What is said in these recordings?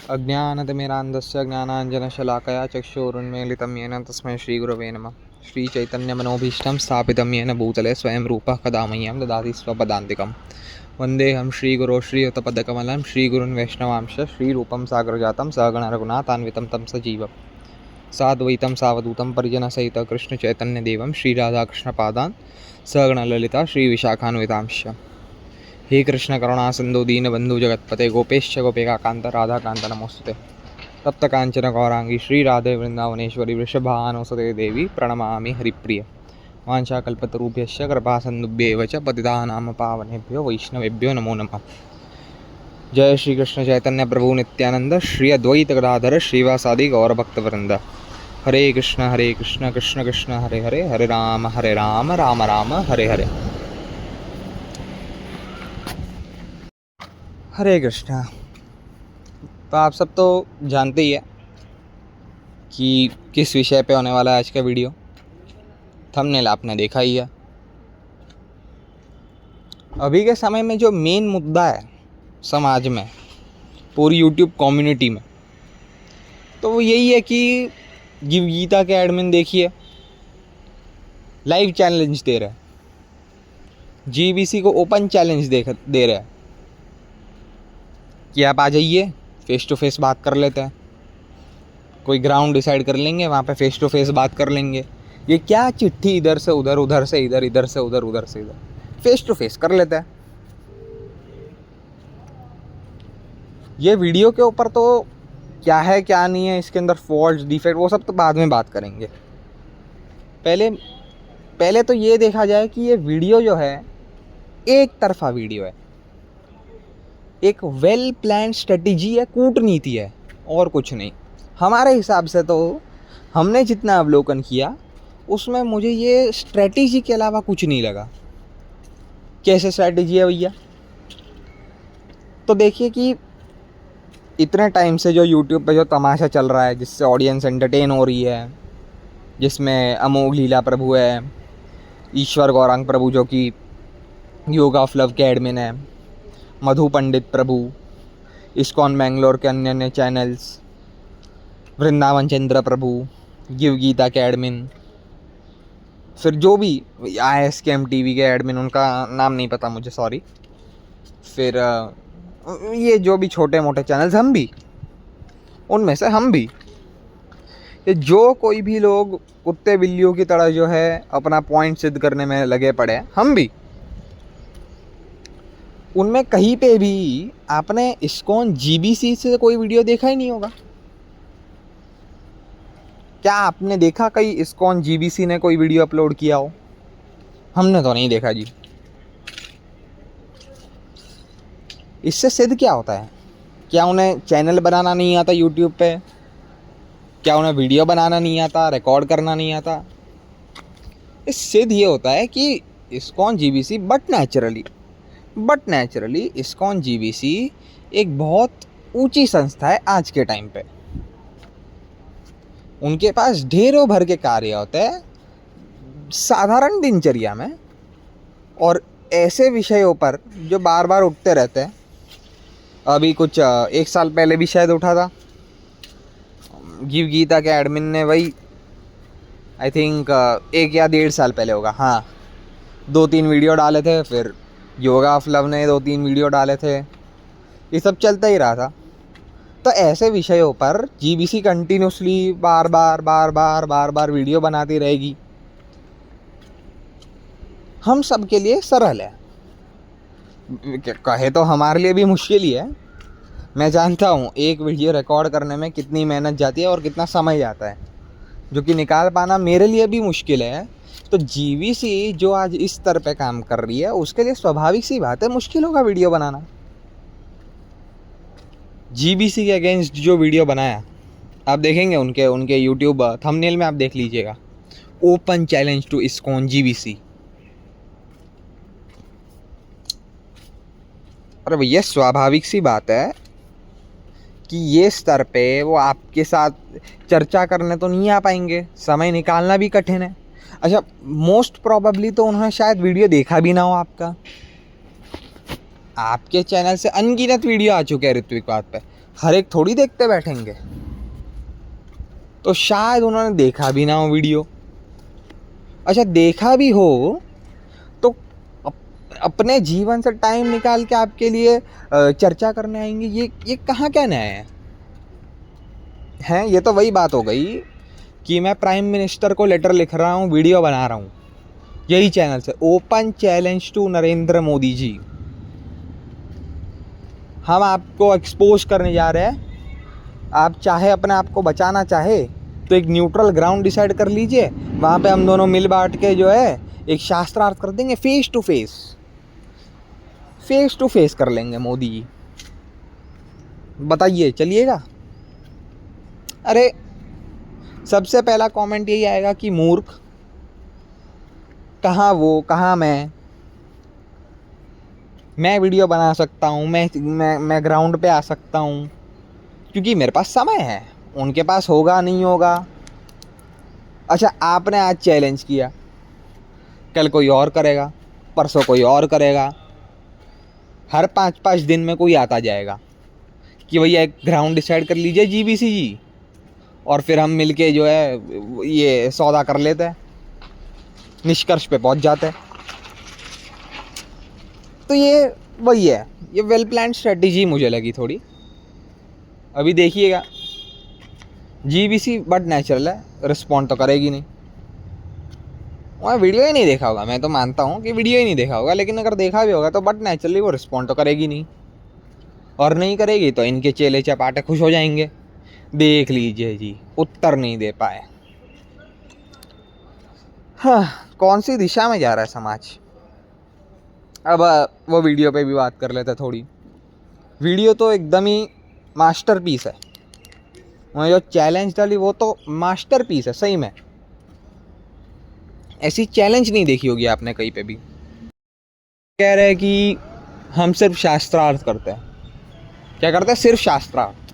अज्ञानतिमिरान्धस्य ज्ञानाञ्जनशलाकया चक्षुरुन्मीलितं येन तस्मै श्रीगुरवे नमः। श्रीचैतन्यमनोभीष्टं स्थापितं येन भूतले स्वयं रूपः कदा मह्यं ददाति स्वपदान्तिकं। वन्देऽहं श्रीगुरो श्रीयुतपदकमलं श्रीगुरुन् वैष्णवांश श्रीरूपं सागरजातं सहगणरघुनाथान्वितं तं सजीवं साद्वैतं सावधूतं परिजनसहितं कृष्णचैतन्यदेवं श्रीराधाकृष्णपादान् सहगणललिता श्रीविशाखान्वितांश। हे कृष्ण करुणा सिंधु दीनबंधु जगतपते गोपेश्च गोपिकाकांत राधाकांत नमोस्तुते। तप्त कांचन गौरांगी श्री राधे वृंदावनेश्वरी वृषभानुसुते देवी प्रणमामि हरिप्रिय। वाञ्छाकल्पतरुभ्यश्च कृपा सिन्धुभ्येव च पतितानां पावनेभ्यो वैष्णवेभ्यो नमो नमः। जय श्री कृष्ण चैतन्य प्रभु नित्यानंद श्री अद्वैत गदाधर श्रीवासादि गौरभक्तवृंद। हरे कृष्ण कृष्ण कृष्ण हरे हरे, हरे राम राम राम हरे हरे। हरे कृष्णा। तो आप सब तो जानते ही है कि किस विषय पे होने वाला है आज का वीडियो। थंबनेल आपने देखा ही है। अभी के समय में जो मेन मुद्दा है समाज में, पूरी यूट्यूब कम्युनिटी में, तो वो यही है कि गीता के एडमिन देखिए लाइव चैलेंज दे रहे हैं, जीबीसी को ओपन चैलेंज दे रहे हैं कि आप आ जाइए, फेस टू फेस बात कर लेते हैं। कोई ग्राउंड डिसाइड कर लेंगे, वहाँ पे फेस टू फेस बात कर लेंगे। ये क्या चिट्ठी इधर से उधर, उधर से इधर, इधर से उधर, उधर से इधर, फेस टू फेस कर लेते हैं। ये वीडियो के ऊपर तो क्या है क्या नहीं है, इसके अंदर फॉल्ट डिफेक्ट वो सब तो बाद में बात करेंगे। पहले तो ये देखा जाए कि ये वीडियो जो है एक तरफा वीडियो है, एक वेल प्लान स्ट्रेटजी है, कूटनीति है, और कुछ नहीं। हमारे हिसाब से तो हमने जितना अवलोकन किया उसमें मुझे ये स्ट्रेटजी के अलावा कुछ नहीं लगा। कैसे स्ट्रेटजी है भैया? तो देखिए कि इतने टाइम से जो यूट्यूब पे जो तमाशा चल रहा है, जिससे ऑडियंस एंटरटेन हो रही है, जिसमें अमोघ लीला प्रभु है, ईश्वर गौरांग प्रभु जो कि योगा ऑफ लव के एडमिन है, मधु पंडित प्रभु, इस्कॉन बैंगलोर के अन्य अन्य चैनल्स, वृंदावन चंद्र प्रभु, गिव गीता के एडमिन, फिर जो भी ISKM TV के एडमिन, उनका नाम नहीं पता मुझे, सॉरी। फिर ये जो भी छोटे मोटे चैनल्स, हम भी उनमें से, हम भी ये जो कोई भी लोग कुत्ते बिल्लियों की तरह जो है अपना पॉइंट सिद्ध करने में लगे पड़े हैं, हम भी, उनमें कहीं पे भी आपने इस्कॉन GBC से कोई वीडियो देखा ही नहीं होगा। क्या आपने देखा कहीं इस्कॉन GBC ने कोई वीडियो अपलोड किया हो? हमने तो नहीं देखा जी। इससे सिद्ध क्या होता है? क्या उन्हें चैनल बनाना नहीं आता यूट्यूब पे? क्या उन्हें वीडियो बनाना नहीं आता, रिकॉर्ड करना नहीं आता? इससे सिद्ध ये होता है कि ISKCON GBC but naturally ISKCON GBC एक बहुत ऊंची संस्था है आज के टाइम पे। उनके पास ढेरों भर के कार्य होते हैं साधारण दिनचर्या में, और ऐसे विषयों पर जो बार बार उठते रहते हैं। अभी कुछ 1 साल पहले भी शायद उठा था, गिव गीता के एडमिन ने, वही आई थिंक 1 या 1.5 साल पहले होगा, हाँ, 2-3 वीडियो डाले थे। फिर योगा ऑफ लव ने 2-3 वीडियो डाले थे। ये सब चलता ही रहा था। तो ऐसे विषयों पर GBC कंटिन्यूसली बार बार वीडियो बनाती रहेगी। हम सब के लिए सरल है, कहे तो हमारे लिए भी मुश्किल ही है। मैं जानता हूँ एक वीडियो रिकॉर्ड करने में कितनी मेहनत जाती है और कितना समय जाता है, जो कि निकाल पाना मेरे लिए भी मुश्किल है। तो GBC जो आज इस स्तर पे काम कर रही है, उसके लिए स्वाभाविक सी बात है मुश्किल होगा वीडियो बनाना। GBC के अगेंस्ट जो वीडियो बनाया, आप देखेंगे उनके यूट्यूब थंबनेल में, आप देख लीजिएगा, open challenge to ISKCON GBC। अरे भैया, स्वाभाविक सी बात है कि ये स्तर पे वो आपके साथ चर्चा करने तो नहीं आ पाएंगे, समय निकालना भी कठिन है। अच्छा, मोस्ट प्रोबेबली तो उन्होंने शायद वीडियो देखा भी ना हो आपका। आपके चैनल से अनगिनत वीडियो आ चुके हैं ऋत्विक बात पे, हर एक थोड़ी देखते बैठेंगे। तो शायद उन्होंने देखा भी ना हो वीडियो। अच्छा, देखा भी हो तो अपने जीवन से टाइम निकाल के आपके लिए चर्चा करने आएंगे, ये कहाँ क्या न्याय है? ये तो वही बात हो गई कि मैं प्राइम मिनिस्टर को लेटर लिख रहा हूँ, वीडियो बना रहा हूँ यही चैनल से, open challenge to Narendra Modi ji, हम आपको एक्सपोज करने जा रहे हैं। आप चाहे अपने आप को बचाना चाहे तो एक न्यूट्रल ग्राउंड डिसाइड कर लीजिए, वहाँ पे हम दोनों मिल बांट के जो है एक शास्त्रार्थ कर देंगे, फेस टू फेस कर लेंगे मोदी जी। बताइए, चलिएगा? अरे सबसे पहला कमेंट यही आएगा कि मूर्ख, कहाँ वो कहाँ मैं वीडियो बना सकता हूँ, मैं ग्राउंड पे आ सकता हूँ क्योंकि मेरे पास समय है, उनके पास होगा नहीं होगा। अच्छा, आपने आज चैलेंज किया, कल कोई और करेगा, परसों कोई और करेगा, हर 5-5 दिन में कोई आता जाएगा कि भैया एक ग्राउंड डिसाइड कर लीजिए जीबीसी जी, और फिर हम मिलके जो है ये सौदा कर लेते हैं, निष्कर्ष पे पहुंच जाते हैं। तो ये वही है, ये वेल प्लान स्ट्रेटजी मुझे लगी थोड़ी। अभी देखिएगा, जीबीसी बट नेचुरल है, रिस्पॉन्ड तो करेगी नहीं। वहाँ वीडियो ही नहीं देखा होगा, मैं तो मानता हूँ कि वीडियो ही नहीं देखा होगा, लेकिन अगर देखा भी होगा तो बट नेचुरली वो रिस्पॉन्ड तो करेगी नहीं, और नहीं करेगी तो इनके चेले चपाटे खुश हो जाएंगे। देख लीजिए जी, उत्तर नहीं दे पाए। हाँ, कौन सी दिशा में जा रहा है समाज? अब वो वीडियो पे भी बात कर लेते थोड़ी। वीडियो तो एकदम ही मास्टरपीस है, उन्होंने जो चैलेंज डाली वो तो मास्टरपीस है सही में। ऐसी चैलेंज नहीं देखी होगी आपने कहीं पे भी। कह रहे हैं कि हम सिर्फ शास्त्रार्थ करते हैं। क्या करते हैं? सिर्फ शास्त्रार्थ।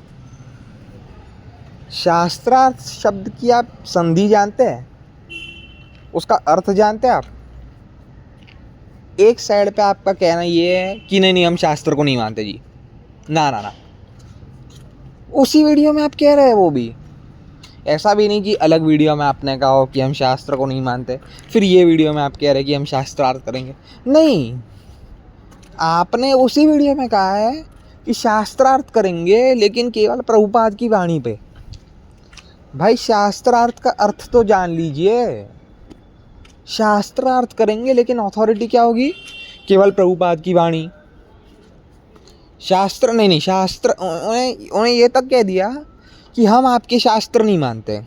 शास्त्रार्थ शब्द की आप संधि जानते हैं? उसका अर्थ जानते हैं आप? एक साइड पे आपका कहना ये है कि नहीं हम शास्त्र को नहीं मानते जी, ना, उसी वीडियो में आप कह रहे हैं वो भी। ऐसा भी नहीं कि अलग वीडियो में आपने कहा हो कि हम शास्त्र को नहीं मानते, फिर ये वीडियो में आप कह रहे हैं कि हम शास्त्रार्थ करेंगे। नहीं, आपने उसी वीडियो में कहा है कि शास्त्रार्थ करेंगे, लेकिन केवल प्रभुपाद की वाणी पे। भाई, शास्त्रार्थ का अर्थ तो जान लीजिए। शास्त्रार्थ करेंगे लेकिन अथॉरिटी क्या होगी? केवल प्रभुपाद की वाणी। शास्त्र नहीं, शास्त्र उन्हें ये तक कह दिया कि हम आपके शास्त्र नहीं मानते।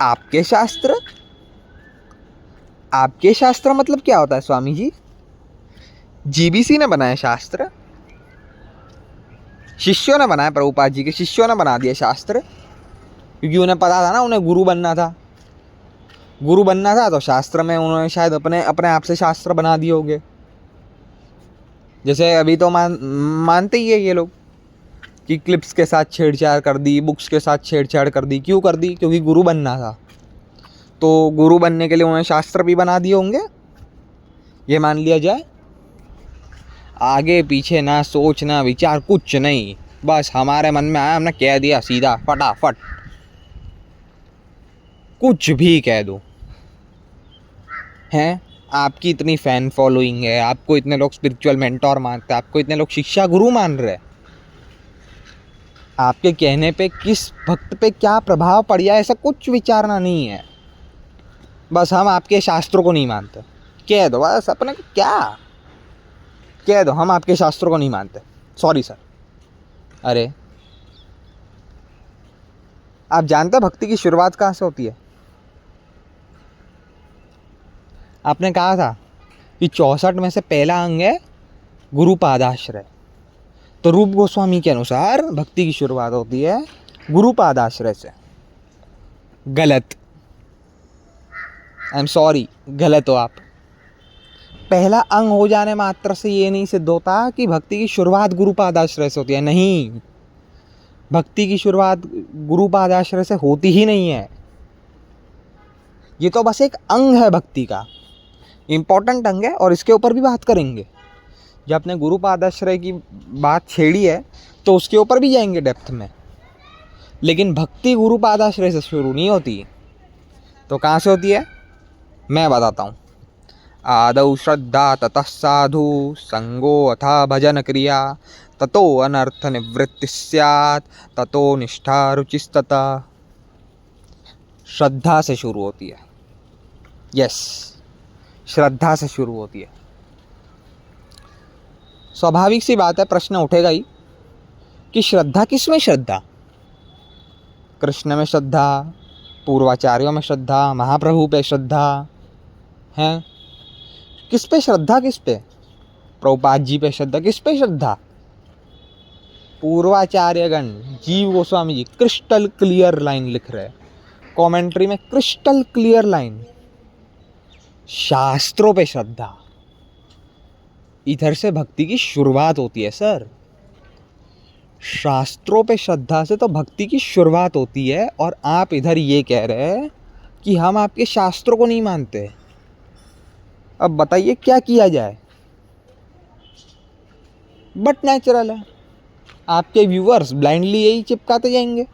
आपके शास्त्र? आपके शास्त्र मतलब क्या होता है स्वामी जी? जीबीसी ने बनाया शास्त्र, शिष्यों ने बनाया, प्रभुपाद जी के शिष्यों ने बना दिया शास्त्र, क्योंकि उन्हें पता था ना, उन्हें गुरु बनना था। गुरु बनना था तो शास्त्र में उन्होंने शायद अपने आप से शास्त्र बना दिए होंगे। जैसे अभी तो मानते ही है ये लोग कि क्लिप्स के साथ छेड़छाड़ कर दी, बुक्स के साथ छेड़छाड़ कर दी। क्यों कर दी? क्योंकि गुरु बनना था। तो गुरु बनने के लिए उन्होंने शास्त्र भी बना दिए होंगे, ये मान लिया जाए। आगे पीछे ना सोच ना विचार, कुछ नहीं, बस हमारे मन में आया हमने कह दिया सीधा फटाफट, कुछ भी कह दो। हैं, आपकी इतनी फैन फॉलोइंग है, आपको इतने लोग स्पिरिचुअल मेंटोर मानते हैं, आपको इतने लोग शिक्षा गुरु मान रहे हैं, आपके कहने पे किस भक्त पे क्या प्रभाव पड़ जाए ऐसा कुछ विचारना नहीं है। बस हम आपके शास्त्रों को नहीं मानते, कह दो बस। अपने को क्या कह दो, हम आपके शास्त्रों को नहीं मानते, सॉरी सर। अरे आप जानते हैं भक्ति की शुरुआत कहाँ से होती है? आपने कहा था कि 64 में से पहला अंग है गुरुपादाश्रय। तो रूप गोस्वामी के अनुसार भक्ति की शुरुआत होती है गुरुपादाश्रय से। गलत, आई एम सॉरी, गलत हो आप। पहला अंग हो जाने मात्र से ये नहीं सिद्ध होता कि भक्ति की शुरुआत गुरुपादाश्रय से होती है। नहीं, भक्ति की शुरुआत गुरुपादाश्रय से होती ही नहीं है। ये तो बस एक अंग है भक्ति का, इम्पोर्टेंट अंग है, और इसके ऊपर भी बात करेंगे। जब आपने गुरुपादाश्रय की बात छेड़ी है तो उसके ऊपर भी जाएंगे डेप्थ में, लेकिन भक्ति गुरु पादाश्रय से शुरू नहीं होती। तो कहाँ से होती है मैं बताता हूँ। आदौ श्रद्धा ततः साधु संगो अथा भजन क्रिया ततो अनर्थ निवृत्ति स्यात् ततो निष्ठा रुचिस्तता। श्रद्धा से शुरू होती है। यस, श्रद्धा से शुरू होती है। स्वाभाविक सी बात है, प्रश्न उठेगा ही कि श्रद्धा किसमें श्रद्धा? कृष्ण में श्रद्धा, पूर्वाचार्यों में श्रद्धा, महाप्रभु पे श्रद्धा है। किस पे श्रद्धा? किस पे? प्रभुपाद जी पे श्रद्धा। किस पे श्रद्धा? पूर्वाचार्यगण, जीव Goswami ji crystal clear line लिख रहे हैं कमेंट्री में, क्रिस्टल क्लियर लाइन, शास्त्रों पे श्रद्धा। इधर से भक्ति की शुरुआत होती है सर। शास्त्रों पे श्रद्धा से तो भक्ति की शुरुआत होती है, और आप इधर ये कह रहे हैं कि हम आपके शास्त्रों को नहीं मानते। अब बताइए क्या किया जाए? बट नेचुरल है, आपके व्यूअर्स ब्लाइंडली यही चिपकाते जाएंगे।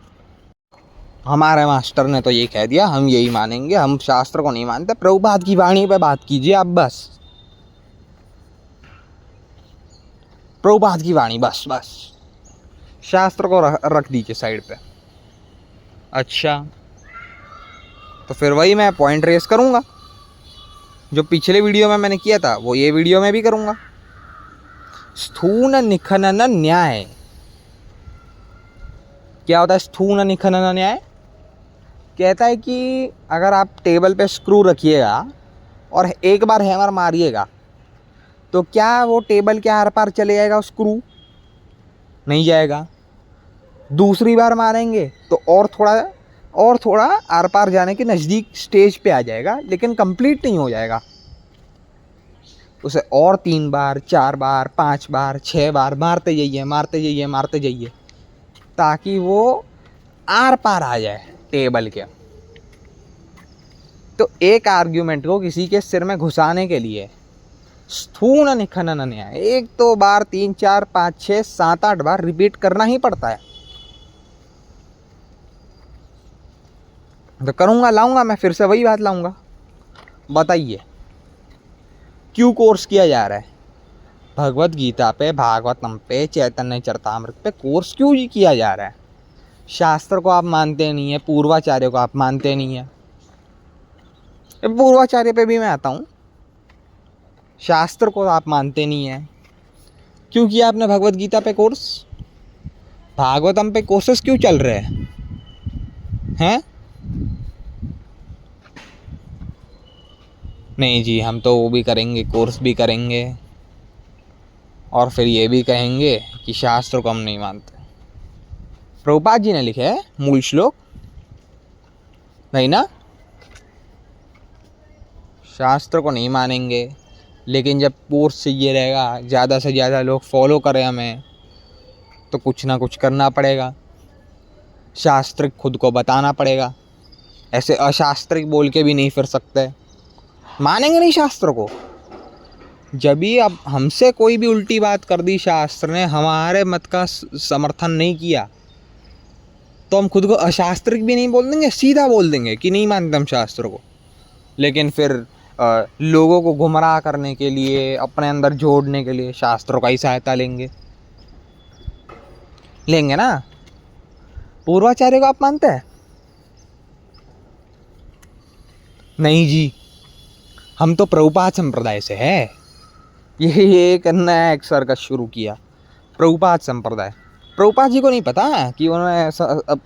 हमारे मास्टर ने तो ये कह दिया, हम यही मानेंगे, हम शास्त्र को नहीं मानते। प्रभुपाद की वाणी पे बात कीजिए आप, बस प्रभुपाद की वाणी, बस बस, शास्त्र को रख दीजिए साइड पे। अच्छा, तो फिर वही मैं पॉइंट रेस करूंगा जो पिछले वीडियो में मैंने किया था, वो ये वीडियो में भी करूंगा। स्थूल निखनन न्याय क्या होता है? स्थूल निखनन न्याय कहता है कि अगर आप टेबल पे स्क्रू रखिएगा और एक बार हैमर मारिएगा तो क्या वो टेबल के आर पार चले जाएगा? स्क्रू नहीं जाएगा। दूसरी बार मारेंगे तो और थोड़ा आर पार जाने के नज़दीक स्टेज पे आ जाएगा, लेकिन कंप्लीट नहीं हो जाएगा। उसे और 3 बार, 4 बार, 5 बार, 6 बार मारते जाइए ताकि वो आर पार आ जाए टेबल के। तो एक आर्ग्यूमेंट को किसी के सिर में घुसाने के लिए स्थूल निखनन न्याय 1-2 बार, 3, 4, 5, 6, 7, 8 बार रिपीट करना ही पड़ता है। तो करूँगा, लाऊंगा मैं, फिर से वही बात लाऊंगा। बताइए क्यों कोर्स किया जा रहा है? भगवत गीता पे, भागवतम पे, चैतन्य चरितामृत पे कोर्स क्यों किया जा रहा है? शास्त्र को आप मानते नहीं है, पूर्वाचार्य को आप मानते नहीं है। पूर्वाचार्य पे भी मैं आता हूँ। शास्त्र को आप मानते नहीं है, क्यों किया आपने भगवत गीता पे कोर्स? भागवतम पे कोर्सेस क्यों चल रहे हैं? नहीं जी, हम तो वो भी करेंगे, कोर्स भी करेंगे, और फिर ये भी कहेंगे कि शास्त्र को हम नहीं मानते। प्रभुपाद जी ने लिखे है मूल श्लोक, नहीं ना? शास्त्र को नहीं मानेंगे, लेकिन जब कोर्स से ये रहेगा ज़्यादा से ज़्यादा लोग फॉलो करें हमें, तो कुछ ना कुछ करना पड़ेगा। शास्त्रिक खुद को बताना पड़ेगा। ऐसे अशास्त्रिक बोल के भी नहीं फिर सकते। मानेंगे नहीं शास्त्र को। जब भी अब हमसे कोई भी उल्टी बात कर दी, शास्त्र ने हमारे मत का समर्थन नहीं किया, तो हम खुद को अशास्त्रिक भी नहीं बोल देंगे, सीधा बोल देंगे कि नहीं मानते हम शास्त्र को। लेकिन फिर लोगों को गुमराह करने के लिए, अपने अंदर जोड़ने के लिए शास्त्रों का ही सहायता लेंगे ना। पूर्वाचार्य को आप मानते हैं? नहीं जी, हम तो प्रभुपाद संप्रदाय से है। ये एक नया एक सर्कस शुरू किया, प्रभुपाद संप्रदाय। प्रभुपाद जी को नहीं पता कि उन्होंने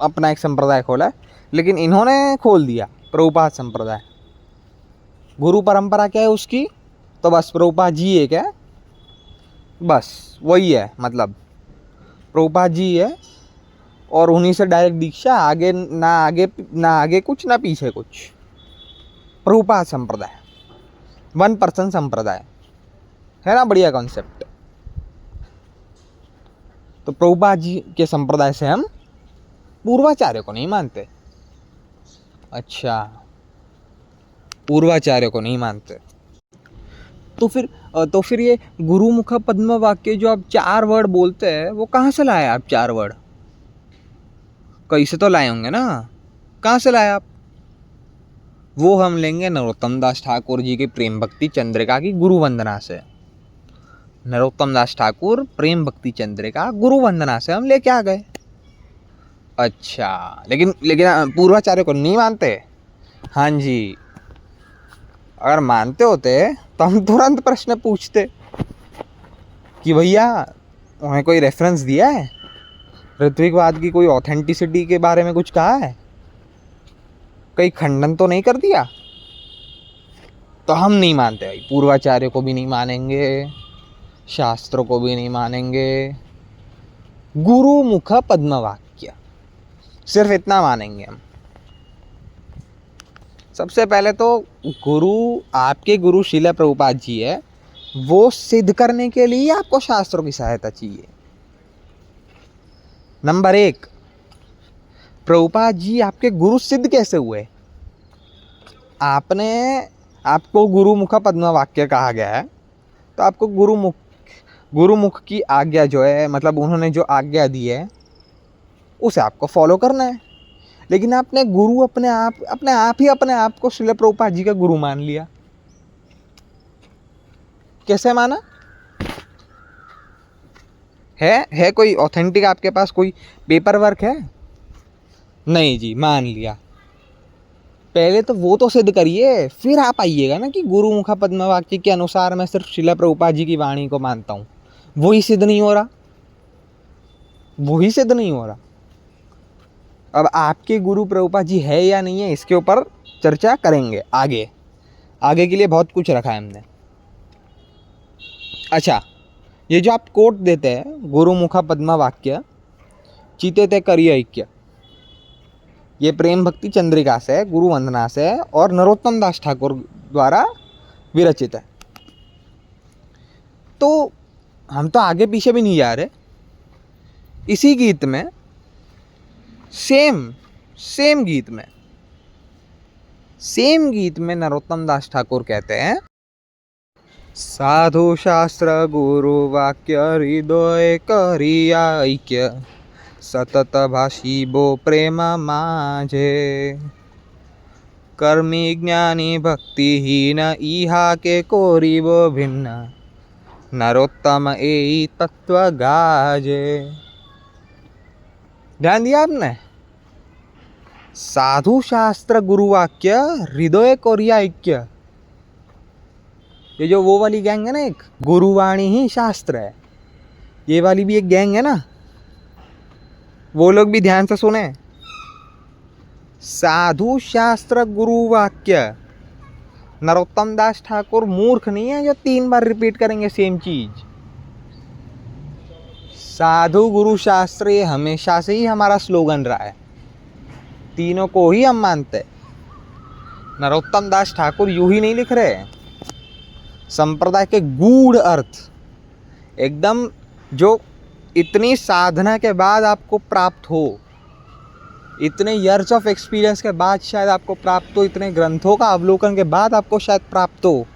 अपना एक संप्रदाय खोला है, लेकिन इन्होंने खोल दिया प्रभुपाद संप्रदाय। गुरु परंपरा क्या है उसकी? तो बस प्रभुपाद जी एक है, बस वही है। मतलब प्रभुपाद जी है और उन्हीं से डायरेक्ट दीक्षा, ना आगे कुछ ना पीछे कुछ। प्रभुपाद संप्रदाय, 1 पर्सन संप्रदाय है ना, बढ़िया कॉन्सेप्ट। तो प्रभुपाद जी के संप्रदाय से हम पूर्वाचार्य को नहीं मानते। अच्छा, पूर्वाचार्य को नहीं मानते। तो फिर ये गुरुमुख पद्म वाक्य जो आप 4 वर्ड बोलते हैं वो कहाँ से लाए आप 4 वर्ड? कहीं से तो लाए होंगे ना, कहाँ से लाए आप? वो हम लेंगे नरोत्तम दास ठाकुर जी की प्रेम भक्ति चंद्रिका की गुरु वंदना से। नरोत्तम दास ठाकुर प्रेम भक्ति चंद्रिका गुरु वंदना से हम लेके आ गए। अच्छा, लेकिन पूर्वाचार्य को नहीं मानते? हाँ जी, अगर मानते होते तो हम तुरंत प्रश्न पूछते कि भैया उन्हें कोई रेफरेंस दिया है, ऋत्विकवाद की कोई ऑथेंटिसिटी के बारे में कुछ कहा है, कहीं खंडन तो नहीं कर दिया? तो हम नहीं मानते भाई, पूर्वाचार्य को भी नहीं मानेंगे, शास्त्रों को भी नहीं मानेंगे, गुरुमुख पद्म वाक्य सिर्फ इतना मानेंगे हम। सबसे पहले तो आपके गुरु श्रील प्रभुपाद जी है, वो सिद्ध करने के लिए आपको शास्त्रों की सहायता चाहिए। नंबर 1, प्रभुपाद जी आपके गुरु सिद्ध कैसे हुए? आपको गुरुमुख पद्म वाक्य कहा गया है, तो आपको गुरुमुख की आज्ञा जो है, मतलब उन्होंने जो आज्ञा दी है उसे आपको फॉलो करना है। लेकिन आपने गुरु अपने आप को श्रील प्रभुपाद जी का गुरु मान लिया। कैसे माना? है कोई ऑथेंटिक आपके पास कोई पेपर वर्क है? नहीं जी, मान लिया। पहले तो वो तो सिद्ध करिए, फिर आप आइएगा ना कि गुरुमुख पद्म वाक्य के अनुसार मैं सिर्फ श्रील प्रभुपाद जी की वाणी को मानता हूँ। वही सिद्ध नहीं हो रहा। अब आपके गुरु प्रभुपाद जी है या नहीं है, इसके ऊपर चर्चा करेंगे आगे के लिए बहुत कुछ रखा है हमने। अच्छा, ये जो आप कोट देते हैं गुरुमुख पद्म वाक्य चीते ते करिय ऐक्य, ये प्रेम भक्ति चंद्रिका से, गुरु वंदना से और नरोत्तम दास ठाकुर द्वारा विरचित है। तो हम तो आगे पीछे भी नहीं जा रहे। इसी गीत में सेम गीत में नरोत्तम दास ठाकुर कहते हैं, साधु शास्त्र गुरु वाक्य हृदय करिया ऐक्य, सतत भाषिबो प्रेम माझे, कर्मी ज्ञानी भक्तिहीन इहा के कोरिबो भिन्न, नरोत्तम ए तत्व गाजे। ध्यान दिया आपने? साधु शास्त्र गुरु वाक्य हृदय कोरिया ऐक्य, ये जो वो वाली गैंग है ना, एक गुरुवाणी ही शास्त्र है, ये वाली भी एक गैंग है ना, वो लोग भी ध्यान से सुने। साधु शास्त्र गुरु वाक्य, नरोत्तम दास ठाकुर मूर्ख नहीं है जो 3 बार रिपीट करेंगे सेम चीज। साधु गुरु शास्त्र ये हमेशा से ही हमारा स्लोगन रहा है, तीनों को ही हम मानते। नरोत्तम दास ठाकुर यूं ही नहीं लिख रहे, संप्रदाय के गूढ़ अर्थ एकदम जो इतनी साधना के बाद आपको प्राप्त हो, इतने ईयर्स ऑफ एक्सपीरियंस के बाद शायद आपको प्राप्त हो, इतने ग्रंथों का अवलोकन के बाद आपको शायद प्राप्त हो,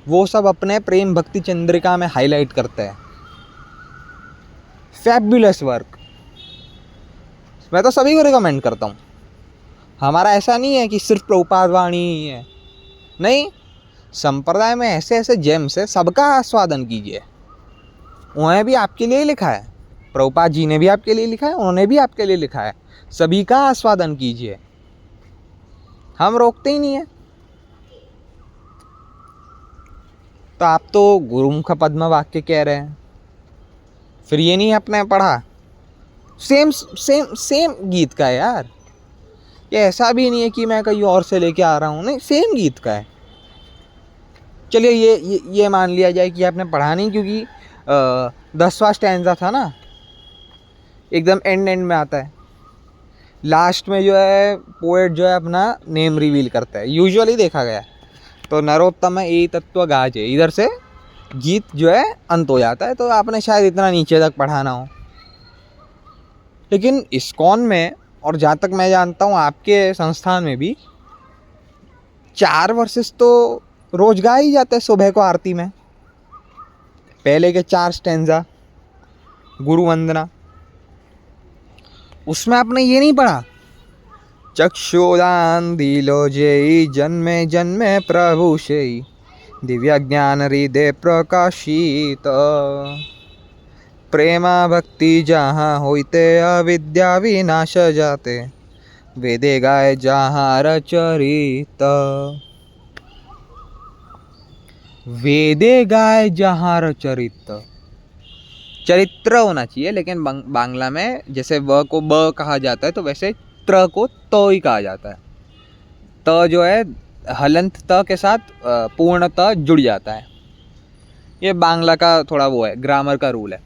वो सब अपने प्रेम भक्ति चंद्रिका में हाईलाइट करते हैं। फैब्युलस वर्क, मैं तो सभी को रिकमेंड करता हूँ। हमारा ऐसा नहीं है कि सिर्फ प्रभुपाद वाणी ही है, नहीं, संप्रदाय में ऐसे ऐसे जेम्स है, सबका आस्वादन कीजिए। उन्हें भी आपके लिए लिखा है, प्रभुपाद जी ने भी आपके लिए लिखा है, उन्होंने भी आपके लिए लिखा है, सभी का आस्वादन कीजिए। हम रोकते ही नहीं है। तो आप तो गुरुमुख पद्म वाक्य कह रहे हैं, फिर ये नहीं आपने पढ़ा? सेम गीत का है यार, ये ऐसा भी नहीं है कि मैं कहीं और से लेके आ रहा हूँ, नहीं, सेम गीत का है। चलिए ये मान लिया जाए कि आपने पढ़ा नहीं, क्योंकि 10वां स्टैंजा था ना, एकदम एंड में आता है, लास्ट में जो है पोएट जो है अपना नेम रिवील करता है, यूजुअली देखा गया। तो नरोत्तम ए तत्व गाजे, इधर से गीत जो है अंत हो जाता है। तो आपने शायद इतना नीचे तक पढ़ा ना हो। लेकिन इस्कॉन में, और जहाँ तक मैं जानता हूँ आपके संस्थान में भी, 4 वर्सेस तो रोज गाए ही जाते हैं सुबह को आरती में। पहले के 4 स्टैंजा गुरु वंदना, उसमें आपने ये नहीं पढ़ा, चक्षुदान दिलो जेई जन्मे जन्मे प्रभु शेई दिव्य ज्ञान हृदय प्रकाशित प्रेमा भक्ति जहाँ होते अविद्या विनाश जाते वेदे गाय जहाँ रचरित। वेदे गाय जहाँ रचरित, चरित्र होना चाहिए, लेकिन बांग्ला में जैसे व को ब कहा जाता है तो वैसे त्र को त ही कहा जाता है। त जो है हलंत त के साथ पूर्ण त जुड़ जाता है। ये बांग्ला का थोड़ा वो है, ग्रामर का रूल है।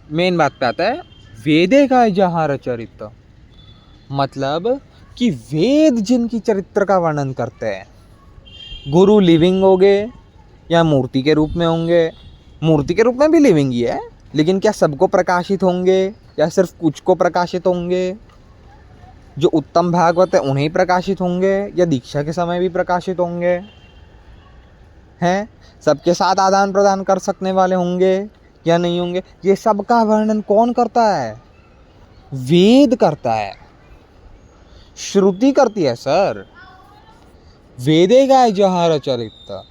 मेन बात पे आता है, वेदे गाय जहाँ रचरित, मतलब कि वेद जिनकी चरित्र का वर्णन करते हैं, गुरु लिविंग होंगे या मूर्ति के रूप में होंगे। मूर्ति के रूप में भी लिविंग ही है, लेकिन क्या सबको प्रकाशित होंगे या सिर्फ कुछ को प्रकाशित होंगे? जो उत्तम भागवत है उन्हें प्रकाशित होंगे या दीक्षा के समय भी प्रकाशित होंगे? हैं सबके साथ आदान प्रदान कर सकने वाले होंगे या नहीं होंगे? ये सब का वर्णन कौन करता है? वेद करता है, श्रुति करती है सर। वेदे गाय जहाँ रचरित,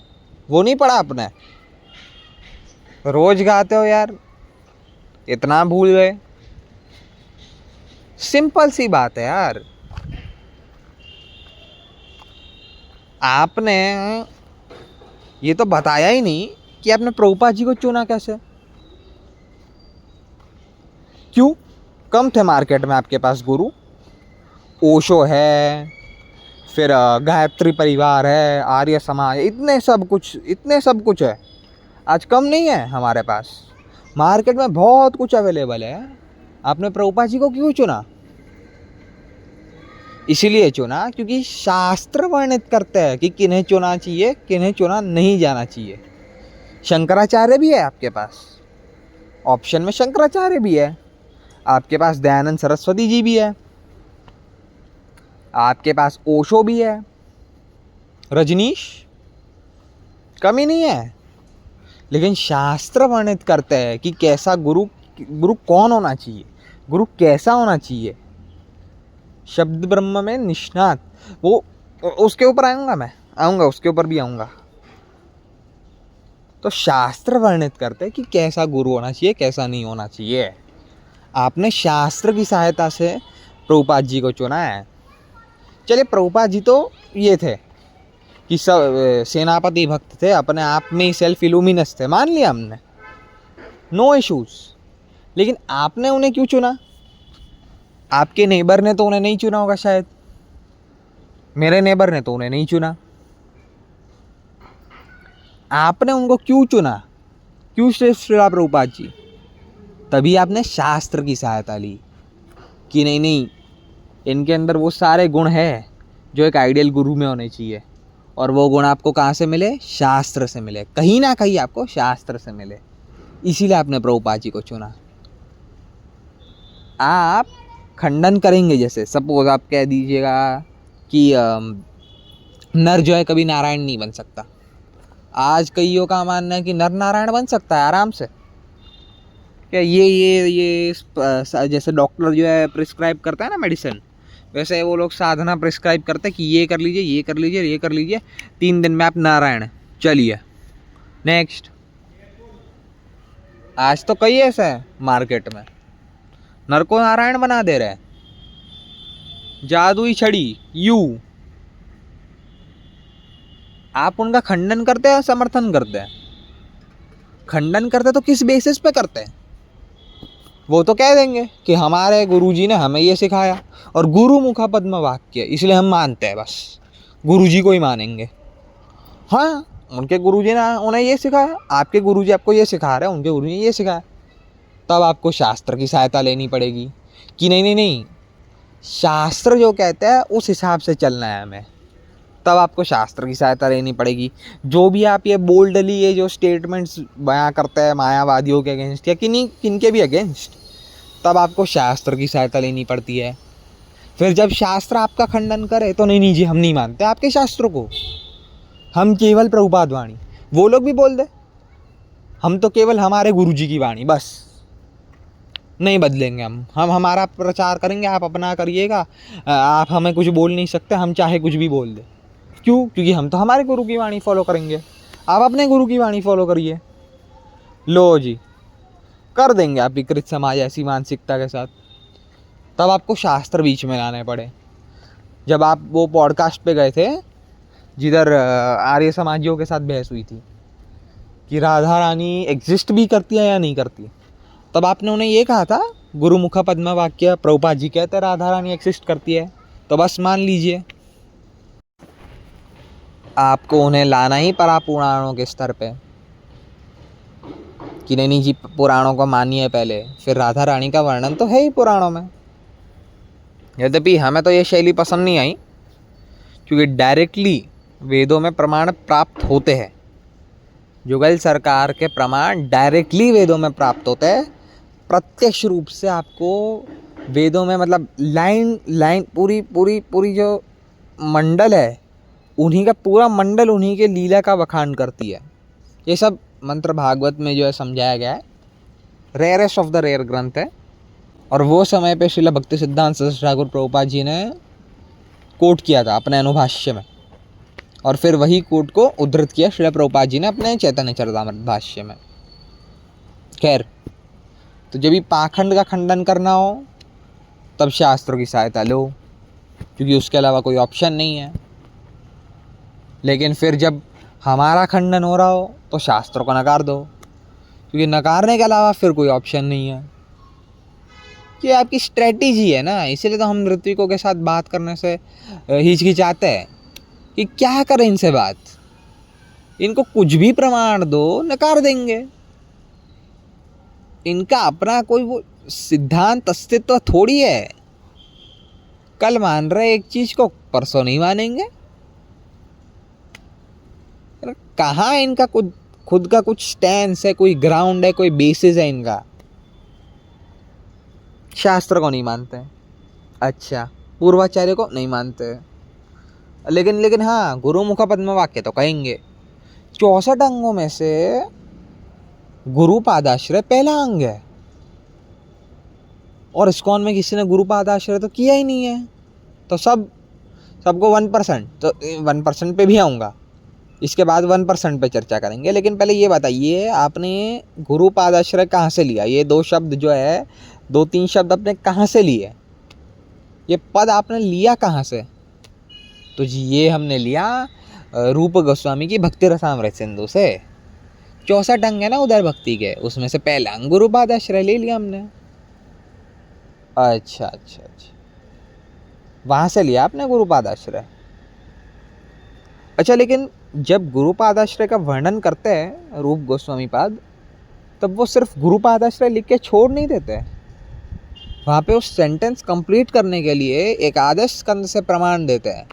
वो नहीं पढ़ा आपने? रोज गाते हो यार, इतना भूल गए? सिंपल सी बात है यार। आपने ये तो बताया ही नहीं कि आपने प्रभुपाद जी को चुना कैसे, क्यों? कम थे मार्केट में आपके पास गुरु? ओशो है, फिर गायत्री परिवार है, आर्य समाज, इतने सब कुछ है। आज कम नहीं है हमारे पास, मार्केट में बहुत कुछ अवेलेबल है। आपने प्रभुपाद जी को क्यों चुना? इसीलिए चुना क्योंकि शास्त्र वर्णित करते हैं कि किन्हें चुना चाहिए, किन्हें चुना नहीं जाना चाहिए। शंकराचार्य भी है आपके पास, ऑप्शन में शंकराचार्य भी है, आपके पास दयानंद सरस्वती जी भी है, आपके पास ओशो भी है, रजनीश, कमी नहीं है। लेकिन शास्त्र वर्णित करते हैं कि कैसा गुरु कौन होना चाहिए, गुरु कैसा होना चाहिए। शब्द ब्रह्म में निष्णात, वो उसके ऊपर आऊँगा उसके ऊपर भी आऊँगा। तो शास्त्र वर्णित करते हैं कि कैसा गुरु होना चाहिए, कैसा नहीं होना चाहिए। आपने शास्त्र की सहायता से प्रभुपाद जी को चुना है। चलिए, प्रभुपाद जी तो ये थे कि सब सेनापति भक्त थे, अपने आप में ही सेल्फ इल्यूमिनस थे, मान लिया हमने, नो इश्यूज। लेकिन आपने उन्हें क्यों चुना? आपके नेबर ने तो उन्हें नहीं चुना होगा शायद, मेरे नेबर ने तो उन्हें नहीं चुना। आपने उनको क्यों चुना? क्यों श्रेष्ठ श्रीला प्रभुपाद जी? तभी आपने शास्त्र की सहायता ली कि नहीं, इनके अंदर वो सारे गुण हैं जो एक आइडियल गुरु में होने चाहिए। और वो गुण आपको कहाँ से मिले? शास्त्र से मिले, कहीं ना कहीं आपको शास्त्र से मिले। इसीलिए आपने प्रभुपाद जी को चुना। आप खंडन करेंगे, जैसे सपोज आप कह दीजिएगा कि नर जो है कभी नारायण नहीं बन सकता। आज कईयों का मानना है कि नर नारायण बन सकता है आराम से। क्या ये जैसे डॉक्टर जो है प्रिस्क्राइब करता है ना मेडिसिन, वैसे वो लोग साधना प्रिस्क्राइब करते हैं कि ये कर लीजिए, ये कर लीजिए, ये कर लीजिए, 3 दिन में आप नारायण, चलिए नेक्स्ट। आज तो कई ऐसा है मार्केट में, नर को नारायण बना दे रहे हैं, जादुई छड़ी यू। आप उनका खंडन करते हैं, समर्थन करते हैं? खंडन करते तो किस बेसिस पे करते हैं? वो तो कह देंगे कि हमारे गुरुजी ने हमें ये सिखाया, और गुरु मुखा पद्म वाक्य, इसलिए हम मानते हैं, बस गुरुजी को ही मानेंगे। हाँ, उनके गुरुजी ने उन्हें ये सिखाया, आपके गुरुजी आपको ये सिखा रहे हैं, उनके गुरुजी ने ये सिखाया। तब आपको शास्त्र की सहायता लेनी पड़ेगी कि नहीं, शास्त्र जो कहता है उस हिसाब से चलना है हमें। तब आपको शास्त्र की सहायता लेनी पड़ेगी। जो भी आप ये बोल्डली ये जो स्टेटमेंट्स बयां करते हैं मायावादियों के अगेंस्ट या किनके भी अगेंस्ट, तब आपको शास्त्र की सहायता लेनी पड़ती है। फिर जब शास्त्र आपका खंडन करे तो नहीं जी हम नहीं मानते आपके शास्त्रों को, हम केवल प्रभुपाद वाणी, वो लोग भी बोल दे हम तो केवल हमारे गुरु जी की वाणी, बस नहीं बदलेंगे हम हमारा प्रचार करेंगे, आप अपना करिएगा, आप हमें कुछ बोल नहीं सकते, हम चाहे कुछ भी बोल दे। क्यों? क्योंकि हम तो हमारे गुरु की वाणी फॉलो करेंगे, आप अपने गुरु की वाणी फॉलो करिए। लो जी, कर देंगे आप विकृत समाज ऐसी मानसिकता के साथ। तब आपको शास्त्र बीच में लाने पड़े। जब आप वो पॉडकास्ट पे गए थे जिधर आर्य समाजियों के साथ बहस हुई थी कि राधा रानी एग्जिस्ट भी करती है या नहीं करती, तब आपने उन्हें ये कहा था, गुरुमुख पद्म वाक्य प्रभुपाद जी कहते राधा रानी एग्जिस्ट करती है, तो बस मान लीजिए। आपको उन्हें लाना ही पड़ा पुराणों के स्तर पे कि नहीं जी पुराणों को मानिए पहले, फिर राधा रानी का वर्णन तो है ही पुराणों में। यद्यपि हमें तो ये शैली पसंद नहीं आई, क्योंकि डायरेक्टली वेदों में प्रमाण प्राप्त होते हैं। जुगल सरकार के प्रमाण डायरेक्टली वेदों में प्राप्त होते हैं, प्रत्यक्ष रूप से आपको वेदों में, मतलब लाइन लाइन पूरी पूरी पूरी जो मंडल है, उन्हीं का पूरा मंडल उन्हीं के लीला का बखान करती है। ये सब मंत्र भागवत में जो है समझाया गया है, रेयरेस्ट ऑफ द रेयर ग्रंथ है। और वो समय पे श्रील भक्ति सिद्धांत सरस्वती ठाकुर प्रभुपाद जी ने कोट किया था अपने अनुभाष्य में, और फिर वही कोट को उद्धृत किया श्रील प्रभुपाद जी ने अपने चैतन्य चरितामृत भाष्य में। खैर, तो जब भी पाखंड का खंडन करना हो तब शास्त्रों की सहायता लो, क्योंकि उसके अलावा कोई ऑप्शन नहीं है। लेकिन फिर जब हमारा खंडन हो रहा हो तो शास्त्रों को नकार दो, क्योंकि नकारने के अलावा फिर कोई ऑप्शन नहीं है। ये आपकी स्ट्रेटेजी है ना, इसीलिए तो हम ऋत्विकों के साथ बात करने से हिचकिचाते हैं कि क्या करें इनसे बात। इनको कुछ भी प्रमाण दो, नकार देंगे। इनका अपना कोई वो सिद्धांत अस्तित्व थोड़ी है। कल मान रहे एक चीज को, परसों नहीं मानेंगे। कहाँ इनका कुछ खुद का कुछ स्टैंस है, कोई ग्राउंड है, कोई बेसिस है इनका। शास्त्र को नहीं मानते, अच्छा पूर्वाचार्य को नहीं मानते, लेकिन हाँ गुरुमुख पद्म वाक्य तो कहेंगे। 64 अंगों में से गुरुपादाश्रय पहला अंग है, और इस्कॉन में किसी ने गुरुपादाश्रय तो किया ही नहीं है। तो सबको 1%, तो 1% पे भी आऊँगा, इसके बाद 1% पे चर्चा करेंगे। लेकिन पहले ये बताइए, आपने गुरुपादाश्रय कहाँ से लिया? ये 2 शब्द जो है, 2-3 शब्द आपने कहाँ से लिए? ये पद आपने लिया कहाँ से? तो जी ये हमने लिया रूप गोस्वामी की भक्ति रसामृत सिंधु से। 64 अंग है ना उधर भक्ति के, उसमें से पहला अंग गुरुपादाश्रय ले लिया हमने। अच्छा, वहाँ से लिया आपने गुरुपादाश्रय। अच्छा, लेकिन जब गुरुपादाश्रय का वर्णन करते हैं रूप गोस्वामी पाद, तब वो सिर्फ गुरुपादाश्रय लिख के छोड़ नहीं देते। वहाँ पे उस सेंटेंस कंप्लीट करने के लिए एक आदर्श स्कंद से प्रमाण देते हैं।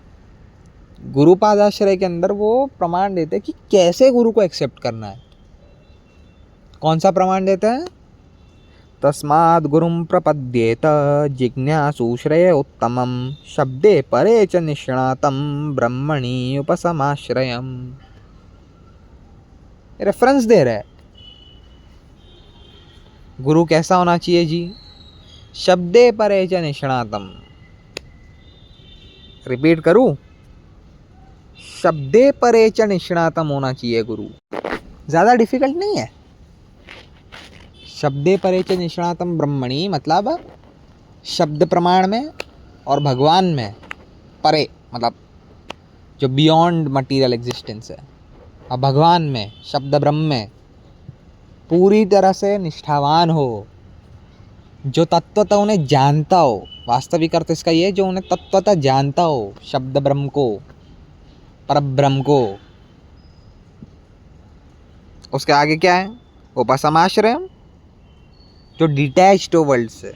गुरुपादाश्रय के अंदर वो प्रमाण देते हैं कि कैसे गुरु को एक्सेप्ट करना है। कौन सा प्रमाण देते हैं? तस्माद् गुरुं प्रपद्येत जिज्ञासु श्रेय उत्तमं शब्दे परे च निष्णातं ब्रह्मणि उपसमाश्रयम्। रेफरेंस दे रहे हैं। गुरु कैसा होना चाहिए जी? शब्दे परे च निष्णातम। रिपीट करूं? शब्दे परे च निष्णातम होना चाहिए गुरु। ज़्यादा डिफिकल्ट नहीं है। शब्दे परे च निष्णातम ब्रह्मणि मतलब शब्द प्रमाण में और भगवान में परे, मतलब जो बियॉन्ड मटीरियल एग्जिस्टेंस है, और भगवान में, शब्द ब्रह्म में पूरी तरह से निष्ठावान हो, जो तत्वतः उन्हें जानता हो। वास्तविक अर्थ इसका ये, जो उन्हें तत्वतः जानता हो, शब्द ब्रह्म को, परब्रह्म को। उसके आगे क्या है? उपसमाश्रय, जो डिटैच्ड हो वर्ल्ड से,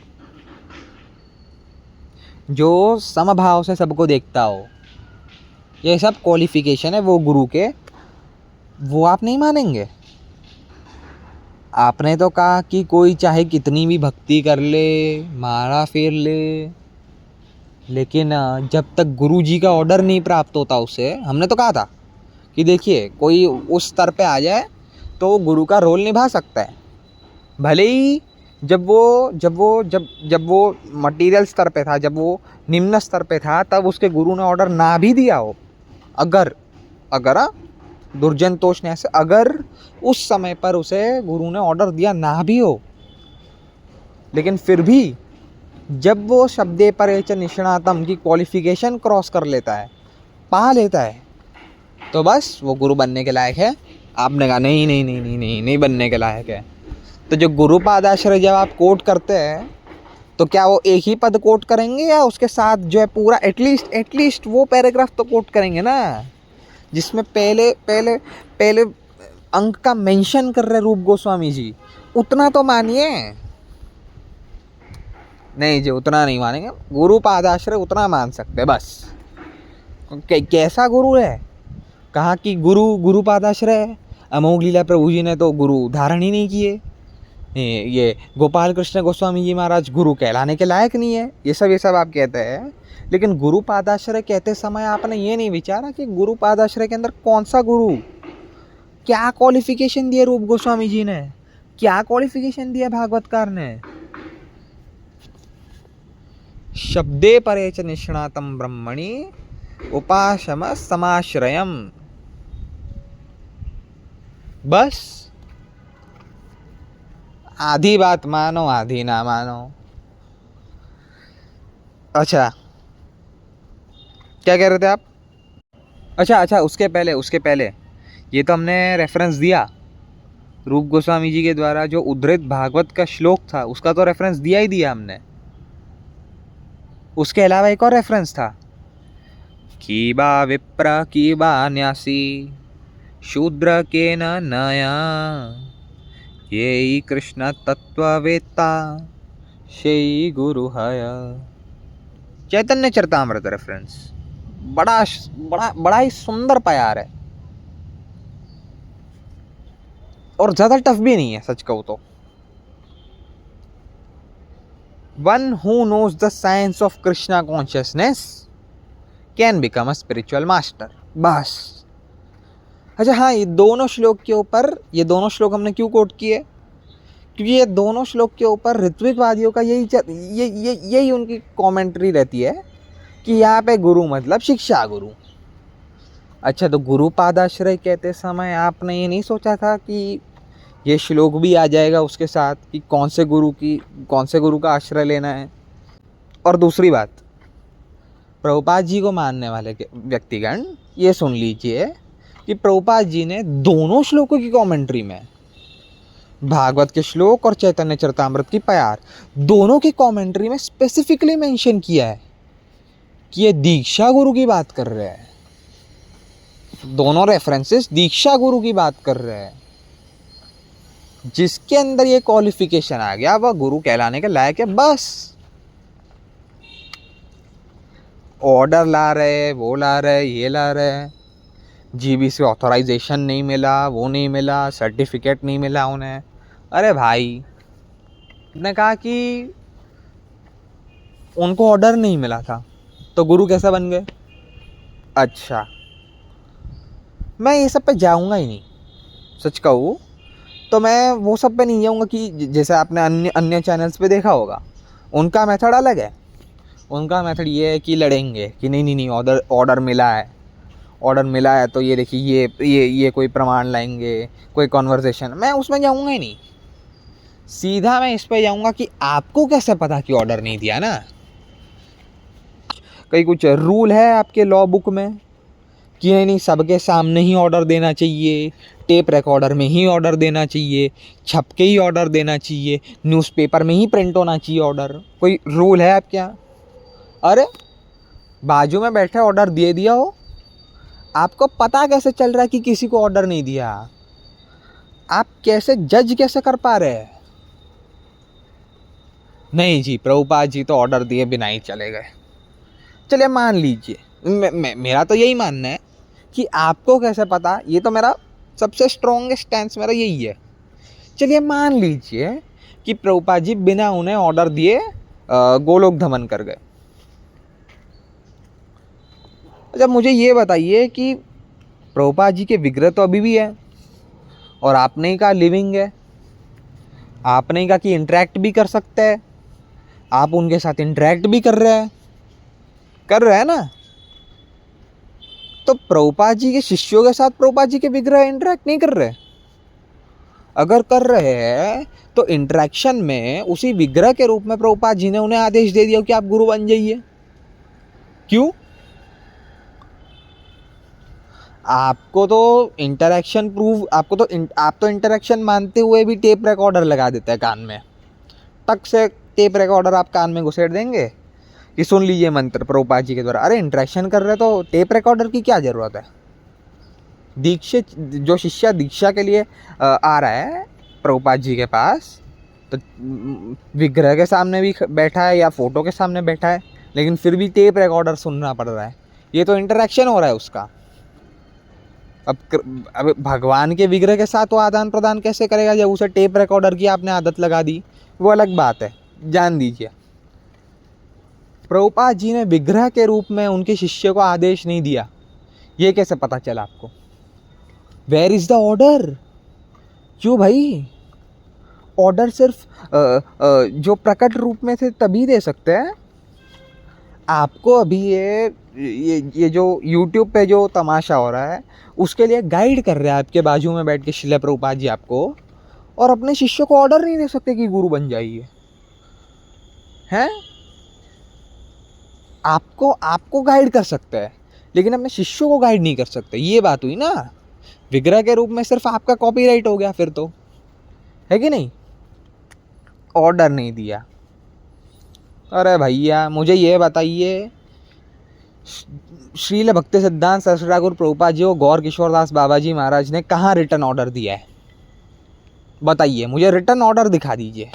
जो समभाव से सबको देखता हो। ये सब क्वालिफिकेशन है वो गुरु के, वो आप नहीं मानेंगे। आपने तो कहा कि कोई चाहे कितनी भी भक्ति कर ले, माला फेर ले, लेकिन जब तक गुरु जी का ऑर्डर नहीं प्राप्त होता उसे, हमने तो कहा था कि कि देखिए कोई उस स्तर पे आ जाए तो गुरु का रोल निभा सकता है, भले ही जब वो मटेरियल स्तर पे था, जब वो निम्न स्तर पे था, तब उसके गुरु ने ऑर्डर ना भी दिया हो, अगर दुर्जनतोष ने ऐसे अगर उस समय पर उसे गुरु ने ऑर्डर दिया ना भी हो, लेकिन फिर भी जब वो शब्दे परे च निष्णातम की क्वालिफिकेशन क्रॉस कर लेता है, पा लेता है, तो बस वो गुरु बनने के लायक है। आपने कहा नहीं नहीं नहीं नहीं नहीं नहीं बनने के लायक है। तो जो गुरुपादाश्रय जब आप कोट करते हैं तो क्या वो एक ही पद कोट करेंगे या उसके साथ जो है पूरा एटलीस्ट वो पैराग्राफ तो कोट करेंगे ना, जिसमें पहले अंक का मेंशन कर रहे रूप गोस्वामी जी, उतना तो मानिए। नहीं जी, उतना नहीं मानेंगे, गुरुपादाश्रय उतना मान सकते बस। कैसा गुरु है, कहा कि गुरुपादाश्रय है। अमोघ लीला प्रभु जी ने तो गुरु धारण ही नहीं किए, ये गोपाल कृष्ण गोस्वामी जी महाराज गुरु कहलाने के लायक नहीं है, ये सब आप कहते हैं। लेकिन गुरुपादाश्रय कहते समय आपने ये नहीं विचारा कि गुरुपादाश्रय के अंदर कौन सा गुरु, क्या क्वालिफिकेशन दिया रूप गोस्वामी जी ने, क्या क्वालिफिकेशन दिया भागवतकार ने। शब्दे परे च निष्णातम ब्रह्मणि उपासम समाश्रयम। बस आधी बात मानो आधी ना मानो। अच्छा क्या कह रहे थे आप? अच्छा उसके पहले ये तो हमने रेफरेंस दिया, रूप गोस्वामी जी के द्वारा जो उद्धृत भागवत का श्लोक था उसका तो रेफरेंस दिया हमने। उसके अलावा एक और रेफरेंस था, कीबा विप्र कीबा न्यासी शूद्र के न नया ये कृष्ण तत्ववेत्ता शेई गुरु हय। चैतन्य चरितामृत रेफरेंस, बड़ा ही सुंदर प्यार है और ज्यादा टफ भी नहीं है सच कहूं तो। One who knows the science of Krishna consciousness can become a spiritual master, बस। अच्छा हाँ, ये दोनों श्लोक हमने क्यों कोट किए, क्योंकि ये दोनों श्लोक के ऊपर ऋत्विकवादियों का यही उनकी कमेंट्री रहती है कि यहाँ पे गुरु मतलब शिक्षा गुरु। अच्छा, तो गुरुपादाश्रय कहते समय आपने ये नहीं सोचा था कि ये श्लोक भी आ जाएगा उसके साथ कि कौन से गुरु का आश्रय लेना है। और दूसरी बात, प्रभुपाद जी को मानने वाले व्यक्तिगण ये सुन लीजिए कि प्रभुपाद जी ने दोनों श्लोकों की कमेंट्री में, भागवत के श्लोक और चैतन्य चरितामृत की प्यार, दोनों की कमेंट्री में स्पेसिफिकली मेंशन किया है कि ये दीक्षा गुरु की बात कर रहे हैं। दोनों रेफरेंसेस दीक्षा गुरु की बात कर रहे हैं। जिसके अंदर ये क्वालिफिकेशन आ गया वह गुरु कहलाने के लायक है, बस। ऑर्डर ला रहे, वो ला रहे, ये ला रहे, जीबी से ऑथराइजेशन नहीं मिला, वो नहीं मिला, सर्टिफिकेट नहीं मिला उन्हें। अरे भाई ने कहा कि उनको ऑर्डर नहीं मिला था तो गुरु कैसे बन गए? अच्छा, मैं ये सब पे जाऊंगा ही नहीं, सच कहूँ तो मैं वो सब पे नहीं जाऊंगा कि जैसे आपने अन्य चैनल्स पे देखा होगा, उनका मेथड अलग है। उनका मेथड ये है कि लड़ेंगे कि नहीं ऑर्डर मिला है तो ये देखिए ये कोई प्रमाण लाएंगे, कोई कॉन्वर्सेशन। मैं उसमें जाऊंगा ही नहीं, सीधा मैं इस पे जाऊंगा कि आपको कैसे पता कि ऑर्डर नहीं दिया ना। कहीं कुछ रूल है आपके लॉ बुक में कि नहीं सबके सामने ही ऑर्डर देना चाहिए, टेप रिकॉर्डर में ही ऑर्डर देना चाहिए, छप के ही ऑर्डर देना चाहिए, न्यूज़पेपर में ही प्रिंट होना चाहिए ऑर्डर, कोई रूल है आपके यहाँ? अरे बाजू में बैठे ऑर्डर दे दिया हो, आपको पता कैसे चल रहा है कि किसी को ऑर्डर नहीं दिया? आप जज कैसे कर पा रहे हैं? नहीं जी, प्रभुपाद जी तो ऑर्डर दिए बिना ही चले गए। चलिए मान लीजिए, मेरा तो यही मानना है कि आपको कैसे पता, ये तो मेरा सबसे स्ट्रॉन्गेस्ट स्टैंस मेरा यही है। चलिए मान लीजिए कि प्रभुपाद जी बिना उन्हें ऑर्डर दिए गोलोक धमन कर गए। अच्छा, मुझे ये बताइए कि प्रभुपाद जी के विग्रह तो अभी भी है, और आपने ही कहा लिविंग है, आपने ही कहा कि इंटरेक्ट भी कर सकते हैं, आप उनके साथ इंटरेक्ट भी कर रहे हैं ना। तो प्रभुपाद जी के शिष्यों के साथ प्रभुपाद जी के विग्रह इंटरेक्ट नहीं कर रहे? अगर कर रहे हैं तो इंटरेक्शन में उसी विग्रह के रूप में प्रभुपाद जी ने उन्हें आदेश दे दिया कि आप गुरु बन जाइए। क्यों? आपको तो इंटरेक्शन प्रूव, आप तो इंटरेक्शन मानते हुए भी टेप रिकॉर्डर लगा देते हैं कान में, टक से टेप रिकॉर्डर आप कान में घुसेड़ देंगे कि सुन लीजिए मंत्र प्रभुपाद जी के द्वारा। अरे इंटरेक्शन कर रहे तो टेप रिकॉर्डर की क्या ज़रूरत है? दीक्षित जो शिष्य दीक्षा के लिए आ रहा है प्रभुपाद जी के पास, तो विग्रह के सामने भी बैठा है या फोटो के सामने बैठा है, लेकिन फिर भी टेप रिकॉर्डर सुनना पड़ रहा है। ये तो इंटरेक्शन हो रहा है उसका। अब भगवान के विग्रह के साथ वो आदान प्रदान कैसे करेगा जब उसे टेप रिकॉर्डर की आपने आदत लगा दी? वो अलग बात है, जान दीजिए। प्रभुपाद जी ने विग्रह के रूप में उनके शिष्य को आदेश नहीं दिया, ये कैसे पता चला आपको? Where is the order? क्यों भाई? ऑर्डर सिर्फ जो प्रकट रूप में थे तभी दे सकते हैं। आपको अभी ये जो YouTube पे जो तमाशा हो रहा है उसके लिए गाइड कर रहे हैं आपके बाजू में बैठ के श्रील प्रभुपाद जी आपको, और अपने शिष्य को ऑर्डर नहीं दे सकते कि गुरु बन जाइए हैं? आपको गाइड कर सकते हैं लेकिन अपने शिष्यों को गाइड नहीं कर सकते। ये बात हुई ना। विग्रह के रूप में सिर्फ आपका कॉपीराइट हो गया फिर तो, है कि नहीं? ऑर्डर नहीं दिया। अरे भैया मुझे ये बताइए, श्रील भक्ति सिद्धांत सरस्वती ठाकुर प्रभुपाद जी को गौर किशोर दास बाबा जी महाराज ने कहाँ रिटर्न ऑर्डर दिया है? बताइए मुझे, रिटर्न ऑर्डर दिखा दीजिए।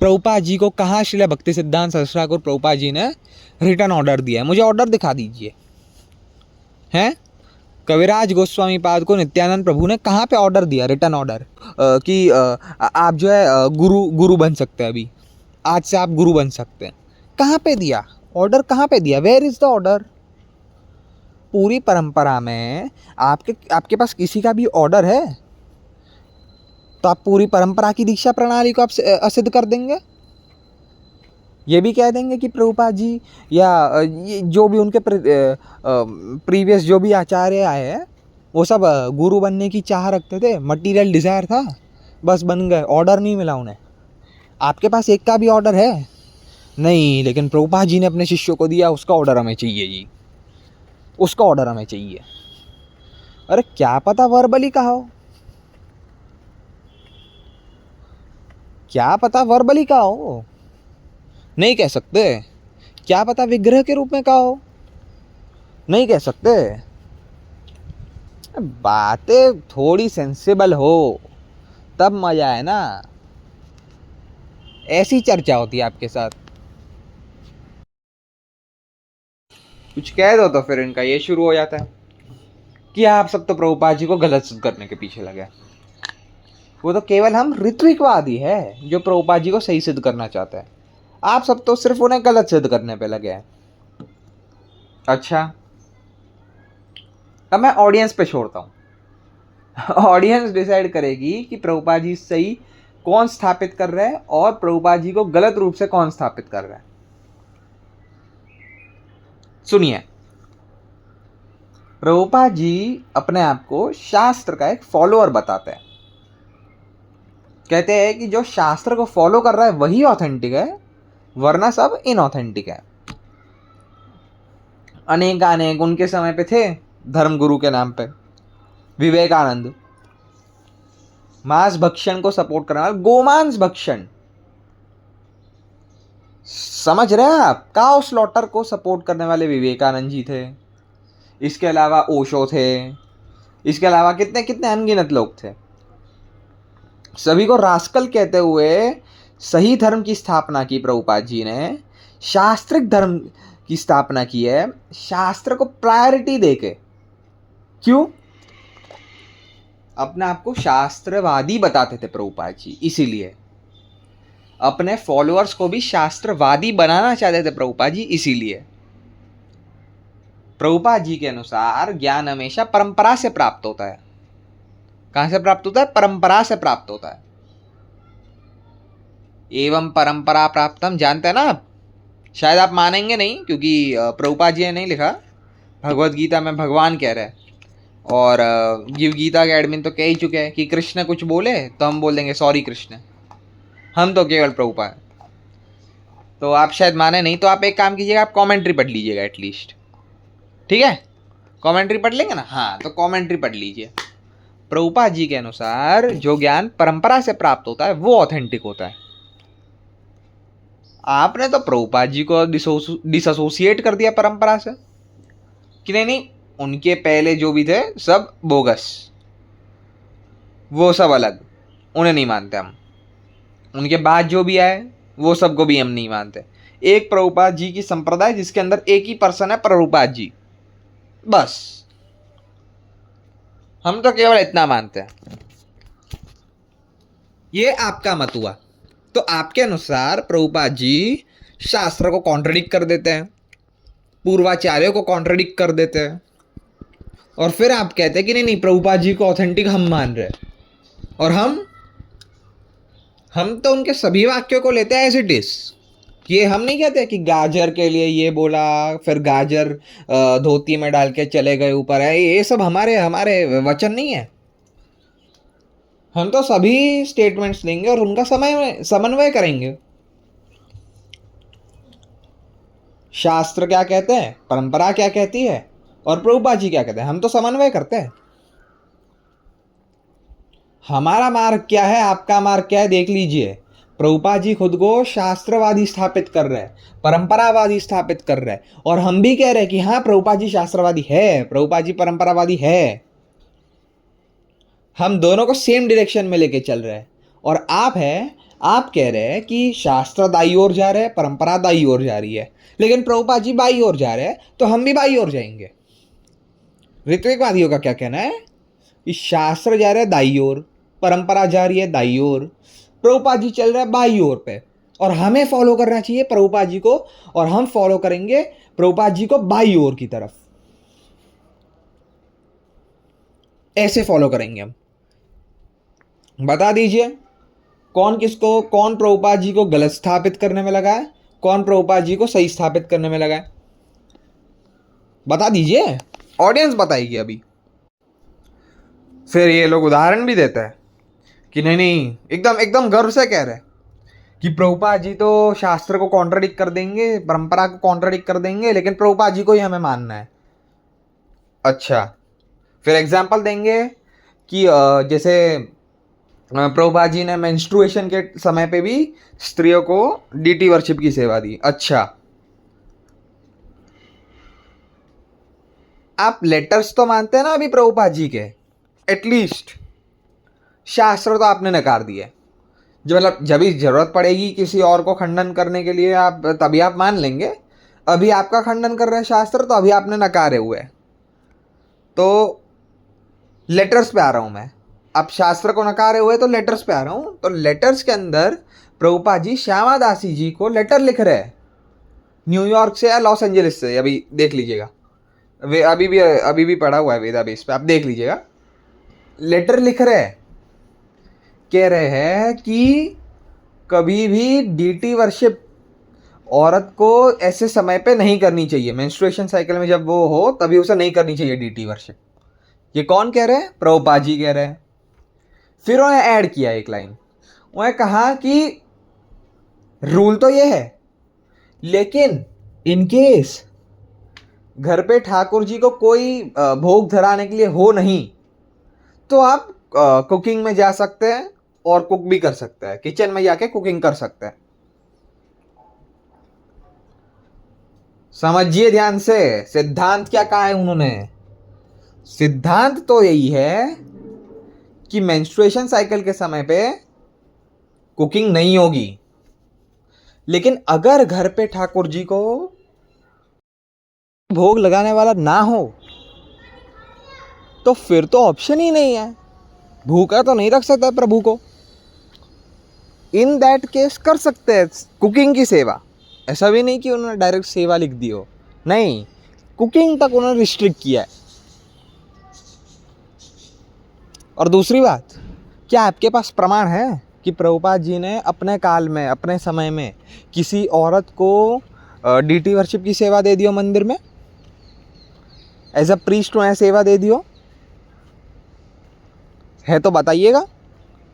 प्रभुपाद जी को कहाँ श्रील भक्ति सिद्धांत सरस्वती ठाकुर प्रभुपाद जी ने रिटर्न ऑर्डर दिया है? मुझे ऑर्डर दिखा दीजिए। हैं? कविराज गोस्वामी पाद को नित्यानंद प्रभु ने कहाँ पे ऑर्डर दिया, रिटर्न ऑर्डर, कि आप जो है गुरु बन सकते हैं, अभी आज से आप गुरु बन सकते हैं? कहाँ पे दिया ऑर्डर? कहाँ पे दिया? Where is the order? पूरी परंपरा में आपके पास किसी का भी ऑर्डर है तो आप पूरी परंपरा की दीक्षा प्रणाली को आप असिद्ध कर देंगे। ये भी कह देंगे कि प्रभुपाद जी या जो भी उनके प्रीवियस जो भी आचार्य आए हैं वो सब गुरु बनने की चाह रखते थे, मटीरियल डिज़ायर था, बस बन गए, ऑर्डर नहीं मिला उन्हें। आपके पास एक का भी ऑर्डर है नहीं, लेकिन प्रभुपाद जी ने अपने शिष्यों को दिया, उसका ऑर्डर हमें चाहिए जी, उसका ऑर्डर हमें चाहिए। अरे क्या पता वर्बली कहा हो, क्या पता वर्बली कहा हो, नहीं कह सकते। क्या पता विग्रह के रूप में कहा हो, नहीं कह सकते। बातें थोड़ी सेंसिबल हो तब मजा है ना, ऐसी चर्चा होती है आपके साथ। कुछ कह दो तो फिर इनका ये शुरू हो जाता है कि आप सब तो प्रभुपाद जी को गलत सिद्ध करने के पीछे लगे। वो तो केवल हम ऋत्विकवादी है जो प्रभुपाद जी को सही सिद्ध करना चाहते हैं, आप सब तो सिर्फ उन्हें गलत सिद्ध करने पे लगे हैं। अच्छा, अब मैं ऑडियंस पे छोड़ता हूँ। ऑडियंस डिसाइड करेगी कि प्रभुपाद जी सही कौन स्थापित कर रहे हैं और प्रभुपाद जी को गलत रूप से कौन स्थापित कर रहे हैं। सुनिए, प्रभुपाद जी अपने आप को शास्त्र का एक फॉलोअर बताते हैं। कहते हैं कि जो शास्त्र को फॉलो कर रहा है वही ऑथेंटिक है, वरना सब इनऑथेंटिक है। अनेक उनके समय पे थे धर्मगुरु के नाम पे, विवेकानंद, मांस भक्षण को सपोर्ट करने वाले, गोमांस भक्षण, समझ रहे हैं आप, काउ स्लॉटर को सपोर्ट करने वाले विवेकानंद जी थे। इसके अलावा ओशो थे, इसके अलावा कितने कितने अनगिनत लोग थे। सभी को रास्कल कहते हुए सही धर्म की स्थापना की प्रभुपाद जी ने, शास्त्रिक धर्म की स्थापना की है, शास्त्र को प्रायोरिटी देके। क्यों? अपने आप को शास्त्रवादी बताते थे प्रभुपाद जी, इसीलिए अपने फॉलोअर्स को भी शास्त्रवादी बनाना चाहते थे प्रभुपाद जी, इसीलिए। प्रभुपाद जी के अनुसार ज्ञान हमेशा परंपरा से प्राप्त होता है। कहां से प्राप्त होता है? परंपरा से प्राप्त होता है। एवं परंपरा प्राप्तम, जानते हैं ना आप? शायद आप मानेंगे नहीं, क्योंकि प्रभुपाद जी ने नहीं लिखा, भगवत गीता में भगवान कह रहे हैं। और ये गीता के एडमिन तो कह ही चुके हैं कि कृष्ण कुछ बोले तो हम बोल देंगे सॉरी कृष्ण, हम तो केवल प्रभुपाद। तो आप शायद माने नहीं, तो आप एक काम कीजिएगा, आप कमेंट्री पढ़ लीजिएगा एटलीस्ट, ठीक है? कमेंट्री पढ़ लेंगे ना? हाँ, तो कमेंट्री पढ़ लीजिए। प्रभुपाद जी के अनुसार जो ज्ञान परंपरा से प्राप्त होता है वो ऑथेंटिक होता है। आपने तो प्रभुपाद जी को डिसोसिएट कर दिया परंपरा से कि नहीं नहीं, उनके पहले जो भी थे सब बोगस, वो सब अलग, उन्हें नहीं मानते हम। उनके बाद जो भी आए वो सबको भी हम नहीं मानते। एक प्रभुपाद जी की संप्रदाय जिसके अंदर एक ही पर्सन है, प्रभुपाद जी, बस। हम तो केवल इतना मानते हैं। ये आपका मत हुआ। तो आपके अनुसार प्रभुपाद जी शास्त्र को कॉन्ट्रडिक्ट कर देते हैं, पूर्वाचार्यों को कॉन्ट्रडिक्ट कर देते हैं, और फिर आप कहते हैं कि नहीं नहीं, प्रभुपाद जी को ऑथेंटिक हम मान रहे हैं। और हम तो उनके सभी वाक्यों को लेते हैं एज इट इज। ये हम नहीं कहते कि गाजर के लिए ये बोला, फिर गाजर धोती में डाल के चले गए ऊपर है, ये सब हमारे वचन नहीं है। हम तो सभी स्टेटमेंट्स लेंगे और उनका समन्वय करेंगे। शास्त्र क्या कहते हैं, परंपरा क्या कहती है, और प्रभुपाद जी क्या कहते हैं, हम तो समन्वय करते हैं। हमारा मार्ग क्या है, आपका मार्ग क्या है, देख लीजिए। प्रभुपाद जी खुद को शास्त्रवादी स्थापित कर रहे हैं, परंपरावादी स्थापित कर रहे हैं, और हम भी कह रहे हैं कि हाँ प्रभुपाद जी शास्त्रवादी है, प्रभुपाद जी परंपरावादी है। हम दोनों को सेम डायरेक्शन में लेके चल रहे हैं। और आप कह रहे हैं कि शास्त्र दाई ओर जा रहे हैं, परंपरा दाई ओर जा रही है, लेकिन प्रभुपाद जी बाई ओर जा रहे हैं, तो हम भी बाई ओर जाएंगे। ऋत्विकवादियों का क्या कहना है कि शास्त्र जा रहे हैं दाई ओर, परंपरा जा रही है दाई ओर, प्रभुपाद जी चल रहे हैं बाई ओर पे, और हमें फॉलो करना चाहिए प्रभुपाद जी को, और हम फॉलो करेंगे प्रभुपाद जी को बाई ओर की तरफ। ऐसे फॉलो करेंगे हम। बता दीजिए कौन प्रभुपाद जी को गलत स्थापित करने में लगा है, कौन प्रभुपाद जी को सही स्थापित करने में लगा है? बता दीजिए, ऑडियंस बताएगी अभी। फिर ये लोग उदाहरण भी देते हैं कि नहीं नहीं, एकदम गर्व से कह रहे हैं कि प्रभुपाद जी तो शास्त्र को कॉन्ट्रडिक्ट कर देंगे, परंपरा को कॉन्ट्रडिक्ट कर देंगे, लेकिन प्रभुपाद जी को ही हमें मानना है। अच्छा, फिर एग्जाम्पल देंगे कि जैसे प्रभुपाद जी ने मेंस्ट्रुएशन के समय पे भी स्त्रियों को डीटी वर्शिप की सेवा दी। अच्छा, आप लेटर्स तो मानते हैं ना अभी प्रभुपाद जी के, एटलीस्ट शास्त्र तो आपने नकार दिए। जो मतलब जब भी जरूरत पड़ेगी किसी और को खंडन करने के लिए, आप तभी आप मान लेंगे। अभी आपका खंडन कर रहे हैं शास्त्र, तो अभी आपने नकारे हुए। तो लेटर्स पे आ रहा हूं मैं। अब शास्त्र को नकारे हुए तो लेटर्स पे आ रहा हूं। तो लेटर्स के अंदर प्रभुपाद जी श्यामा दासी जी को लेटर लिख रहे हैं, न्यूयॉर्क से या लॉस एंजलिस से, अभी देख लीजिएगा। वे अभी भी पढ़ा हुआ है वेदाबेस पे, आप देख लीजिएगा। लेटर लिख रहे हैं, कह रहे हैं कि कभी भी डीटी वर्शिप औरत को ऐसे समय पे नहीं करनी चाहिए, मेंस्ट्रुएशन साइकिल में जब वो हो तभी उसे नहीं करनी चाहिए डीटी वर्शिप। ये कौन कह रहे हैं? प्रभुपाद जी कह रहे हैं। फिर उन्हें ऐड किया एक लाइन, उन्हें कहा कि रूल तो ये है, लेकिन इन केस घर पे ठाकुर जी को कोई भोग धराने के लिए हो नहीं, तो आप कुकिंग में जा सकते हैं और कुक भी कर सकते हैं, किचन में जाके कुकिंग कर सकते हैं। समझिए ध्यान से, सिद्धांत क्या कहा है उन्होंने। सिद्धांत तो यही है कि मेंस्ट्रुएशन साइकिल के समय पे कुकिंग नहीं होगी, लेकिन अगर घर पे ठाकुर जी को भोग लगाने वाला ना हो तो फिर तो ऑप्शन ही नहीं है, भूखा तो नहीं रख सकता प्रभु को। इन दैट केस कर सकते हैं कुकिंग की सेवा। ऐसा भी नहीं कि उन्होंने डायरेक्ट सेवा लिख दी हो, नहीं, कुकिंग तक उन्होंने रिस्ट्रिक्ट किया है। और दूसरी बात, क्या आपके पास प्रमाण है कि प्रभुपाद जी ने अपने काल में, अपने समय में किसी औरत को डीटी वर्शिप की सेवा दे दी हो मंदिर में, एज अ प्रीस्ट उन्हें सेवा दे दी हो? है तो बताइएगा।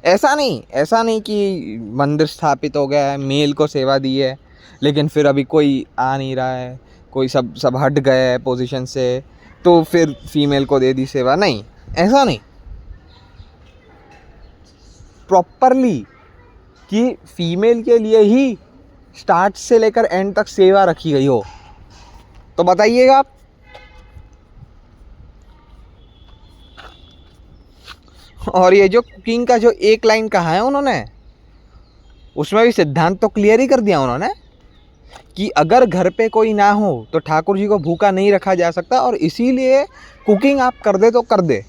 ऐसा नहीं कि मंदिर स्थापित हो गया है, मेल को सेवा दी है, लेकिन फिर अभी कोई आ नहीं रहा है, कोई सब हट गए हैं पोजीशन से, तो फिर फीमेल को दे दी सेवा। नहीं, ऐसा नहीं। प्रॉपरली कि फीमेल के लिए ही स्टार्ट से लेकर एंड तक सेवा रखी गई हो, तो बताइएगा आप। और ये जो कुकिंग का जो एक लाइन कहा है उन्होंने, उसमें भी सिद्धांत तो क्लियर ही कर दिया उन्होंने कि अगर घर पे कोई ना हो तो ठाकुर जी को भूखा नहीं रखा जा सकता, और इसीलिए कुकिंग आप कर दे तो कर दे।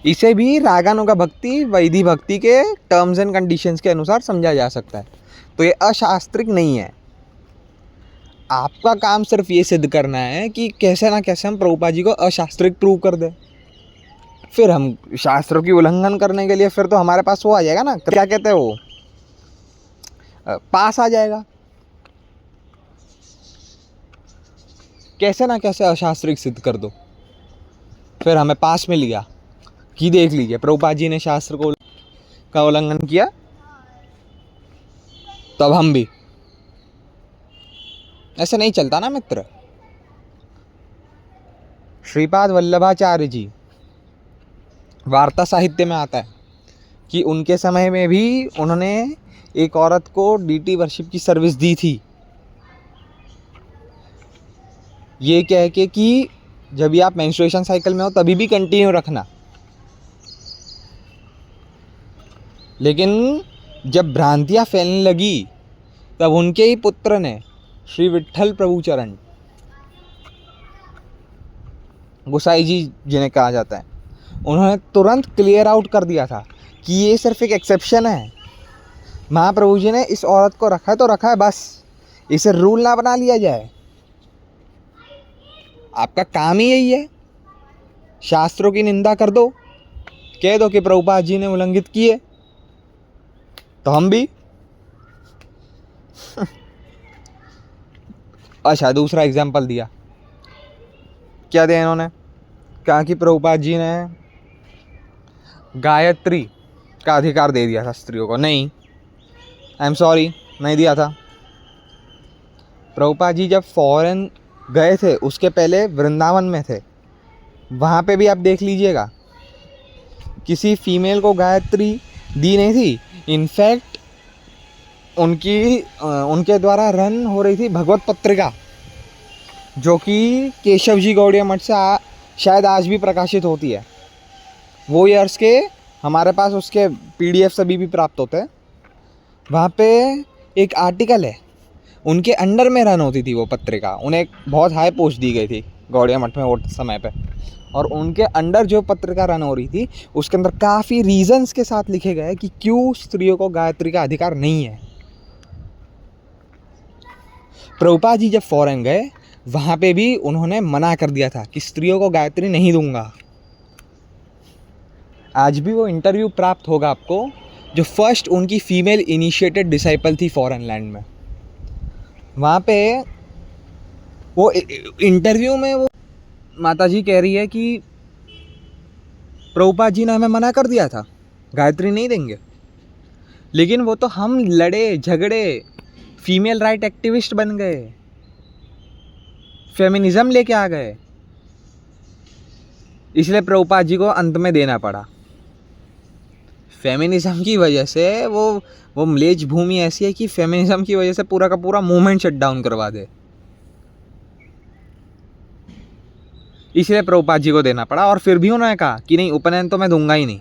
इसे भी रागानुगा भक्ति, वैधि भक्ति के टर्म्स एंड कंडीशंस के अनुसार समझा जा सकता है। तो ये अशास्त्रिक नहीं है। आपका काम सिर्फ ये सिद्ध करना है कि कैसे ना कैसे हम प्रभुपाद जी को अशास्त्रिक प्रूव कर दे। फिर हम शास्त्रों की उल्लंघन करने के लिए फिर तो हमारे पास वो आ जाएगा ना, क्या कहते हैं वो, पास आ जाएगा। कैसे ना कैसे अशास्त्रिक सिद्ध कर दो, फिर हमें पास मिल गया कि देख लीजिए प्रभुपाद जी ने शास्त्र को का उल्लंघन किया, तब हम भी। ऐसे नहीं चलता ना मित्र। श्रीपाद वल्लभाचार्य जी, वार्ता साहित्य में आता है कि उनके समय में भी उन्होंने एक औरत को डीटी वर्शिप की सर्विस दी थी, ये कह के कि जब भी आप मेंस्ट्रुएशन साइकिल में हो तभी भी कंटिन्यू रखना। लेकिन जब भ्रांतियाँ फैलने लगी तब उनके ही पुत्र ने, श्री विट्ठल प्रभुचरण गोसाई जी जिन्हें कहा जाता है, उन्होंने तुरंत क्लियर आउट कर दिया था कि ये सिर्फ एक एक्सेप्शन है। महाप्रभु जी ने इस औरत को रखा है तो रखा है, बस इसे रूल ना बना लिया जाए। आपका काम ही यही है, शास्त्रों की निंदा कर दो, कह दो कि प्रभुपाद जी ने उल्लंघित किए, तो हम भी। अच्छा, दूसरा एग्जाम्पल दिया, क्या दिया इन्होंने, कहा कि प्रभुपाद जी ने गायत्री का अधिकार दे दिया था स्त्रियों को। नहीं, आई एम सॉरी, नहीं दिया था। प्रभुपाद जी जब फॉरेन गए थे उसके पहले वृंदावन में थे, वहाँ पे भी आप देख लीजिएगा किसी फीमेल को गायत्री दी नहीं थी। इनफैक्ट उनके द्वारा रन हो रही थी भगवत पत्रिका, जो कि केशव जी गौड़िया मठ से शायद आज भी प्रकाशित होती है। वो ईयर्स के हमारे पास उसके PDF अभी भी प्राप्त होते हैं। वहाँ पे एक आर्टिकल है, उनके अंडर में रन होती थी वो पत्रिका। उन्हें एक बहुत हाई पोस्ट दी गई थी गौड़िया मठ में वो समय पे, और उनके अंडर जो पत्रिका रन हो रही थी उसके अंदर काफ़ी रीजंस के साथ लिखे गए कि क्यों स्त्रियों को गायत्री का अधिकार नहीं है। प्रभुपाद जी जब फॉरेन गए वहाँ पे भी उन्होंने मना कर दिया था कि स्त्रियों को गायत्री नहीं दूंगा। आज भी वो इंटरव्यू प्राप्त होगा आपको, जो फर्स्ट उनकी फीमेल इनिशिएटेड डिसाइपल थी फॉरेन लैंड में। वहाँ पे वो इंटरव्यू में वो माता जी कह रही है कि प्रभुपाद जी ने हमें मना कर दिया था, गायत्री नहीं देंगे, लेकिन वो तो हम लड़े झगड़े, फीमेल राइट एक्टिविस्ट बन गए, फेमिनिज्म लेके आ गए, इसलिए प्रभुपाद जी को अंत में देना पड़ा। फेमिनिज्म की वजह से वो म्लेच्छ भूमि ऐसी है कि फेमिनिज्म की वजह से पूरा का पूरा मूवमेंट शट डाउन करवा दे, इसलिए प्रभुपाद जी को देना पड़ा। और फिर भी उन्होंने कहा कि नहीं, उपनयन तो मैं दूंगा ही नहीं,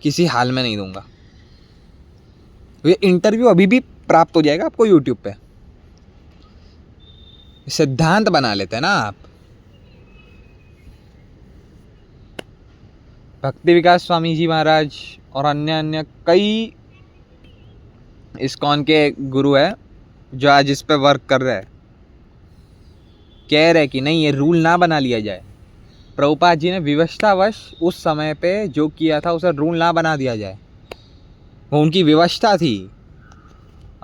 किसी हाल में नहीं दूंगा। ये इंटरव्यू अभी भी प्राप्त हो जाएगा आपको यूट्यूब पे। सिद्धांत बना लेते हैं ना आप। भक्ति विकास स्वामी जी महाराज और अन्य कई इस्कॉन के गुरु है जो आज इस पे वर्क कर रहे हैं। कह रहे कि नहीं ये रूल ना बना लिया जाए। प्रभुपाद जी ने विवशतावश उस समय पे जो किया था उसे रूल ना बना दिया जाए, वो उनकी विवशता थी।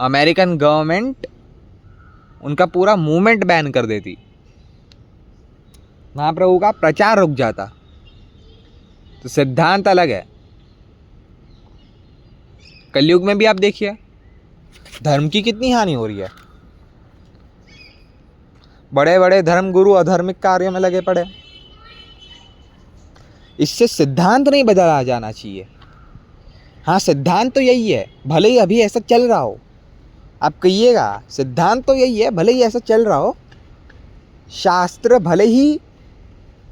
अमेरिकन गवर्नमेंट उनका पूरा मूवमेंट बैन कर देती, महाप्रभु का प्रचार रुक जाता। तो सिद्धांत अलग है। कलयुग में भी आप देखिए धर्म की कितनी हानि हो रही है। बड़े बड़े धर्म गुरु अधार्मिक कार्यों में लगे पड़े। इससे सिद्धांत नहीं बदला जाना चाहिए। हाँ, सिद्धांत तो यही है, भले ही अभी ऐसा चल रहा हो। आप कहिएगा सिद्धांत तो यही है, भले ही ऐसा चल रहा हो। शास्त्र भले ही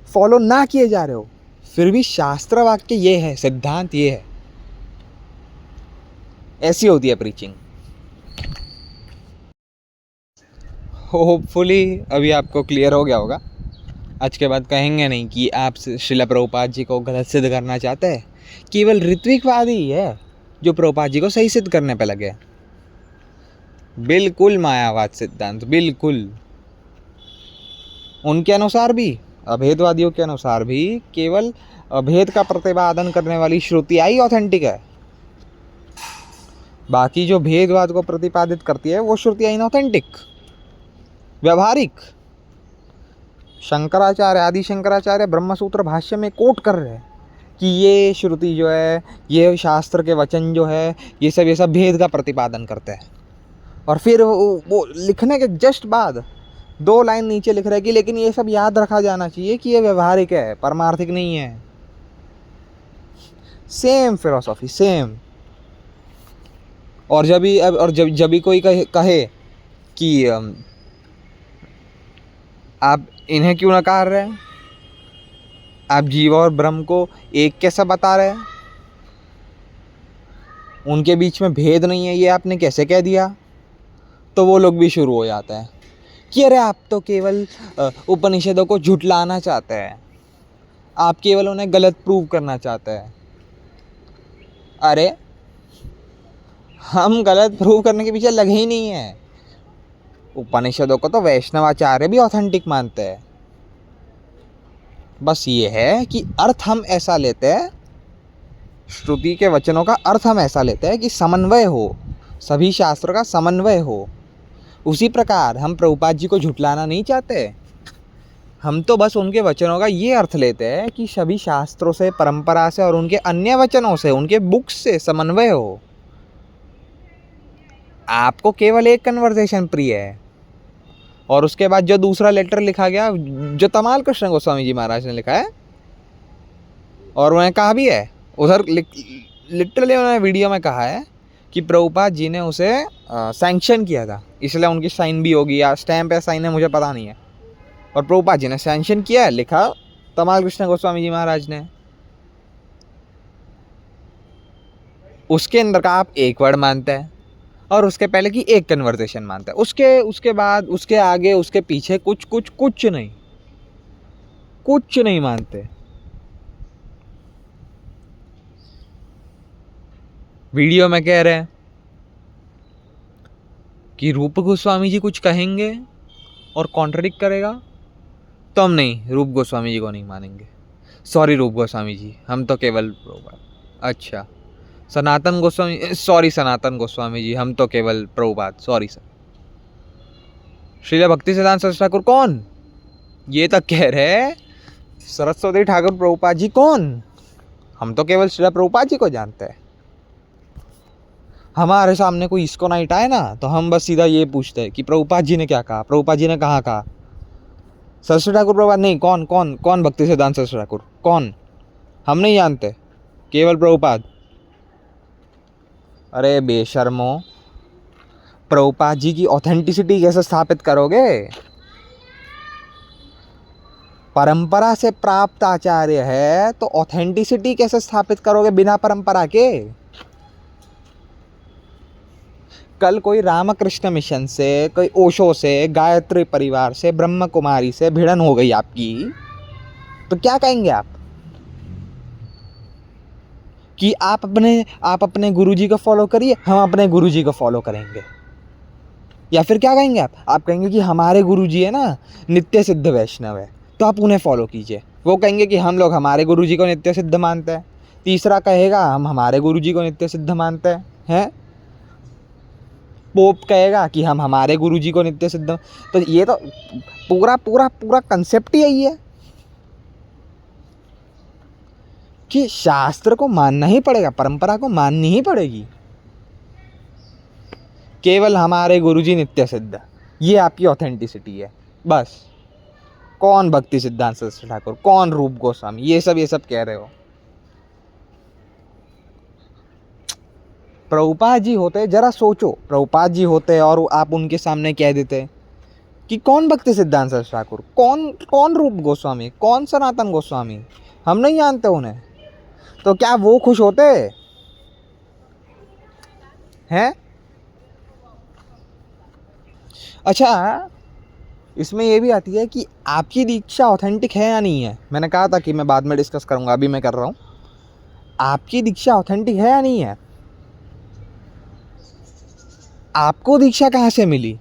फॉलो ना किए जा रहे हो, फिर भी शास्त्र वाक्य ये है, सिद्धांत ये है। ऐसी होती है प्रीचिंग। होपफुली अभी आपको क्लियर हो गया होगा। आज के बाद कहेंगे नहीं कि आप श्रील प्रभुपाद जी को गलत सिद्ध करना चाहते हैं। केवल ऋत्विकवादी ही है जो प्रभुपाद जी को सही सिद्ध करने पे लगे। बिल्कुल मायावाद सिद्धांत, बिल्कुल उनके अनुसार भी, अभेदवादियों के अनुसार भी केवल अभेद का प्रतिपादन करने वाली श्रुतियाँ ही ऑथेंटिक है। बाकी जो भेदवाद को प्रतिपादित करती है वो श्रुतियाँ इनऑथेंटिक, व्यवहारिक। शंकराचार्य, आदि शंकराचार्य ब्रह्मसूत्र भाष्य में कोट कर रहे हैं कि ये श्रुति जो है, ये शास्त्र के वचन जो है, ये सब भेद का प्रतिपादन करते हैं। और फिर वो लिखने के जस्ट बाद 2 लाइन नीचे लिख रहे हैं कि लेकिन ये सब याद रखा जाना चाहिए कि ये व्यवहारिक है, परमार्थिक नहीं है। Same philosophy, same. और जब भी कोई कहे कि आप इन्हें क्यों नकार रहे हैं, आप जीव और ब्रह्म को एक कैसा बता रहे हैं, उनके बीच में भेद नहीं है, ये आपने कैसे कह दिया, तो वो लोग भी शुरू हो जाते हैं कि अरे आप तो केवल उपनिषदों को झुठलाना चाहते हैं, आप केवल उन्हें गलत प्रूव करना चाहते हैं। अरे हम गलत प्रूव करने के पीछे लगे ही नहीं है। उपनिषदों को तो वैष्णवाचार्य भी ऑथेंटिक मानते हैं। बस ये है कि अर्थ हम ऐसा लेते हैं, श्रुति के वचनों का अर्थ हम ऐसा लेते हैं कि समन्वय हो, सभी शास्त्रों का समन्वय हो। उसी प्रकार हम प्रभुपाद जी को झुठलाना नहीं चाहते। हम तो बस उनके वचनों का ये अर्थ लेते हैं कि सभी शास्त्रों से, परंपरा से और उनके अन्य वचनों से, उनके बुक्स से समन्वय हो। आपको केवल एक कन्वर्सेशन प्रिय है, और उसके बाद जो दूसरा लेटर लिखा गया, जो तमाल कृष्ण गोस्वामी जी महाराज ने लिखा है, और उन्होंने कहा भी है उधर, लिटरली उन्होंने वीडियो में कहा है कि प्रभुपाद जी ने उसे सैंक्शन किया था, इसलिए उनकी साइन भी होगी, या स्टैम्प या साइन है मुझे पता नहीं है, और प्रभुपाद जी ने सैंक्शन किया है, लिखा तमाल कृष्ण गोस्वामी जी महाराज ने। उसके अंदर का आप एक वर्ड मानते हैं, और उसके पहले की एक कन्वर्सेशन मानता है, उसके बाद, उसके आगे, उसके पीछे कुछ नहीं मानते। वीडियो में कह रहे हैं कि रूप गोस्वामी जी कुछ कहेंगे और कॉन्ट्रडिक्ट करेगा तो हम नहीं, रूप गोस्वामी जी को नहीं मानेंगे। सॉरी रूप गोस्वामी जी, हम तो केवल प्रभुपाद। अच्छा, सनातन गोस्वामी जी, हम तो केवल प्रभुपाद। Sorry sir. श्रील भक्ति सिद्धांत सरस्वती ठाकुर कौन? ये तक कह रहे सरस्वती ठाकुर प्रभुपाद जी कौन? हम तो केवल श्रील प्रभुपाद जी को जानते हैं। हमारे सामने कोई इसको नाइट आए ना, तो हम बस सीधा ये पूछते हैं कि प्रभुपाद जी ने क्या कहा, प्रभुपाद जी ने कहाँ कहा। सरस्वती ठाकुर प्रभुपाद नहीं, कौन भक्ति सिद्धांत सरस्वती ठाकुर कौन? हम नहीं जानते, केवल प्रभुपाद। अरे बेशर्मो, प्रभुपाद जी की ऑथेंटिसिटी कैसे स्थापित करोगे? परंपरा से प्राप्त आचार्य है तो ऑथेंटिसिटी कैसे स्थापित करोगे बिना परंपरा के? कल कोई रामकृष्ण मिशन से, कोई ओशो से, गायत्री परिवार से, ब्रह्म कुमारी से भिड़न हो गई आपकी, तो क्या कहेंगे आप? कि आप अपने गुरुजी को फॉलो करिए, हम अपने गुरुजी को फॉलो करेंगे। या फिर क्या कहेंगे आप कहेंगे कि हमारे गुरुजी है ना नित्य सिद्ध वैष्णव है, तो आप उन्हें फॉलो कीजिए। वो कहेंगे कि हम लोग हमारे गुरुजी को नित्य सिद्ध मानते हैं। तीसरा कहेगा हम हमारे गुरुजी को नित्य सिद्ध मानते हैं। पोप कहेगा कि हम हमारे गुरुजी को नित्य सिद्ध। तो ये तो पूरा पूरा पूरा कंसेप्ट ही यही है कि शास्त्र को मानना ही पड़ेगा, परंपरा को माननी ही पड़ेगी। केवल हमारे गुरुजी नित्य सिद्ध, ये आपकी ऑथेंटिसिटी है बस। कौन भक्ति सिद्धांत सरस्वती ठाकुर, कौन रूप गोस्वामी, ये सब कह रहे हो। प्रभुपाद जी होते, जरा सोचो, प्रभुपाद जी होते और आप उनके सामने कह देते कि कौन भक्ति सिद्धांत सरस्वती ठाकुर, कौन रूप गोस्वामी, कौन सनातन गोस्वामी, हम नहीं जानते उन्हें, तो क्या वो खुश होते हैं? अच्छा, इसमें ये भी आती है कि आपकी दीक्षा ऑथेंटिक है या नहीं है। मैंने कहा था कि मैं बाद में डिस्कस करूंगा, अभी मैं कर रहा हूं। आपकी दीक्षा ऑथेंटिक है या नहीं है? आपको दीक्षा कहाँ से मिली?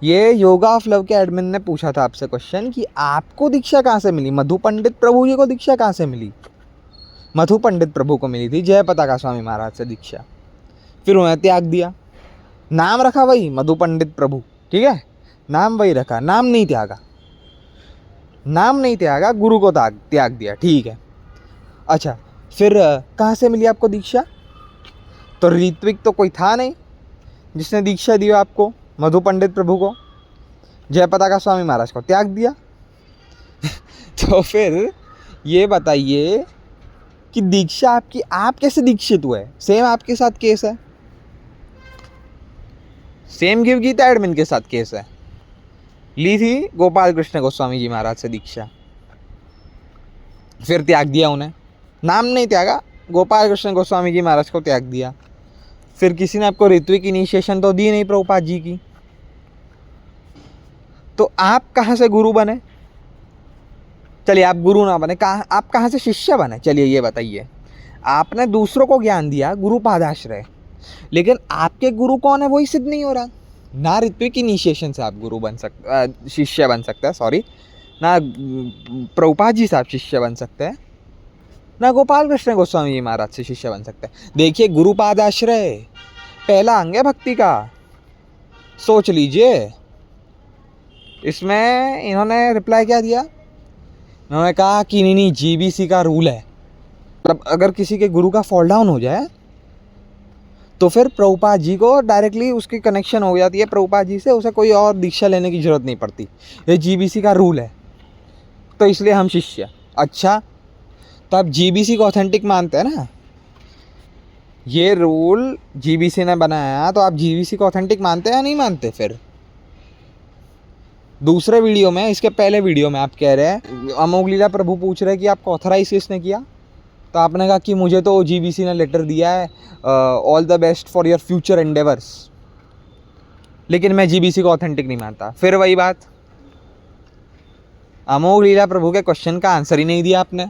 ये योगा ऑफ लव के एडमिन ने पूछा था आपसे क्वेश्चन कि आपको दीक्षा कहाँ से मिली। मधु पंडित प्रभु जी को दीक्षा कहाँ से मिली? मधु पंडित प्रभु को मिली थी जय पताका स्वामी महाराज से दीक्षा, फिर उन्हें त्याग दिया। नाम रखा वही मधु पंडित प्रभु, ठीक है, नाम वही रखा, नाम नहीं त्यागा, गुरु को त्याग दिया, ठीक है। अच्छा, फिर कहाँ से मिली आपको दीक्षा? तो ऋत्विक तो कोई था नहीं जिसने दीक्षा दी आपको। मधु पंडित प्रभु को, जय पताका स्वामी महाराज को त्याग दिया। तो फिर ये बताइए कि दीक्षा आपकी, आप कैसे दीक्षित हुए? सेम आपके साथ केस है, सेम गिव गीता एडमिन के साथ केस है। ली थी गोपाल कृष्ण गोस्वामी जी महाराज से दीक्षा, फिर त्याग दिया उन्हें, नाम नहीं त्यागा, गोपाल कृष्ण गोस्वामी जी महाराज को त्याग दिया। फिर किसी ने आपको ऋत्विक इनिशिएशन तो दी नहीं प्रभुपाद जी की, तो आप कहाँ से गुरु बने? चलिए, आप गुरु ना बने, आप कहाँ से शिष्य बने? चलिए ये बताइए। आपने दूसरों को ज्ञान दिया, गुरु पादाश्रय, लेकिन आपके गुरु कौन है वही सिद्ध नहीं हो रहा। ना ऋत्विक इनिशिएशन से आप गुरु बन सकते, शिष्य बन सकते हैं, सॉरी, ना प्रभुपाद जी से आप शिष्य बन सकते हैं, ना गोपाल कृष्ण गोस्वामी जी महाराज से शिष्य बन सकते हैं। देखिए, गुरु पादाश्रय पहला अंग है भक्ति का, सोच लीजिए। इसमें इन्होंने रिप्लाई क्या दिया? इन्होंने कहा कि नहीं, जीबीसी का रूल है, मतलब अगर किसी के गुरु का फॉल डाउन हो जाए तो फिर प्रभुपाद जी को डायरेक्टली उसकी कनेक्शन हो जाती है प्रभुपाद जी से, उसे कोई और दीक्षा लेने की जरूरत नहीं पड़ती। ये जीबीसी का रूल है, तो इसलिए हम शिष्य। अच्छा, तो आप जीबीसी को ऑथेंटिक मानते हैं ना? ये रूल जीबीसी ने बनाया, तो आप जीबीसी को ऑथेंटिक मानते हैं या नहीं मानते? फिर दूसरे वीडियो में, इसके पहले वीडियो में आप कह रहे हैं, अमोघ लीला प्रभु पूछ रहे हैं कि आपको ऑथराइज किसने किया, तो आपने कहा कि मुझे तो जीबीसी ने लेटर दिया है, all the best for your future endeavours, लेकिन मैं जीबीसी को ऑथेंटिक नहीं मानता। फिर वही बात, अमोघ लीला प्रभु के क्वेश्चन का आंसर ही नहीं दिया आपने।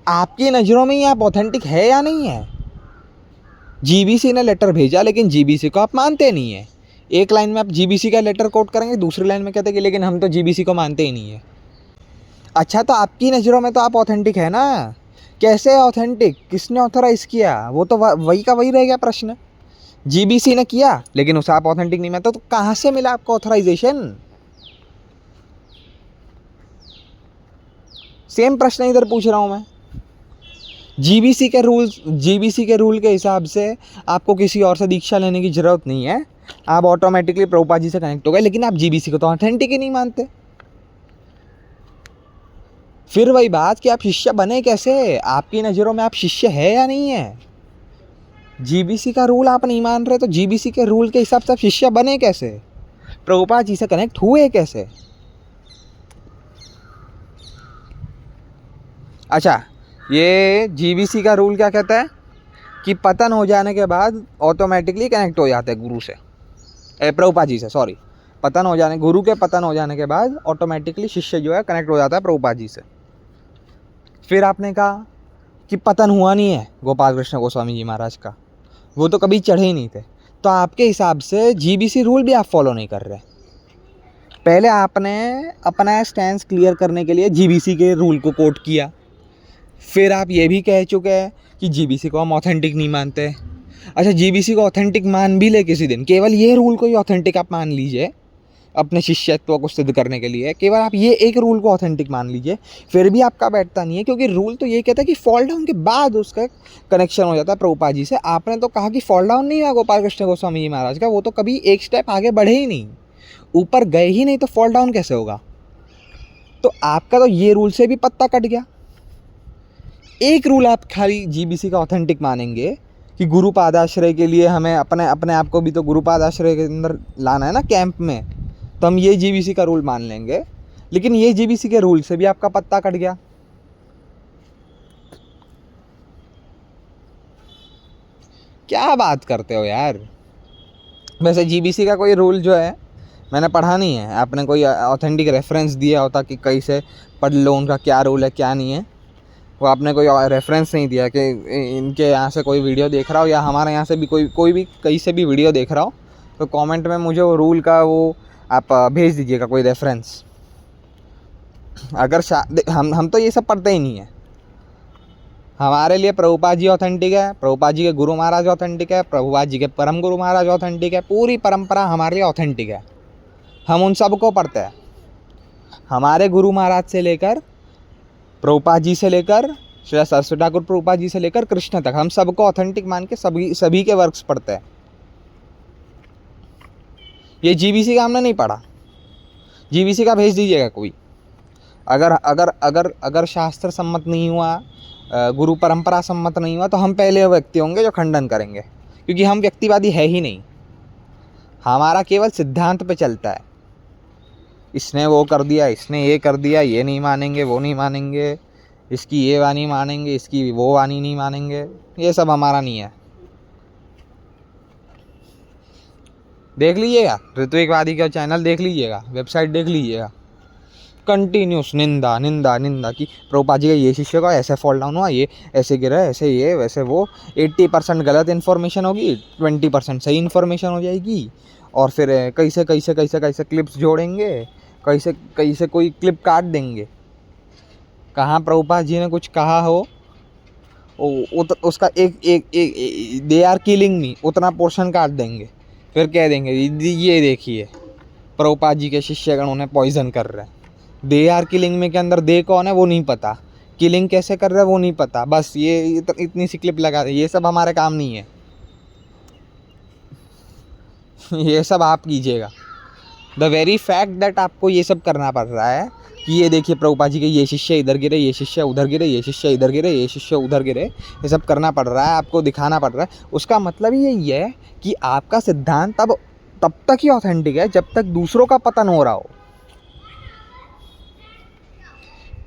आपकी नज़रों में ये आप ऑथेंटिक है या नहीं है? जीबीसी ने लेटर भेजा, लेकिन जीबीसी को आप मानते नहीं है। एक लाइन में आप जीबीसी का लेटर कोट करेंगे, दूसरी लाइन में कहते हैं कि लेकिन हम तो जीबीसी को मानते ही नहीं है। अच्छा, तो आपकी नज़रों में तो आप ऑथेंटिक है ना? कैसे ऑथेंटिक? किसने ऑथराइज किया? वो तो वही का वही रह गया प्रश्न। जीबीसी ने किया, लेकिन उसे आप ऑथेंटिक नहीं मानते, तो कहाँ से मिला आपको ऑथराइजेशन? सेम प्रश्न इधर पूछ रहा हूँ मैं। जीबीसी के रूल के हिसाब से आपको किसी और से दीक्षा लेने की जरूरत नहीं है, आप ऑटोमेटिकली प्रभुपाद जी से कनेक्ट हो गए, लेकिन आप जीबीसी को तो ऑथेंटिक ही नहीं मानते। फिर वही बात कि आप शिष्य बने कैसे? आपकी नज़रों में आप शिष्य है या नहीं है? जीबीसी का रूल आप नहीं मान रहे, तो जीबीसी के रूल के हिसाब से आप शिष्य बने कैसे? प्रभुपाद जी से कनेक्ट हुए कैसे? अच्छा, ये जीबीसी का रूल क्या कहता है कि पतन हो जाने के बाद ऑटोमेटिकली कनेक्ट हो जाते हैं गुरु से, प्रभुपाद जी से, सॉरी, गुरु के पतन हो जाने के बाद ऑटोमेटिकली शिष्य जो है कनेक्ट हो जाता है प्रभुपाद जी से। फिर आपने कहा कि पतन हुआ नहीं है गोपाल कृष्ण गोस्वामी जी महाराज का, वो तो कभी चढ़े ही नहीं थे, तो आपके हिसाब से जीबीसी रूल भी आप फॉलो नहीं कर रहे। पहले आपने अपना स्टैंड क्लियर करने के लिए जीबीसी के रूल को कोट किया, फिर आप ये भी कह चुके हैं कि जीबीसी को हम ऑथेंटिक नहीं मानते। अच्छा, जीबीसी को ऑथेंटिक मान भी ले किसी दिन, केवल ये रूल को ही ऑथेंटिक आप मान लीजिए अपने शिष्यत्व को सिद्ध करने के लिए, केवल आप ये एक रूल को ऑथेंटिक मान लीजिए, फिर भी आपका बैठता नहीं है, क्योंकि रूल तो ये कहता है कि फॉल डाउन के बाद उसका कनेक्शन हो जाता है प्रभुपाद जी से। आपने तो कहा कि फॉल डाउन नहीं हुआ गोपाल कृष्ण गोस्वामी जी महाराज का, वो तो कभी एक स्टेप आगे बढ़े ही नहीं, ऊपर गए ही नहीं, तो फॉल डाउन कैसे होगा? तो आपका तो ये रूल से भी पत्ता कट गया। एक रूल आप खाली जीबीसी का ऑथेंटिक मानेंगे कि गुरुपादाश्रय के लिए हमें अपने आप को भी तो गुरुपादाश्रय के अंदर लाना है ना, कैंप में, तो हम ये जीबीसी का रूल मान लेंगे, लेकिन ये जीबीसी के रूल से भी आपका पत्ता कट गया। क्या बात करते हो यार। वैसे जीबीसी का कोई रूल जो है मैंने पढ़ा नहीं है, आपने कोई ऑथेंटिक रेफरेंस दिया होता कि कैसे पढ़ लो उनका क्या रूल है क्या नहीं है, वो आपने कोई रेफरेंस नहीं दिया कि इनके यहाँ से कोई वीडियो देख रहा हो या हमारे यहाँ से भी कोई भी कहीं से भी वीडियो देख रहा हो, तो कमेंट में मुझे वो रूल का वो आप भेज दीजिएगा कोई रेफरेंस। अगर हम तो ये सब पढ़ते ही नहीं है। हमारे लिए प्रभुपाद जी ऑथेंटिक है, प्रभुपाद जी के गुरु महाराज ऑथेंटिक है, प्रभुपाद जी के परम गुरु महाराज ऑथेंटिक है, पूरी परंपरा हमारे लिए ऑथेंटिक है, हम उन सब को पढ़ते हैं। हमारे गुरु महाराज से लेकर प्रभुपाद जी से लेकर श्री सरस्वती ठाकुर प्रभुपाद जी से लेकर कृष्ण तक, हम सबको ऑथेंटिक मान के सभी के वर्क्स पढ़ते हैं। ये जीबीसी का हमने नहीं पढ़ा, जीबीसी का भेज दीजिएगा कोई। अगर अगर अगर अगर शास्त्र सम्मत नहीं हुआ, गुरु परंपरा सम्मत नहीं हुआ, तो हम पहले व्यक्ति होंगे जो खंडन करेंगे, क्योंकि हम व्यक्तिवादी है ही नहीं। हमारा केवल सिद्धांत पे चलता है, इसने वो कर दिया, इसने ये कर दिया, ये नहीं मानेंगे, वो नहीं मानेंगे, इसकी ये वाणी मानेंगे, इसकी वो वाणी नहीं मानेंगे, ये सब हमारा नहीं है। देख लीजिएगा ऋत्विकवादी का चैनल, देख लीजिएगा, वेबसाइट देख लीजिएगा, कंटिन्यूस निंदा निंदा निंदा कि प्रभुपाद जी का ये शिष्य का ऐसे फॉल डाउन हुआ, ये ऐसे गिरा, ऐसे ये वैसे वो। 80% गलत इन्फॉर्मेशन होगी, 20% सही इन्फॉर्मेशन हो जाएगी, और फिर कैसे कैसे कैसे कैसे क्लिप्स जोड़ेंगे, कैसे कैसे कोई क्लिप काट देंगे, कहाँ प्रभुपाद जी ने कुछ कहा हो उसका एक दे आर किलिंग मी उतना पोर्शन काट देंगे, फिर कह देंगे ये देखिए प्रभुपाद जी के शिष्यगण उन्हें पॉइजन कर रहे हैं। दे आर किलिंग में के अंदर दे कौन है वो नहीं पता, किलिंग कैसे कर रहा है वो नहीं पता, बस ये इतनी सी क्लिप लगा दे। ये सब हमारे काम नहीं है, ये सब आप कीजिएगा। द वेरी फैक्ट दैट आपको ये सब करना पड़ रहा है कि ये देखिए प्रभुपाद जी के ये शिष्य इधर गिरे, ये शिष्य उधर गिरे, ये शिष्य इधर गिरे, ये शिष्य उधर गिरे, ये सब करना पड़ रहा है, आपको दिखाना पड़ रहा है। उसका मतलब ही यही है कि आपका सिद्धांत तब तक ही ऑथेंटिक है जब तक दूसरों का पतन हो रहा हो।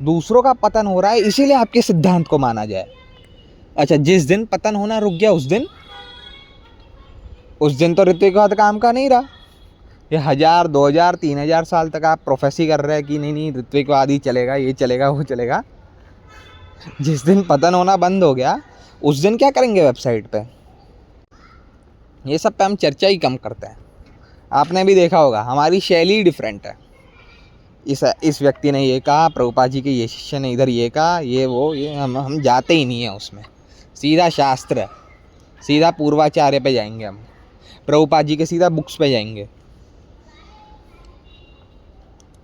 दूसरों का पतन हो रहा है इसीलिए आपके सिद्धांत को माना जाए। अच्छा, जिस दिन पतन होना रुक गया उस दिन तो ऋत्विकवाद काम का नहीं रहा। ये 1000, 2000, 3000 साल तक आप प्रोफेसी कर रहे हैं कि नहीं ऋत्विकवाद ही चलेगा, ये चलेगा, वो चलेगा। जिस दिन पतन होना बंद हो गया उस दिन क्या करेंगे वेबसाइट पे? ये सब पे हम चर्चा ही कम करते हैं। आपने भी देखा होगा हमारी शैली डिफरेंट है। इस व्यक्ति ने ये कहा, प्रभुपाद जी के ये शिष्य ने इधर ये कहा, ये वो, ये हम जाते ही नहीं है उसमें। सीधा शास्त्र है, सीधा पूर्वाचार्य पे जाएंगे हम, प्रभुपाद जी के सीधा बुक्स पे जाएंगे।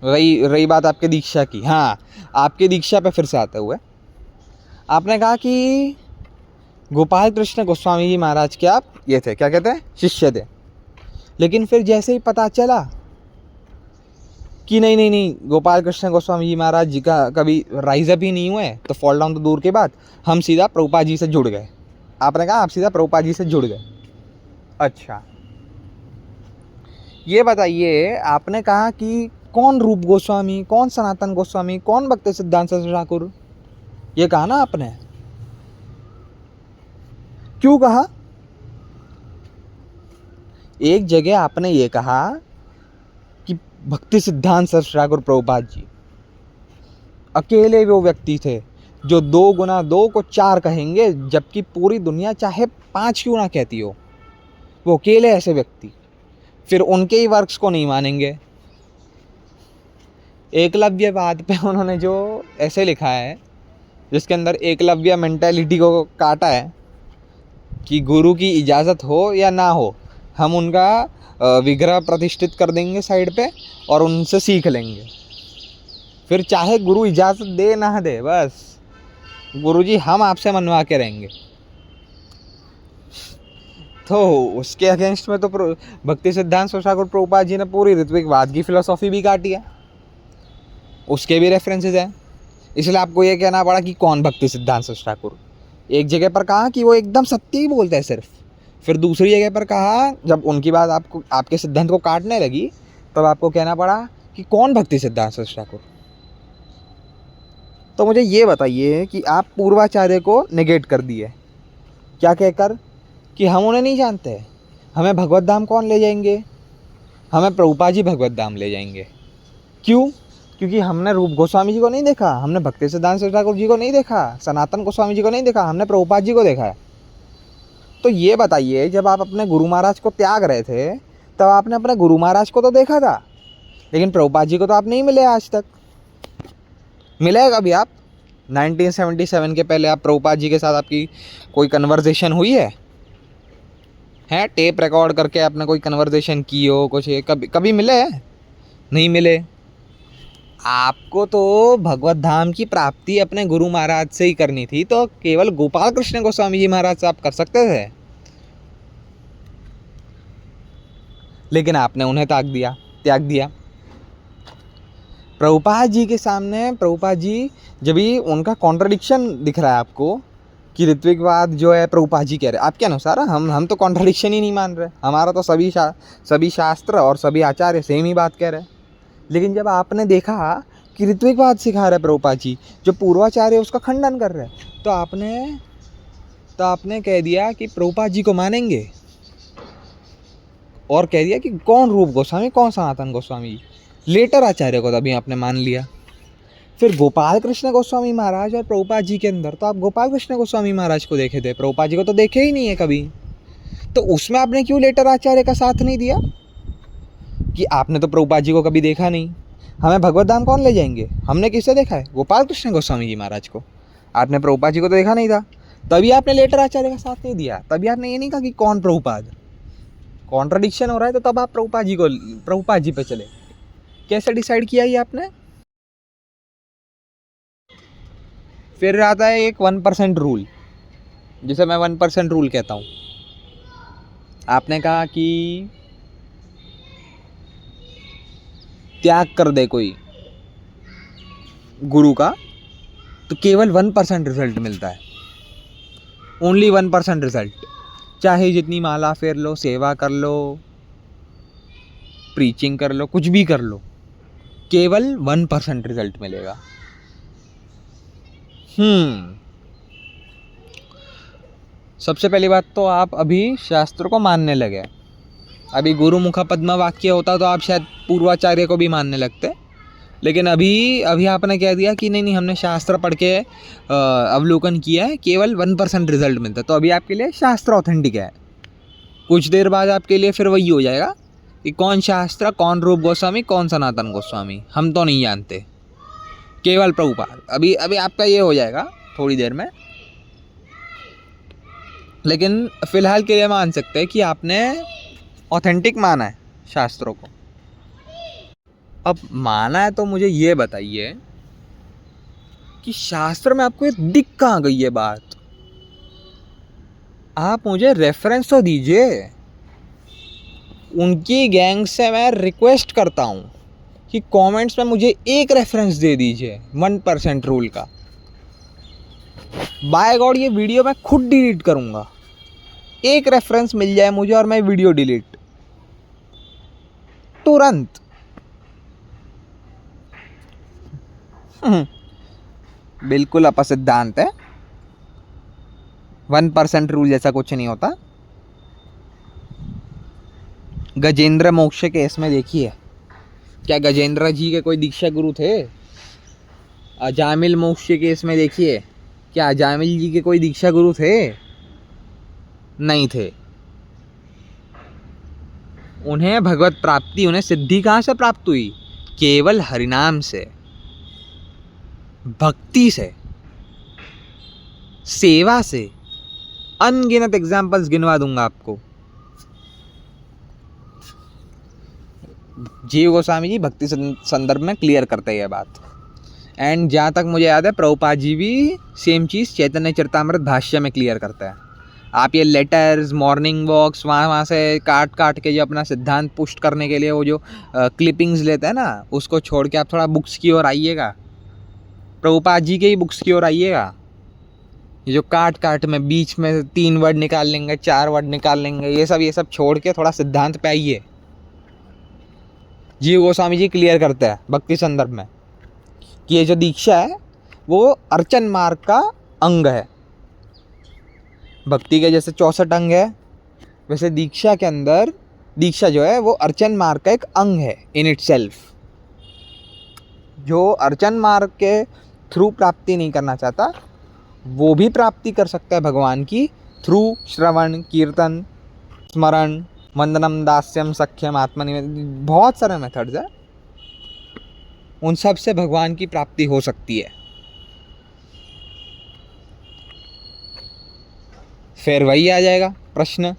रही बात आपके दीक्षा की, हाँ आपके दीक्षा पे फिर से आते हुए आपने कहा कि गोपाल कृष्ण गोस्वामी जी महाराज के आप ये थे, क्या कहते हैं, शिष्य थे। लेकिन फिर जैसे ही पता चला कि नहीं गोपाल कृष्ण गोस्वामी जी महाराज जी का कभी राइज अप ही नहीं हुए, तो फॉल डाउन तो दूर के बाद, हम सीधा प्रभुपाद जी से जुड़ गए। आपने कहा आप सीधा प्रभुपाद जी से जुड़ गए। अच्छा, ये बताइए, आपने कहा कि कौन रूप गोस्वामी, कौन सनातन गोस्वामी, कौन भक्ति सिद्धांत सरस्वती ठाकुर, ये कहा ना आपने। क्यों कहा? एक जगह आपने ये कहा कि भक्ति सिद्धांत सरस्वती ठाकुर प्रभुपाद जी अकेले वो व्यक्ति थे जो 2 गुना 2 को 4 कहेंगे, जबकि पूरी दुनिया चाहे 5 क्यों ना कहती हो। वो अकेले ऐसे व्यक्ति फिर उनके ही वर्क्स को नहीं मानेंगे। एकलव्यवाद पे उन्होंने जो ऐसे लिखा है जिसके अंदर एकलव्य मेंटालिटी को काटा है कि गुरु की इजाज़त हो या ना हो, हम उनका विग्रह प्रतिष्ठित कर देंगे साइड पे और उनसे सीख लेंगे। फिर चाहे गुरु इजाज़त दे ना दे, बस गुरुजी हम आपसे मनवा के रहेंगे। तो उसके अगेंस्ट में तो भक्ति सिद्धांत सरस्वती ठाकुर प्रभुपाद जी ने पूरी ऋत्विकवाद की फिलोसॉफी भी काटी है, उसके भी रेफरेंसेस हैं। इसलिए आपको ये कहना पड़ा कि कौन भक्ति सिद्धांत सरस्वती ठाकुर। एक जगह पर कहा कि वो एकदम सत्य ही बोलते हैं सिर्फ, फिर दूसरी जगह पर कहा जब उनकी बात आपको आपके सिद्धांत को काटने लगी तब आपको कहना पड़ा कि कौन भक्ति सिद्धांत सरस्वती ठाकुर। तो मुझे ये बताइए कि आप पूर्वाचार्य को नेगेट कर दिए क्या कहकर कि हम उन्हें नहीं जानते, हमें भगवत धाम कौन ले जाएंगे, हमें प्रभुपाद जी भगवत धाम ले जाएंगे। क्यों? क्योंकि हमने रूप गोस्वामी जी को नहीं देखा, हमने भक्ति सिद्धांत सरस्वती ठाकुर जी को नहीं देखा, सनातन गोस्वामी जी को नहीं देखा, हमने प्रभुपाद जी को देखा है। तो ये बताइए, जब आप अपने गुरु महाराज को त्याग रहे थे तब आपने अपने गुरु महाराज को तो देखा था, लेकिन प्रभुपाद जी को तो आप नहीं मिले आज तक। मिले कभी आप? 1977 के पहले आप प्रभुपाद जी के साथ आपकी कोई कन्वर्सेशन हुई है? टेप रिकॉर्ड करके आपने कोई कन्वर्सेशन की हो कुछ, कभी मिले? नहीं मिले। आपको तो भगवत धाम की प्राप्ति अपने गुरु महाराज से ही करनी थी, तो केवल गोपाल कृष्ण गोस्वामी जी महाराज से आप कर सकते थे, लेकिन आपने उन्हें त्याग दिया। प्रभुपाद जी के सामने, प्रभुपाद जी जब भी उनका कॉन्ट्रडिक्शन दिख रहा है आपको कि ऋत्विकवाद जो है प्रभुपाद जी कह रहे हैं, आपके अनुसार हम तो कॉन्ट्रडिक्शन ही नहीं मान रहे, हमारा तो सभी शास्त्र और सभी आचार्य सेम ही बात कह रहे हैं। लेकिन जब आपने देखा कि ऋत्विकवाद सिखा रहे प्रभुपाद जी, जो पूर्वाचार्य उसका खंडन कर रहे हैं, तो आपने कह दिया कि प्रभुपाद जी को मानेंगे, और कह दिया कि कौन रूप गोस्वामी कौन सनातन गोस्वामी। लेटर आचार्य को तभी आपने मान लिया। फिर गोपाल कृष्ण गोस्वामी महाराज और प्रभुपाद जी के अंदर तो आप गोपाल कृष्ण गोस्वामी महाराज को देखे थे, प्रभुपाद जी को तो देखे ही नहीं है कभी। तो उसमें आपने क्यों लेटर आचार्य का साथ नहीं दिया कि आपने तो प्रभुपाद जी को कभी देखा नहीं, हमें भगवत धाम कौन ले जाएंगे? हमने किससे देखा है? गोपाल कृष्ण गोस्वामी जी महाराज को। आपने प्रभुपाद जी को तो देखा नहीं था, तभी आपने लेटर आचार्य का साथ नहीं दिया, तभी आपने ये नहीं कहा कि कौन प्रभुपाद। कॉन्ट्रडिक्शन हो रहा है तो तब आप प्रभुपाद जी पे चले। कैसे डिसाइड किया ये आपने? फिर आता है एक 1% रूल, जिसे मैं 1% रूल कहता हूँ। आपने कहा कि त्याग कर दे कोई गुरु का तो केवल 1% रिजल्ट मिलता है, ओनली 1% रिजल्ट। चाहे जितनी माला फेर लो, सेवा कर लो, प्रीचिंग कर लो, कुछ भी कर लो, केवल 1% रिजल्ट मिलेगा। सबसे पहली बात तो आप अभी शास्त्र को मानने लगे। अभी गुरुमुखा पद्मा वाक्य होता तो आप शायद पूर्वाचार्य को भी मानने लगते, लेकिन अभी आपने कह दिया कि नहीं हमने शास्त्र पढ़ के अवलोकन किया है, केवल 1% रिजल्ट मिलता है। तो अभी आपके लिए शास्त्र ऑथेंटिक है। कुछ देर बाद आपके लिए फिर वही हो जाएगा कि कौन शास्त्र, कौन रूप गोस्वामी, कौन सनातन गोस्वामी, हम तो नहीं जानते, केवल प्रभुपाद। अभी आपका ये हो जाएगा थोड़ी देर में, लेकिन फिलहाल के लिए मान सकते हैं कि आपने ऑथेंटिक माना है शास्त्रों को। अब माना है तो मुझे ये बताइए कि शास्त्र में आपको ये दिख कहाँ गई ये बात? आप मुझे रेफरेंस तो दीजिए। उनकी गैंग से मैं रिक्वेस्ट करता हूँ कि कमेंट्स में मुझे एक रेफरेंस दे दीजिए 1% रूल का। बाय गॉड ये वीडियो मैं खुद डिलीट करूँगा, एक रेफरेंस मिल जाए मुझे और मैं वीडियो डिलीट तुरंत। बिल्कुल अपसिद्धांत है, 1% रूल जैसा कुछ नहीं होता। गजेंद्र मोक्ष के केस में देखिए, क्या गजेंद्र जी के कोई दीक्षा गुरु थे? अजामिल मोक्ष के केस में देखिए, क्या अजामिल जी के कोई दीक्षा गुरु थे? नहीं थे। उन्हें भगवत प्राप्ति, उन्हें सिद्धि कहाँ से प्राप्त हुई? केवल हरिनाम से, भक्ति से, सेवा से। अनगिनत एग्जाम्पल्स गिनवा दूंगा आपको। जीव गोस्वामी जी भक्ति संदर्भ में क्लियर करते हैं ये बात। एंड जहाँ तक मुझे याद है प्रभुपाद जी भी सेम चीज़ चैतन्य चरितामृत भाष्य में क्लियर करता है। आप ये लेटर्स, मॉर्निंग वॉक्स, वहाँ से काट के जो अपना सिद्धांत पुष्ट करने के लिए वो जो क्लिपिंग्स लेते हैं ना, उसको छोड़ के आप थोड़ा बुक्स की ओर आइएगा, प्रभुपाद जी के ही बुक्स की ओर आइएगा। ये जो काट में बीच में 3 वर्ड निकाल लेंगे, 4 वर्ड निकाल लेंगे, ये सब छोड़ के थोड़ा सिद्धांत पे आइए। जीव गोस्वामी जी क्लियर करते हैं भक्ति संदर्भ में कि ये जो दीक्षा है वो अर्चन मार्ग का अंग है। भक्ति के जैसे 64 अंग है, वैसे दीक्षा के अंदर दीक्षा जो है वो अर्चन मार्ग का एक अंग है इन इटसेल्फ। जो अर्चन मार्ग के थ्रू प्राप्ति नहीं करना चाहता वो भी प्राप्ति कर सकता है भगवान की थ्रू श्रवण, कीर्तन, स्मरण, वंदनम, दास्यम, सख्यम, आत्मनिवेदन, बहुत सारे मेथड्स हैं। उन सब से भगवान की प्राप्ति हो सकती है। फिर वही आ जाएगा प्रश्न,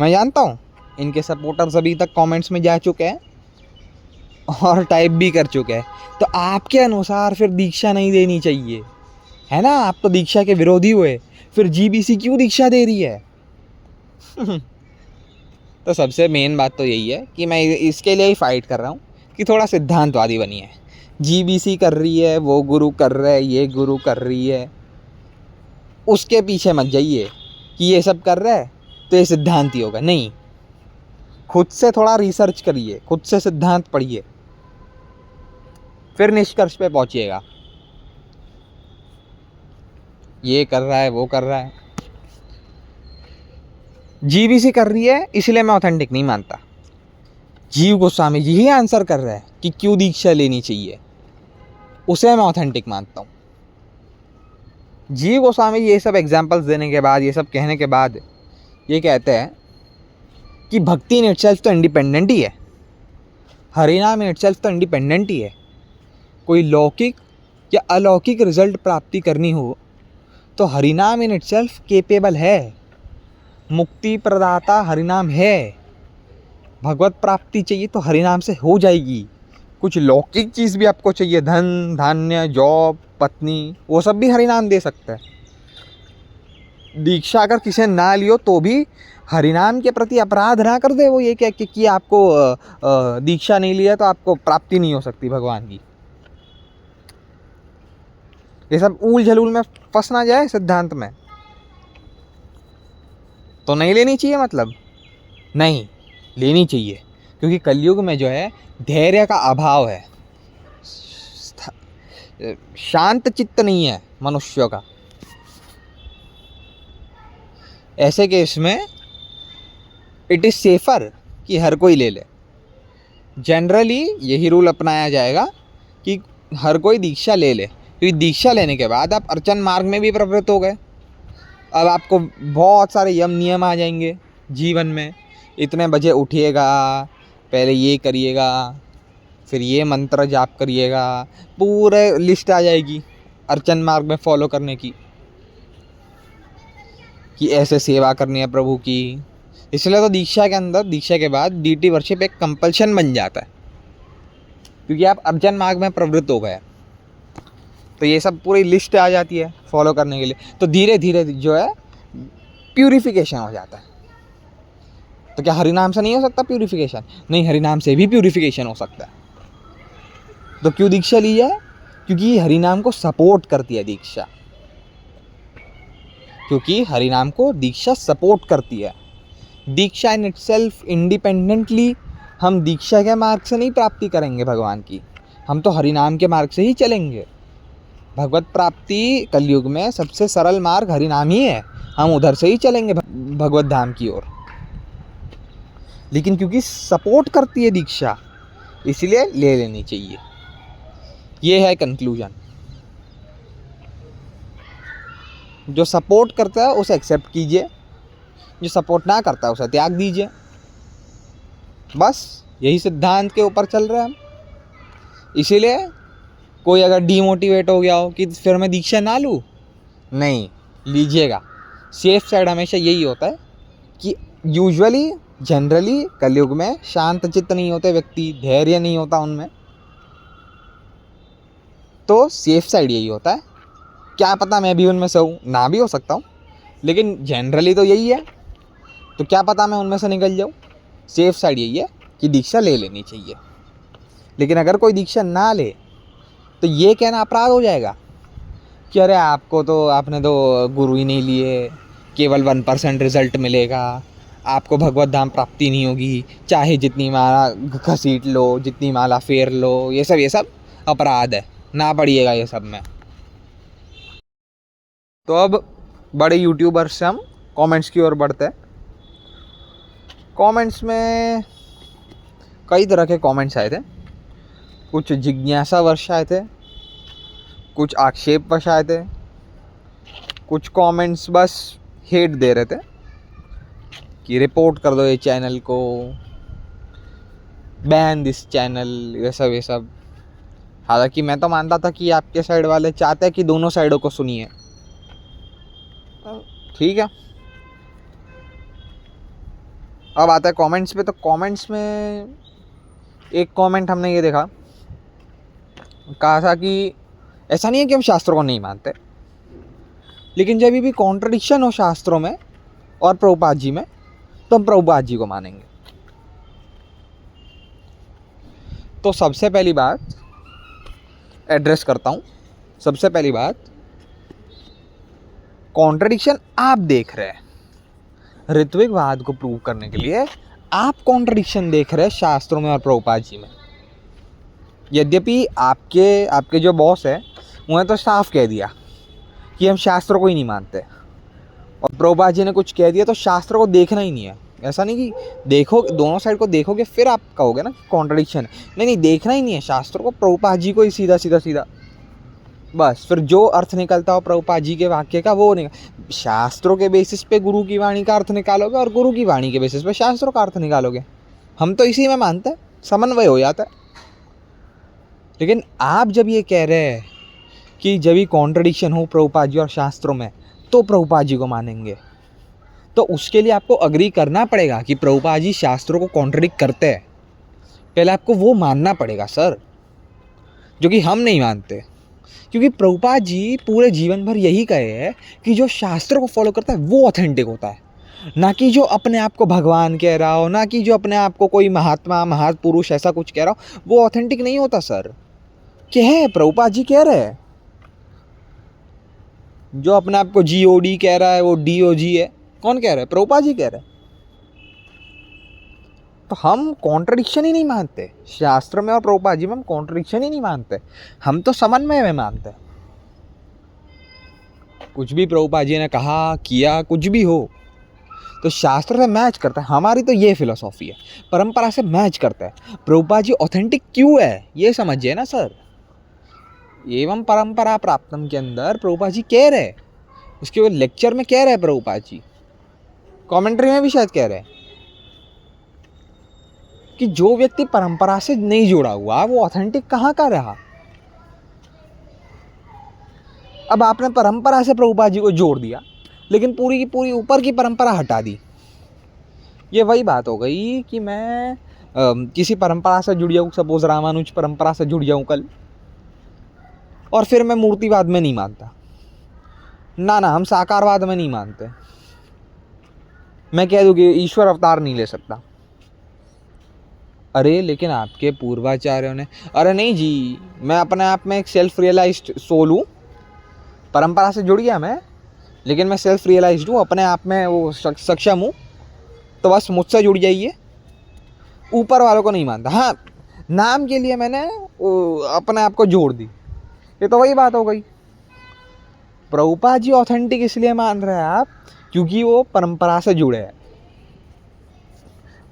मैं जानता हूँ इनके सपोर्टर्स अभी तक कमेंट्स में जा चुके हैं और टाइप भी कर चुके हैं। तो आपके अनुसार फिर दीक्षा नहीं देनी चाहिए, है ना? आप तो दीक्षा के विरोधी हुए, फिर जीबीसी क्यों दीक्षा दे रही है? तो सबसे मेन बात तो यही है कि मैं इसके लिए ही फाइट कर रहा हूँ कि थोड़ा सिद्धांतवादी बनिए। जीबीसी कर रही है, वो गुरु कर रहा है, ये गुरु कर रही है, उसके पीछे मत जाइए कि ये सब कर रहा है तो ये सिद्धांत ही होगा। नहीं, खुद से थोड़ा रिसर्च करिए, खुद से सिद्धांत पढ़िए, फिर निष्कर्ष पे पहुंचिएगा। ये कर रहा है, वो कर रहा है, जीबीसी कर रही है इसलिए मैं ऑथेंटिक नहीं मानता। जीव गोस्वामी जी ही आंसर कर रहा है कि क्यों दीक्षा लेनी चाहिए, उसे मैं ऑथेंटिक मानता हूँ। जीव गोस्वामी ये सब एग्जाम्पल्स देने के बाद, ये सब कहने के बाद ये कहते हैं कि भक्ति इन इटसेल्फ तो इंडिपेंडेंट ही है, हरिनाम इन इटसेल्फ तो इंडिपेंडेंट ही है। कोई लौकिक या अलौकिक रिजल्ट प्राप्ति करनी हो तो हरिनाम इन इटसेल्फ केपेबल है, मुक्ति प्रदाता हरिनाम है। भगवत प्राप्ति चाहिए तो हरिनाम से हो जाएगी। कुछ लौकिक चीज़ भी आपको चाहिए, धन, धान्य, जॉब, पत्नी, वो सब भी हरिनाम दे सकता है। दीक्षा अगर किसी ने ना लियो तो भी हरिनाम के प्रति अपराध ना कर दे वो ये कह के कि आपको दीक्षा नहीं लिया तो आपको प्राप्ति नहीं हो सकती भगवान की। ये सब ऊल झलूल में फंस ना जाए सिद्धांत में, तो नहीं लेनी चाहिए। मतलब नहीं लेनी चाहिए, क्योंकि कलयुग में जो है धैर्य का अभाव है, शांत चित्त नहीं है मनुष्यों का। ऐसे केस में इट इज़ सेफर कि हर कोई ले ले। जनरली यही रूल अपनाया जाएगा कि हर कोई दीक्षा ले ले, क्योंकि दीक्षा लेने के बाद आप अर्चन मार्ग में भी प्रवृत्त हो गए। अब आपको बहुत सारे यम नियम आ जाएंगे जीवन में। इतने बजे उठिएगा, पहले ये करिएगा, फिर ये मंत्र जाप करिएगा, पूरे लिस्ट आ जाएगी अर्चन मार्ग में फॉलो करने की कि ऐसे सेवा करनी है प्रभु की। इसलिए तो दीक्षा के अंदर, दीक्षा के बाद डीटी वर्शिप एक कंपल्शन बन जाता है, क्योंकि आप अर्चन मार्ग में प्रवृत्त हो गए। तो ये सब पूरी लिस्ट आ जाती है फॉलो करने के लिए। तो धीरे धीरे जो है प्यूरिफिकेशन हो जाता है। तो क्या हरिनाम से नहीं हो सकता प्यूरिफिकेशन? नहीं, हरिनाम से भी प्यूरिफिकेशन हो सकता है। तो क्यों दीक्षा ली जाए? क्योंकि हरिनाम को सपोर्ट करती है दीक्षा, क्योंकि हरिनाम को दीक्षा सपोर्ट करती है। दीक्षा इन इटसेल्फ इंडिपेंडेंटली हम दीक्षा के मार्ग से नहीं प्राप्ति करेंगे भगवान की, हम तो हरिनाम के मार्ग से ही चलेंगे। भगवत प्राप्ति कलयुग में सबसे सरल मार्ग हरिनाम ही है, हम उधर से ही चलेंगे भगवत धाम की ओर। लेकिन क्योंकि सपोर्ट करती है दीक्षा, इसलिए ले लेनी चाहिए। ये है कंक्लूजन। जो सपोर्ट करता है उसे एक्सेप्ट कीजिए, जो सपोर्ट ना करता है उसे त्याग दीजिए। बस यही सिद्धांत के ऊपर चल रहे हैं हम। इसीलिए कोई अगर डीमोटिवेट हो गया हो कि फिर मैं दीक्षा ना लूँ, नहीं लीजिएगा। सेफ साइड हमेशा यही होता है कि यूजुअली जनरली कलयुग में शांत चित्त नहीं होते व्यक्ति, धैर्य नहीं होता उनमें, तो सेफ साइड यही होता है। क्या पता मैं भी उनमें से हूँ, ना भी हो सकता हूँ, लेकिन जनरली तो यही है। तो क्या पता मैं उनमें से निकल जाऊँ। सेफ साइड यही है कि दीक्षा ले लेनी चाहिए। लेकिन अगर कोई दीक्षा ना ले तो ये कहना अपराध हो जाएगा कि अरे आपने तो गुरु ही नहीं लिए, केवल 1% रिजल्ट मिलेगा, आपको भगवत धाम प्राप्ति नहीं होगी, चाहे जितनी माला घसीट लो, जितनी माला फेर लो, ये सब अपराध है, ना पड़िएगा ये सब में। तो अब बड़े यूट्यूबर्स से हम कमेंट्स की ओर बढ़ते हैं। कमेंट्स में कई तरह के कमेंट्स आए थे। कुछ जिज्ञासावश आए थे, कुछ आक्षेपवश आए थे, कुछ कमेंट्स बस हेट दे रहे थे कि रिपोर्ट कर दो ये चैनल को, बैन दिस चैनल, ये सब। हालांकि मैं तो मानता था कि आपके साइड वाले चाहते हैं कि दोनों साइडों को सुनिए। ठीक है, अब आता है कमेंट्स पे। तो कमेंट्स में एक कमेंट हमने ये देखा, कहा था कि ऐसा नहीं है कि हम शास्त्रों को नहीं मानते, लेकिन जब भी कॉन्ट्रडिक्शन हो शास्त्रों में और प्रभुपाद जी में तो हम प्रभुपाद जी को मानेंगे। तो सबसे पहली बात एड्रेस करता हूँ। सबसे पहली बात, कॉन्ट्रडिक्शन आप देख रहे हैं, ऋत्विकवाद को प्रूव करने के लिए आप कॉन्ट्रडिक्शन देख रहे हैं शास्त्रों में और प्रभुपाद जी में। यद्यपि आपके जो बॉस है उन्हें तो साफ कह दिया कि हम शास्त्रों को ही नहीं मानते, और प्रभुपाद जी ने कुछ कह दिया तो शास्त्रों को देखना ही नहीं है। ऐसा नहीं कि देखो, दोनों साइड को देखोगे फिर आप कहोगे ना कॉन्ट्रडिक्शन है। नहीं, देखना ही नहीं है शास्त्रों को, प्रभुपाद जी को ही सीधा बस। फिर जो अर्थ निकलता हो प्रभुपाद जी के वाक्य का वो निकल, शास्त्रों के बेसिस पे गुरु की वाणी का अर्थ निकालोगे और गुरु की वाणी के बेसिस पे शास्त्रों का अर्थ निकालोगे। हम तो इसी में मानते हैं, समन्वय हो जाता है। लेकिन आप जब ये कह रहे हैं कि जब भी कॉन्ट्रडिक्शन हो प्रभुपाद जी और शास्त्रों में तो प्रभुपाद जी को मानेंगे, तो उसके लिए आपको अग्री करना पड़ेगा कि प्रभुपाद जी शास्त्रों को कॉन्ट्रडिक्ट करते हैं। पहले आपको वो मानना पड़ेगा सर, जो कि हम नहीं मानते। क्योंकि प्रभुपाद जी पूरे जीवन भर यही कहे हैं कि जो शास्त्रों को फॉलो करता है वो ऑथेंटिक होता है, ना कि जो अपने आप को भगवान कह रहा हो, ना कि जो अपने आप को कोई महात्मा महापुरुष ऐसा कुछ कह रहा हो, वो ऑथेंटिक नहीं होता सर। क्या है प्रभुपाद जी कह रहे हैं, जो अपने आप को GOD कह रहा है वो DOG है। कौन कह रहा है? प्रभुपाद जी कह रहे हैं। तो हम कॉन्ट्रडिक्शन ही नहीं मानते शास्त्र में और प्रभुपाद जी में, हम कॉन्ट्रडिक्शन ही नहीं मानते, हम तो समन्वय में मानते। कुछ भी प्रभुपाद जी ने कहा किया, कुछ भी हो तो शास्त्र से मैच करता है। हमारी तो ये फिलोसॉफी है, परंपरा से मैच करता है। प्रभुपाद जी ऑथेंटिक क्यों है ये समझिए ना सर। एवं परंपरा प्राप्तम के अंदर प्रभुपाद जी कह रहे, उसके वो लेक्चर में कह रहे हैं प्रभुपाद जी, कमेंट्री में भी शायद कह रहे हैं कि जो व्यक्ति परंपरा से नहीं जुड़ा हुआ वो ऑथेंटिक कहाँ का रहा। अब आपने परंपरा से प्रभुपाद जी को जोड़ दिया, लेकिन पूरी की पूरी ऊपर की परंपरा हटा दी। ये वही बात हो गई कि मैं किसी परंपरा से जुड़ जाऊँ, सपोज रामानुज परंपरा से जुड़ जाऊँ कल, और फिर मैं मूर्तिवाद में नहीं मानता, ना हम साकारवाद में नहीं मानते। मैं कह दूँ कि ईश्वर अवतार नहीं ले सकता। अरे लेकिन आपके पूर्वाचार्यों ने, अरे नहीं जी, मैं अपने आप में एक सेल्फ रियलाइज्ड सोल हूँ, परंपरा से जुड़ गया मैं, लेकिन मैं सेल्फ रियलाइज्ड हूँ, अपने आप में वो सक्षम हूँ, तो बस मुझसे जुड़ जाइए। ऊपर वालों को नहीं मानता। हाँ, नाम के लिए मैंने अपने आप को जोड़ दी, ये तो वही बात हो गई। प्रभुपाद जी ऑथेंटिक इसलिए मान रहे हैं आप क्योंकि वो परंपरा से जुड़े हैं,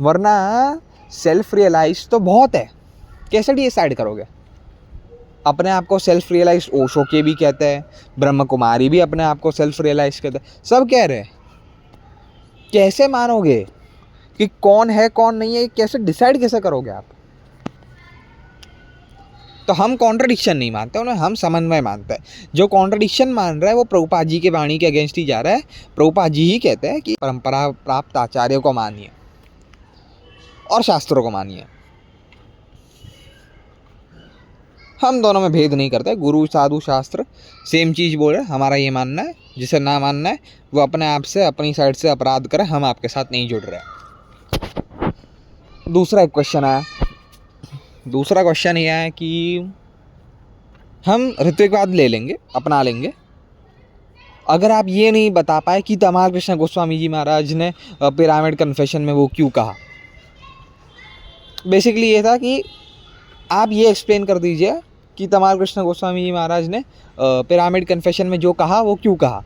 वरना सेल्फ रियलाइज तो बहुत है। कैसे डिसाइड करोगे? अपने आप को सेल्फ रियलाइज ओशो के भी कहते हैं, ब्रह्म कुमारी भी अपने आप को सेल्फ रियलाइज कहते हैं, सब कह रहे हैं। कैसे मानोगे कि कौन है कौन नहीं है, ये कैसे डिसाइड कैसे करोगे आप? तो हम कॉन्ट्रडिक्शन नहीं मानते, उन्हें हम समन्वय मानते हैं। जो कॉन्ट्रडिक्शन मान रहा है वो प्रभुपाद जी के वाणी के अगेंस्ट ही जा रहा है। प्रभुपाद जी ही कहते हैं कि परंपरा प्राप्त आचार्यों को मानिए और शास्त्रों को मानिए। हम दोनों में भेद नहीं करते। गुरु साधु शास्त्र सेम चीज़ बोल रहे, हमारा ये मानना है। जिसे ना मानना है वो अपने आप से अपनी साइड से अपराध करे, हम आपके साथ नहीं जुड़ रहे। दूसरा एक क्वेश्चन आया। दूसरा क्वेश्चन ये है कि हम ऋत्विकवाद ले लेंगे, अपना लेंगे, अगर आप ये नहीं बता पाए कि तमाल कृष्ण गोस्वामी जी महाराज ने पिरामिड कन्फेशन में वो क्यों कहा। बेसिकली ये था कि आप ये एक्सप्लेन कर दीजिए कि तमाल कृष्ण गोस्वामी जी महाराज ने पिरामिड कन्फेशन में जो कहा वो क्यों कहा।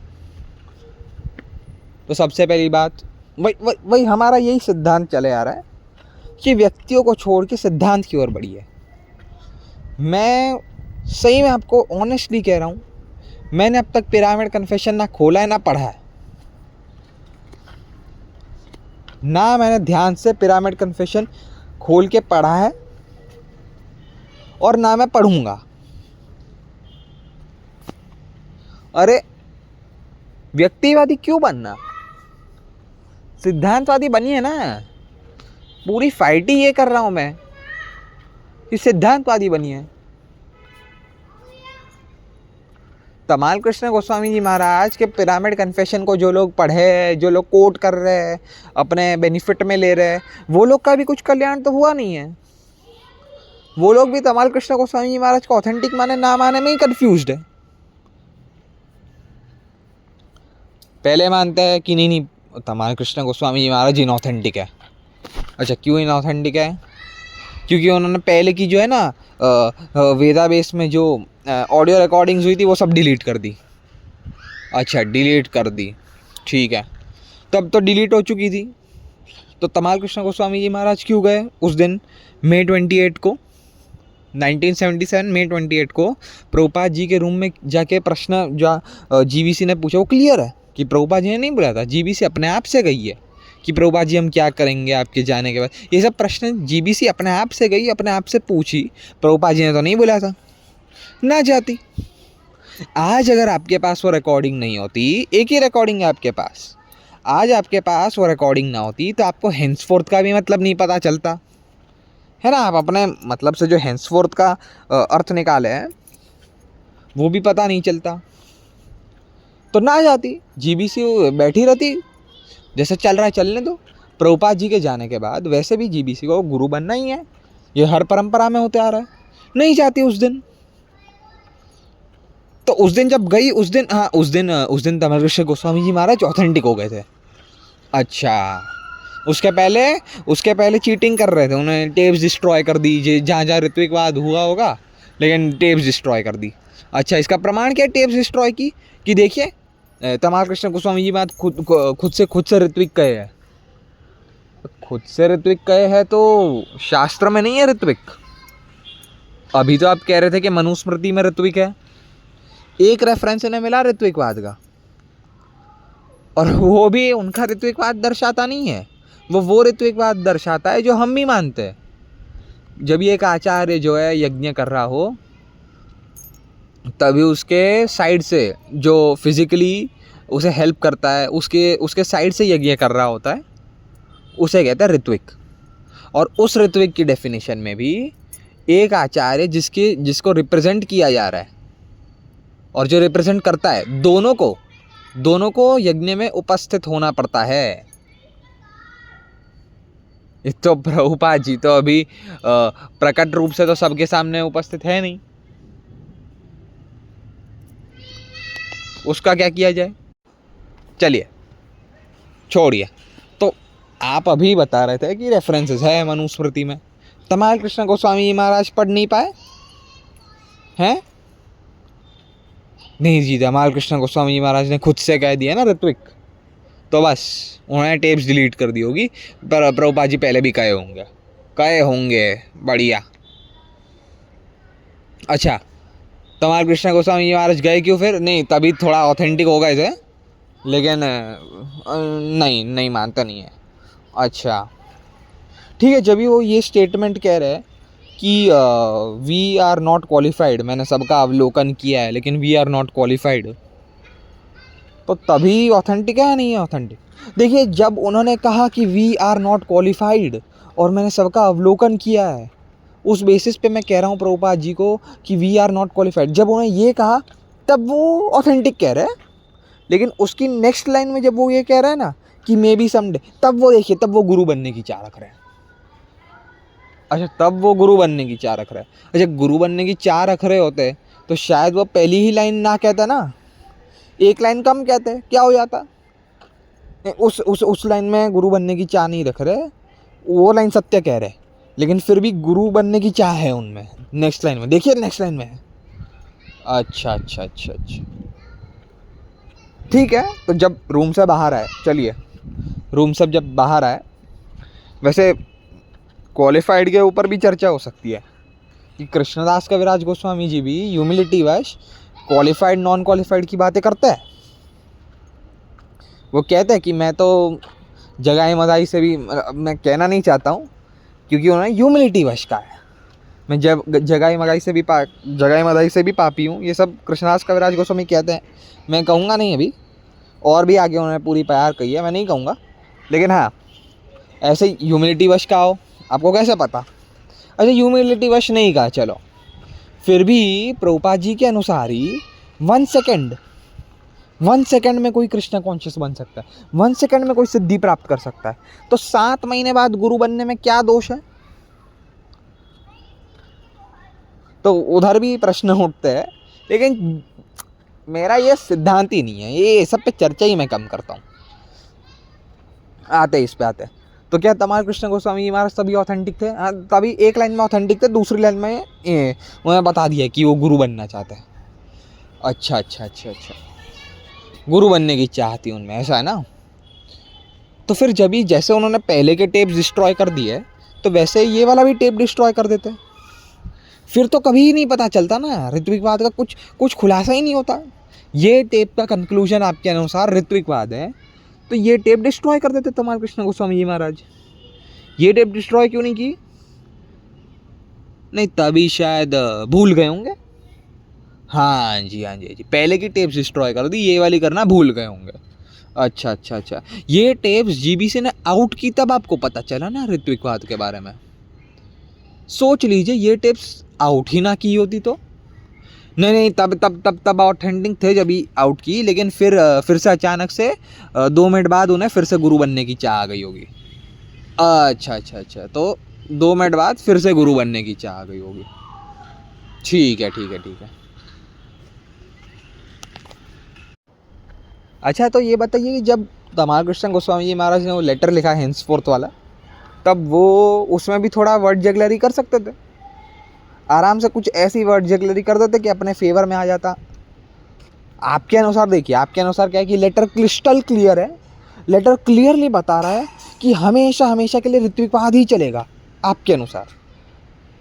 तो सबसे पहली बात वही हमारा यही सिद्धांत चले आ रहा है कि व्यक्तियों को छोड़ के सिद्धांत की ओर बढ़िए। मैं सही में आपको ऑनेस्टली कह रहा हूँ, मैंने अब तक पिरामिड कन्फेशन ना खोला है ना पढ़ा है, ना मैंने ध्यान से पिरामिड कन्फेशन खोल के पढ़ा है और ना मैं पढ़ूंगा। अरे व्यक्तिवादी क्यों बनना, सिद्धांतवादी बनिए ना। पूरी फाइट ही ये कर रहा हूं मैं कि सिद्धांतवादी बनिए। तमाल कृष्ण गोस्वामी जी महाराज के पिरामिड कन्फेशन को जो लोग पढ़े, जो लोग कोट कर रहे हैं, अपने बेनिफिट में ले रहे हैं, वो लोग का भी कुछ कल्याण तो हुआ नहीं है। वो लोग भी तमाल कृष्ण गोस्वामी जी महाराज को ऑथेंटिक माने ना माने में ही कंफ्यूज्ड है। पहले मानते हैं कि नहीं तमाल कृष्ण गोस्वामी जी महाराज इनऑथेंटिक है। अच्छा, क्यों इनऑथेंटिक है? क्योंकि उन्होंने पहले की जो है ना वेदा बेस में जो ऑडियो रिकॉर्डिंग्स हुई थी वो सब डिलीट कर दी। अच्छा, डिलीट कर दी, ठीक है, तब तो डिलीट हो चुकी थी। तो तमाल कृष्ण गोस्वामी जी महाराज क्यों गए उस दिन मई 28 को 1977 मई 28 को प्रभुपाद जी के रूम में जाके प्रश्न जो जीबीसी ने पूछा वो क्लियर है कि प्रभुपाद जी ने नहीं बोला था, जीबीसी अपने आप से गई है कि प्रभुपाद जी हम क्या करेंगे आपके जाने के बाद। ये सब प्रश्न जीबीसी अपने आप से गई, अपने आप से पूछी, प्रभुपाद जी ने तो नहीं बोला था। ना जाती। आज अगर आपके पास वो रिकॉर्डिंग नहीं होती, एक ही रिकॉर्डिंग है आपके पास, आज आपके पास वो रिकॉर्डिंग ना होती तो आपको हेंसफोर्थ का भी मतलब नहीं पता चलता है ना। आप अपने मतलब से जो हेंसफोर्थ का अर्थ निकाले हैं वो भी पता नहीं चलता। तो ना जाती, जीबीसी बैठी रहती, जैसे चल रहा है चलने दो। प्रभुपाद जी के जाने के बाद वैसे भी जीबीसी को गुरु बनना ही है, ये हर परंपरा में होते आ रहा है। नहीं जाती उस दिन। तो उस दिन जब गई, उस दिन तमाल कृष्ण गोस्वामी जी महाराज ऑथेंटिक हो गए थे। अच्छा, उसके पहले चीटिंग कर रहे थे, उन्होंने टेप्स डिस्ट्रॉय कर दी, जहाँ जहाँ ऋत्विकवाद हुआ होगा, लेकिन टेप्स डिस्ट्रॉय कर दी। अच्छा, इसका प्रमाण क्या टेप्स डिस्ट्रॉय की? कि देखिए तमाल कृष्ण गोस्वामी जी बात खुद से ऋत्विक कहे है। खुद से ऋत्विक कहे है तो शास्त्र में नहीं है ऋत्विक। अभी तो आप कह रहे थे कि मनुस्मृति में ऋत्विक है, एक रेफरेंस इन्हें मिला ऋत्विकवाद का, और वो भी उनका ऋत्विकवाद दर्शाता नहीं है, वो ऋत्विकवाद दर्शाता है जो हम भी मानते हैं। जब ये एक आचार्य जो है यज्ञ कर रहा हो, तभी उसके साइड से जो फिजिकली उसे हेल्प करता है, उसके साइड से यज्ञ कर रहा होता है, उसे कहता है ऋत्विक। और उस ऋत्विक की डेफिनेशन में भी एक आचार्य जिसको रिप्रेजेंट किया जा रहा है और जो रिप्रेजेंट करता है, दोनों को यज्ञ में उपस्थित होना पड़ता है। तो प्रभुपाद जी तो अभी प्रकट रूप से तो सबके सामने उपस्थित है नहीं, उसका क्या किया जाए? चलिए छोड़िए। तो आप अभी बता रहे थे कि रेफरेंसेस है मनुस्मृति में, तमाल कृष्ण गोस्वामी जी महाराज पढ़ नहीं पाए हैं? नहीं जी, तमाल कृष्ण गोस्वामी जी महाराज ने खुद से कह दिया ना ऋत्विक, तो बस उन्होंने टेप्स डिलीट कर दी होगी। पर प्रभुपाद जी पहले भी कहे होंगे। बढ़िया। अच्छा, तमाल कृष्ण गोस्वामी जी महाराज गए क्यों फिर? नहीं, तभी थोड़ा ऑथेंटिक हो गए थे, लेकिन नहीं मानता नहीं है। अच्छा, ठीक है, जब भी वो ये स्टेटमेंट कह रहे हैं कि वी आर नॉट क्वालिफाइड, मैंने सबका अवलोकन किया है लेकिन वी आर नॉट क्वालिफाइड, तो तभी ऑथेंटिक है या नहीं है ऑथेंटिक? देखिए, जब उन्होंने कहा कि वी आर नॉट क्वालिफाइड और मैंने सबका अवलोकन किया है, उस बेसिस पे मैं कह रहा हूँ प्रभुपाद जी को कि वी आर नॉट क्वालिफाइड, जब उन्होंने ये कहा तब वो ऑथेंटिक कह रहे हैं। लेकिन उसकी नेक्स्ट लाइन में जब वो ये कह रहे हैं ना कि मे बी समडे, तब वो देखिए, तब वो गुरु बनने की चाह रख रहे हैं। अच्छा, तब वो गुरु बनने की चाह रख रहे हैं। अच्छा, गुरु बनने की चाह रख रहे होते तो शायद वो पहली ही लाइन ना कहता ना, एक लाइन कम कहते, क्या हो जाता? उस लाइन में गुरु बनने की चाह नहीं रख रहे, वो लाइन सत्य कह रहे, लेकिन फिर भी गुरु बनने की चाह है उनमें। नेक्स्ट लाइन में देखिए, नेक्स्ट लाइन में है। अच्छा अच्छा अच्छा अच्छा, ठीक है। तो जब रूम से बाहर आए, चलिए रूम से जब बाहर आए, वैसे क्वालिफाइड के ऊपर भी चर्चा हो सकती है कि कृष्णदास कविराज गोस्वामी जी भी ह्यूमिलिटी वश क्वालिफाइड नॉन क्वालिफाइड की बातें करते हैं। वो कहते हैं कि मैं तो जगाई मदाई से भी, मैं कहना नहीं चाहता हूँ क्योंकि उन्होंने ह्यूमिलिटी वश का है, मैं जब जगाई मदाई से भी पापी हूँ, ये सब कृष्णदास कविराज गोस्वामी कहते हैं। मैं कहूँगा नहीं अभी, और भी आगे उन्होंने पूरी प्यार कही है, मैं नहीं कहूँगा, लेकिन हाँ ऐसे ह्यूमिलिटी वश का हो, आपको कैसे पता? अच्छा, ह्यूमिलिटी वश नहीं कहा, चलो फिर भी प्रभुपाद जी के अनुसार ही 1 सेकंड में कोई कृष्ण कॉन्शियस बन सकता है, 1 सेकंड में कोई सिद्धि प्राप्त कर सकता है, तो 7 महीने बाद गुरु बनने में क्या दोष है? तो उधर भी प्रश्न उठते हैं, लेकिन मेरा ये सिद्धांत ही नहीं है, ये सब पे चर्चा ही मैं कम करता हूँ। आते इस पे आते, तो क्या तमाल कृष्ण गोस्वामी महाराज तभी ऑथेंटिक थे? हाँ, तभी एक लाइन में ऑथेंटिक थे, दूसरी लाइन में उन्हें बता दिया कि वो गुरु बनना चाहते हैं। अच्छा अच्छा अच्छा अच्छा, गुरु बनने की चाह थी उनमें, ऐसा है ना? तो फिर जब ही जैसे उन्होंने पहले के टेप डिस्ट्रॉय कर दिए, तो वैसे ये वाला भी टेप डिस्ट्रॉय कर देते, फिर तो कभी ही नहीं पता चलता ना, ऋत्विकवाद का कुछ खुलासा ही नहीं होता। ये टेप का कंक्लूजन आपके अनुसार ऋत्विकवाद है, तो ये टेप डिस्ट्रॉय कर देते तमाल कृष्ण गोस्वामी जी महाराज। ये टेप डिस्ट्रॉय क्यों नहीं की? नहीं, तभी शायद भूल गए होंगे। हाँ जी हाँ जी हाँ जी, पहले की टेप्स डिस्ट्रॉय कर दी, ये वाली करना भूल गए होंगे। अच्छा अच्छा अच्छा, ये टेप्स जीबीसी ने आउट की तब आपको पता चला ना ऋत्विकवाद के बारे में। सोच लीजिए, ये टेप्स आउट ही ना की होती तो। नहीं, तब ऑथेंटिक थे जब ही आउट की, लेकिन फिर से अचानक से 2 मिनट बाद उन्हें फिर से गुरु बनने की चाह आ गई होगी। अच्छा अच्छा अच्छा, तो 2 मिनट बाद फिर से गुरु बनने की चाह आ गई होगी। ठीक है ठीक है ठीक है। अच्छा, तो ये बताइए कि जब तमाल कृष्ण गोस्वामी जी महाराज ने वो लेटर लिखा हेंसफोर्थ वाला, तब वो उसमें भी थोड़ा वर्ड जगलरी कर सकते थे, आराम से कुछ ऐसी वर्ड जगलरी कर देते कि अपने फेवर में आ जाता। आपके अनुसार देखिए, आपके अनुसार क्या है कि लेटर क्रिस्टल क्लियर है, लेटर क्लियरली बता रहा है कि हमेशा हमेशा के लिए ऋत्विकवाद ही चलेगा। आपके अनुसार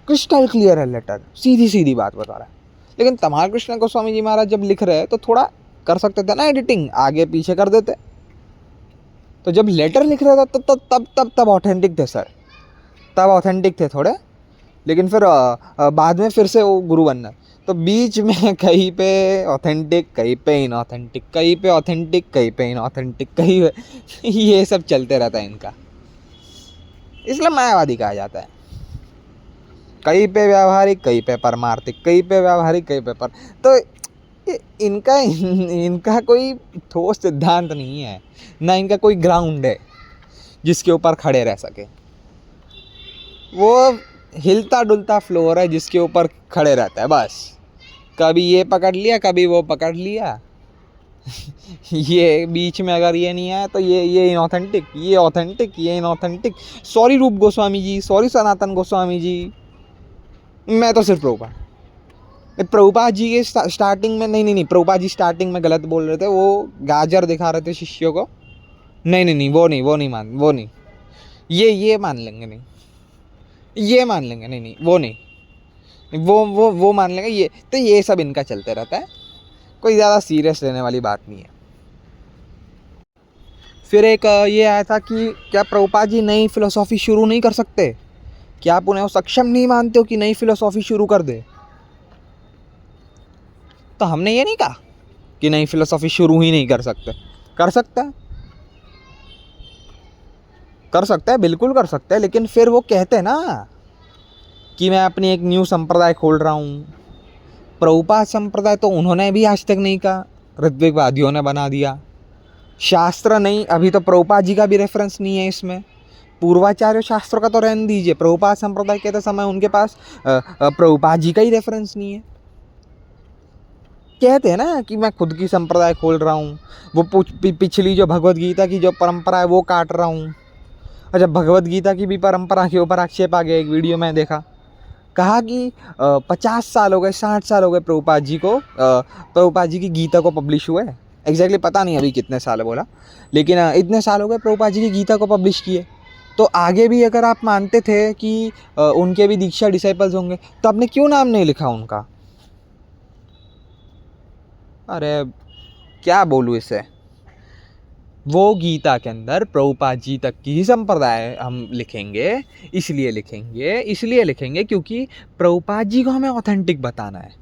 क्रिस्टल क्लियर है लेटर, सीधी सीधी बात बता रहा है। लेकिन तमाल कृष्ण गोस्वामी जी महाराज जब लिख रहे हैं तो थोड़ा कर सकते थे ना एडिटिंग, आगे पीछे कर देते। तो जब लेटर लिख रहे थे तब ऑथेंटिक थे सर, तब ऑथेंटिक थे थोड़े, लेकिन फिर बाद में फिर से वो गुरु बनना, तो बीच में कहीं पे ऑथेंटिक, कहीं पे इनऑथेंटिक, कहीं पे ऑथेंटिक, कहीं पे इनऑथेंटिक, कहीं पे ये सब चलते रहता है इनका, इसलिए मायावादी कहा जाता है। कहीं पे व्यावहारिक, कहीं पे परमार्थिक, कहीं पे व्यावहारिक, कहीं पे पर, तो इनका कोई ठोस सिद्धांत नहीं है, ना इनका कोई ग्राउंड है जिसके ऊपर खड़े रह सके। वो हिलता डुलता फ्लोर है जिसके ऊपर खड़े रहता है बस, कभी ये पकड़ लिया, कभी वो पकड़ लिया। ये बीच में अगर ये नहीं आया तो ये इनऑथेंटिक, ये ऑथेंटिक, ये इनऑथेंटिक। सॉरी रूप गोस्वामी जी, सॉरी सनातन गोस्वामी जी, मैं तो सिर्फ प्रभुपाद जी के स्टार्टिंग में नहीं, प्रभुपाद जी स्टार्टिंग में गलत बोल रहे थे, वो गाजर दिखा रहे थे शिष्यों को। नहीं, वो नहीं, ये मान लेंगे, नहीं ये मान लेंगे, नहीं वो नहीं, वो मान लेंगे। ये तो ये सब इनका चलते रहता है, कोई ज़्यादा सीरियस लेने वाली बात नहीं है। फिर एक ये आया था कि क्या प्रभुपाद जी नई फिलोसॉफी शुरू नहीं कर सकते, क्या आप उन्हें सक्षम नहीं मानते हो कि नई फिलोसॉफी शुरू कर दे। तो हमने ये नहीं कहा कि नई फिलोसॉफी शुरू ही नहीं कर सकते, कर सकता है, कर सकता है, बिल्कुल कर सकता है। लेकिन फिर वो कहते हैं ना कि मैं अपनी एक न्यू संप्रदाय खोल रहा हूँ। प्रभुपाद संप्रदाय तो उन्होंने भी आज तक नहीं कहा, ऋत्विकवादियों ने बना दिया। शास्त्र नहीं, अभी तो प्रभुपाद जी का भी रेफरेंस नहीं है इसमें। पूर्वाचार्य शास्त्र का तो रहने दीजिए, प्रभुपाद संप्रदाय कहते समय उनके पास प्रभुपाद जी का ही रेफरेंस नहीं है। कहते हैं ना कि मैं खुद की संप्रदाय खोल रहा हूँ, वो पिछली जो भगवत गीता की जो परंपरा है वो काट रहा हूँ। अच्छा, भगवत गीता की भी परंपरा के ऊपर आक्षेप आ गया। एक वीडियो में देखा, कहा कि 50 साल हो गए, 60 साल हो गए प्रभुपाद जी को, प्रभुपाद जी की गीता को पब्लिश हुए। एग्जैक्टली पता नहीं अभी कितने साल बोला, लेकिन इतने साल हो गए प्रभुपाद जी की गीता को पब्लिश किए। तो आगे भी अगर आप मानते थे कि उनके भी दीक्षा डिसाइपल्स होंगे, तो आपने क्यों नाम नहीं लिखा उनका? अरे क्या बोलूँ इसे। वो गीता के अंदर प्रभुपाद जी तक की ही संप्रदाय हम लिखेंगे, इसलिए लिखेंगे क्योंकि प्रभुपाद जी को हमें ऑथेंटिक बताना है।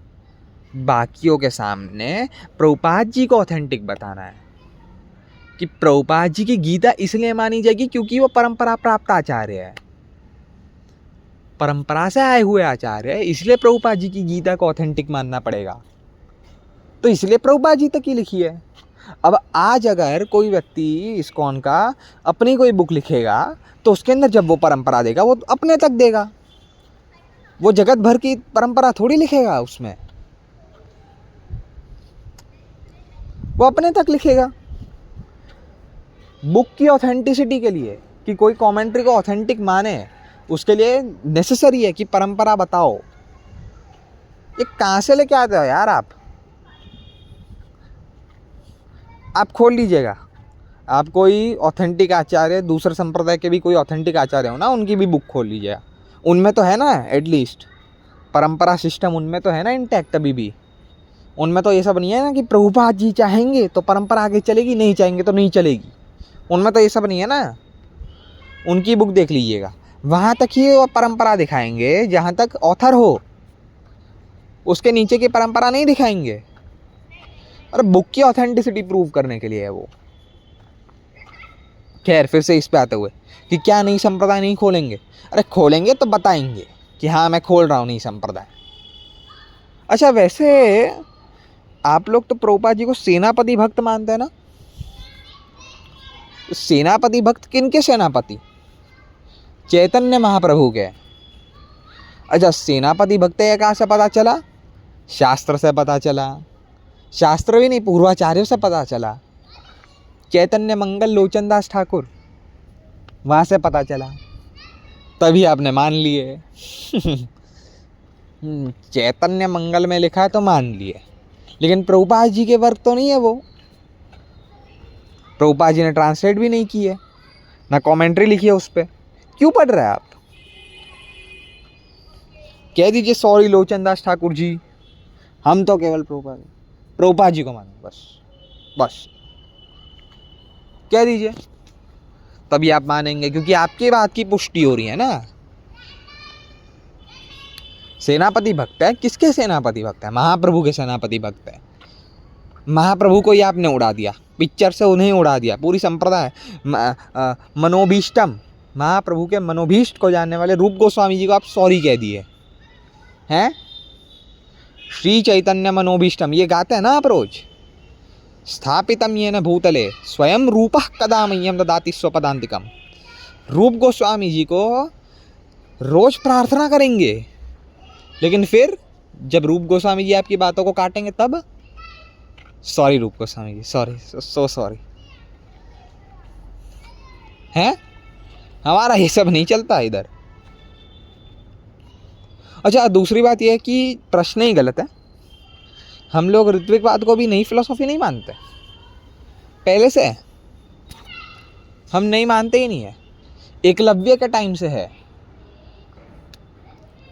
बाकियों के सामने प्रभुपाद जी को ऑथेंटिक बताना है कि प्रभुपाद जी की गीता इसलिए मानी जाएगी क्योंकि वो परंपरा प्राप्त आचार्य है, परंपरा से आए हुए आचार्य है, इसलिए प्रभुपाद जी की गीता को ऑथेंटिक मानना पड़ेगा। तो इसलिए प्रभुपाद जी तक ही लिखी है। अब आज अगर कोई व्यक्ति इस्कॉन का अपनी कोई बुक लिखेगा तो उसके अंदर जब वो परंपरा देगा वो अपने तक देगा, वो जगत भर की परंपरा थोड़ी लिखेगा, उसमें वो अपने तक लिखेगा। बुक की ऑथेंटिसिटी के लिए, कि कोई कमेंट्री को ऑथेंटिक माने, उसके लिए नेसेसरी है कि परंपरा बताओ। ये कहाँ से लेके आते हो यार आप खोल लीजिएगा। आप कोई ऑथेंटिक आचार्य, दूसरे संप्रदाय के भी कोई ऑथेंटिक आचार्य हो ना, उनकी भी बुक खोल लीजिएगा। उनमें तो है ना एटलीस्ट परंपरा सिस्टम, उनमें तो है ना इंटैक्ट अभी भी। उनमें तो ये सब नहीं है ना कि प्रभुपाद जी चाहेंगे तो परंपरा आगे चलेगी, नहीं चाहेंगे तो नहीं चलेगी। उनमें तो ये सब नहीं है ना। उनकी बुक देख लीजिएगा, वहाँ तक ही वो परंपरा दिखाएंगे जहाँ तक ऑथर हो, उसके नीचे की परंपरा नहीं दिखाएंगे। और बुक की ऑथेंटिसिटी प्रूव करने के लिए है वो। खैर, फिर से इस पे आते हुए कि क्या नई संप्रदाय नहीं खोलेंगे? अरे खोलेंगे तो बताएंगे कि हाँ मैं खोल रहा हूँ नई संप्रदाय। अच्छा, वैसे आप लोग तो प्रभुपाद जी को सेनापति भक्त मानते हैं ना? सेनापति भक्त किनके सेनापति? चैतन्य महाप्रभु के। अच्छा, सेनापति भक्त है कहाँ से पता चला? शास्त्र से पता चला। शास्त्र भी नहीं, पूर्वाचार्यों से पता चला। चैतन्य मंगल लोचन दास ठाकुर, वहाँ से पता चला, तभी आपने मान लिए। चैतन्य मंगल में लिखा है तो मान लिए, लेकिन प्रभुपाद जी के वर्क तो नहीं है वो। प्रभुपाद जी ने ट्रांसलेट भी नहीं की है, ना कमेंट्री लिखी है उस पर। क्यों पढ़ रहे हैं आप? कह दीजिए सॉरी लोचन दास ठाकुर जी, हम तो केवल प्रभुपाद जी को माने, बस कह दीजिए, तभी आप मानेंगे, क्योंकि आपकी बात की पुष्टि हो रही है ना। सेनापति भक्त है, किसके सेनापति भक्त है? महाप्रभु के सेनापति भक्त है। महाप्रभु को ही आपने उड़ा दिया, पिक्चर से उन्हें उड़ा दिया, पूरी संप्रदाय। मनोभीष्टम, महाप्रभु के मनोभीष्ट को जानने वाले रूप गोस्वामी जी को आप सॉरी कह दिए हैं। श्री चैतन्य मनोभीष्टम ये गाते हैं ना आप रोज। स्थापितम येन भूतले स्वयं रूपः कदा मह्यं ददाति स्वपदान्तिकम। रूप गोस्वामी जी को रोज प्रार्थना करेंगे, लेकिन फिर जब रूप गोस्वामी जी आपकी बातों को काटेंगे तब सॉरी रूप Goswami ji, sorry, so sorry. हैं, हमारा ये सब नहीं चलता इधर। अच्छा, दूसरी बात यह है कि प्रश्न ही गलत है। हम लोग ऋत्विकवाद को भी नई फिलोसॉफी नहीं मानते, पहले से हम नहीं मानते ही नहीं है। एकलव्य के टाइम से है।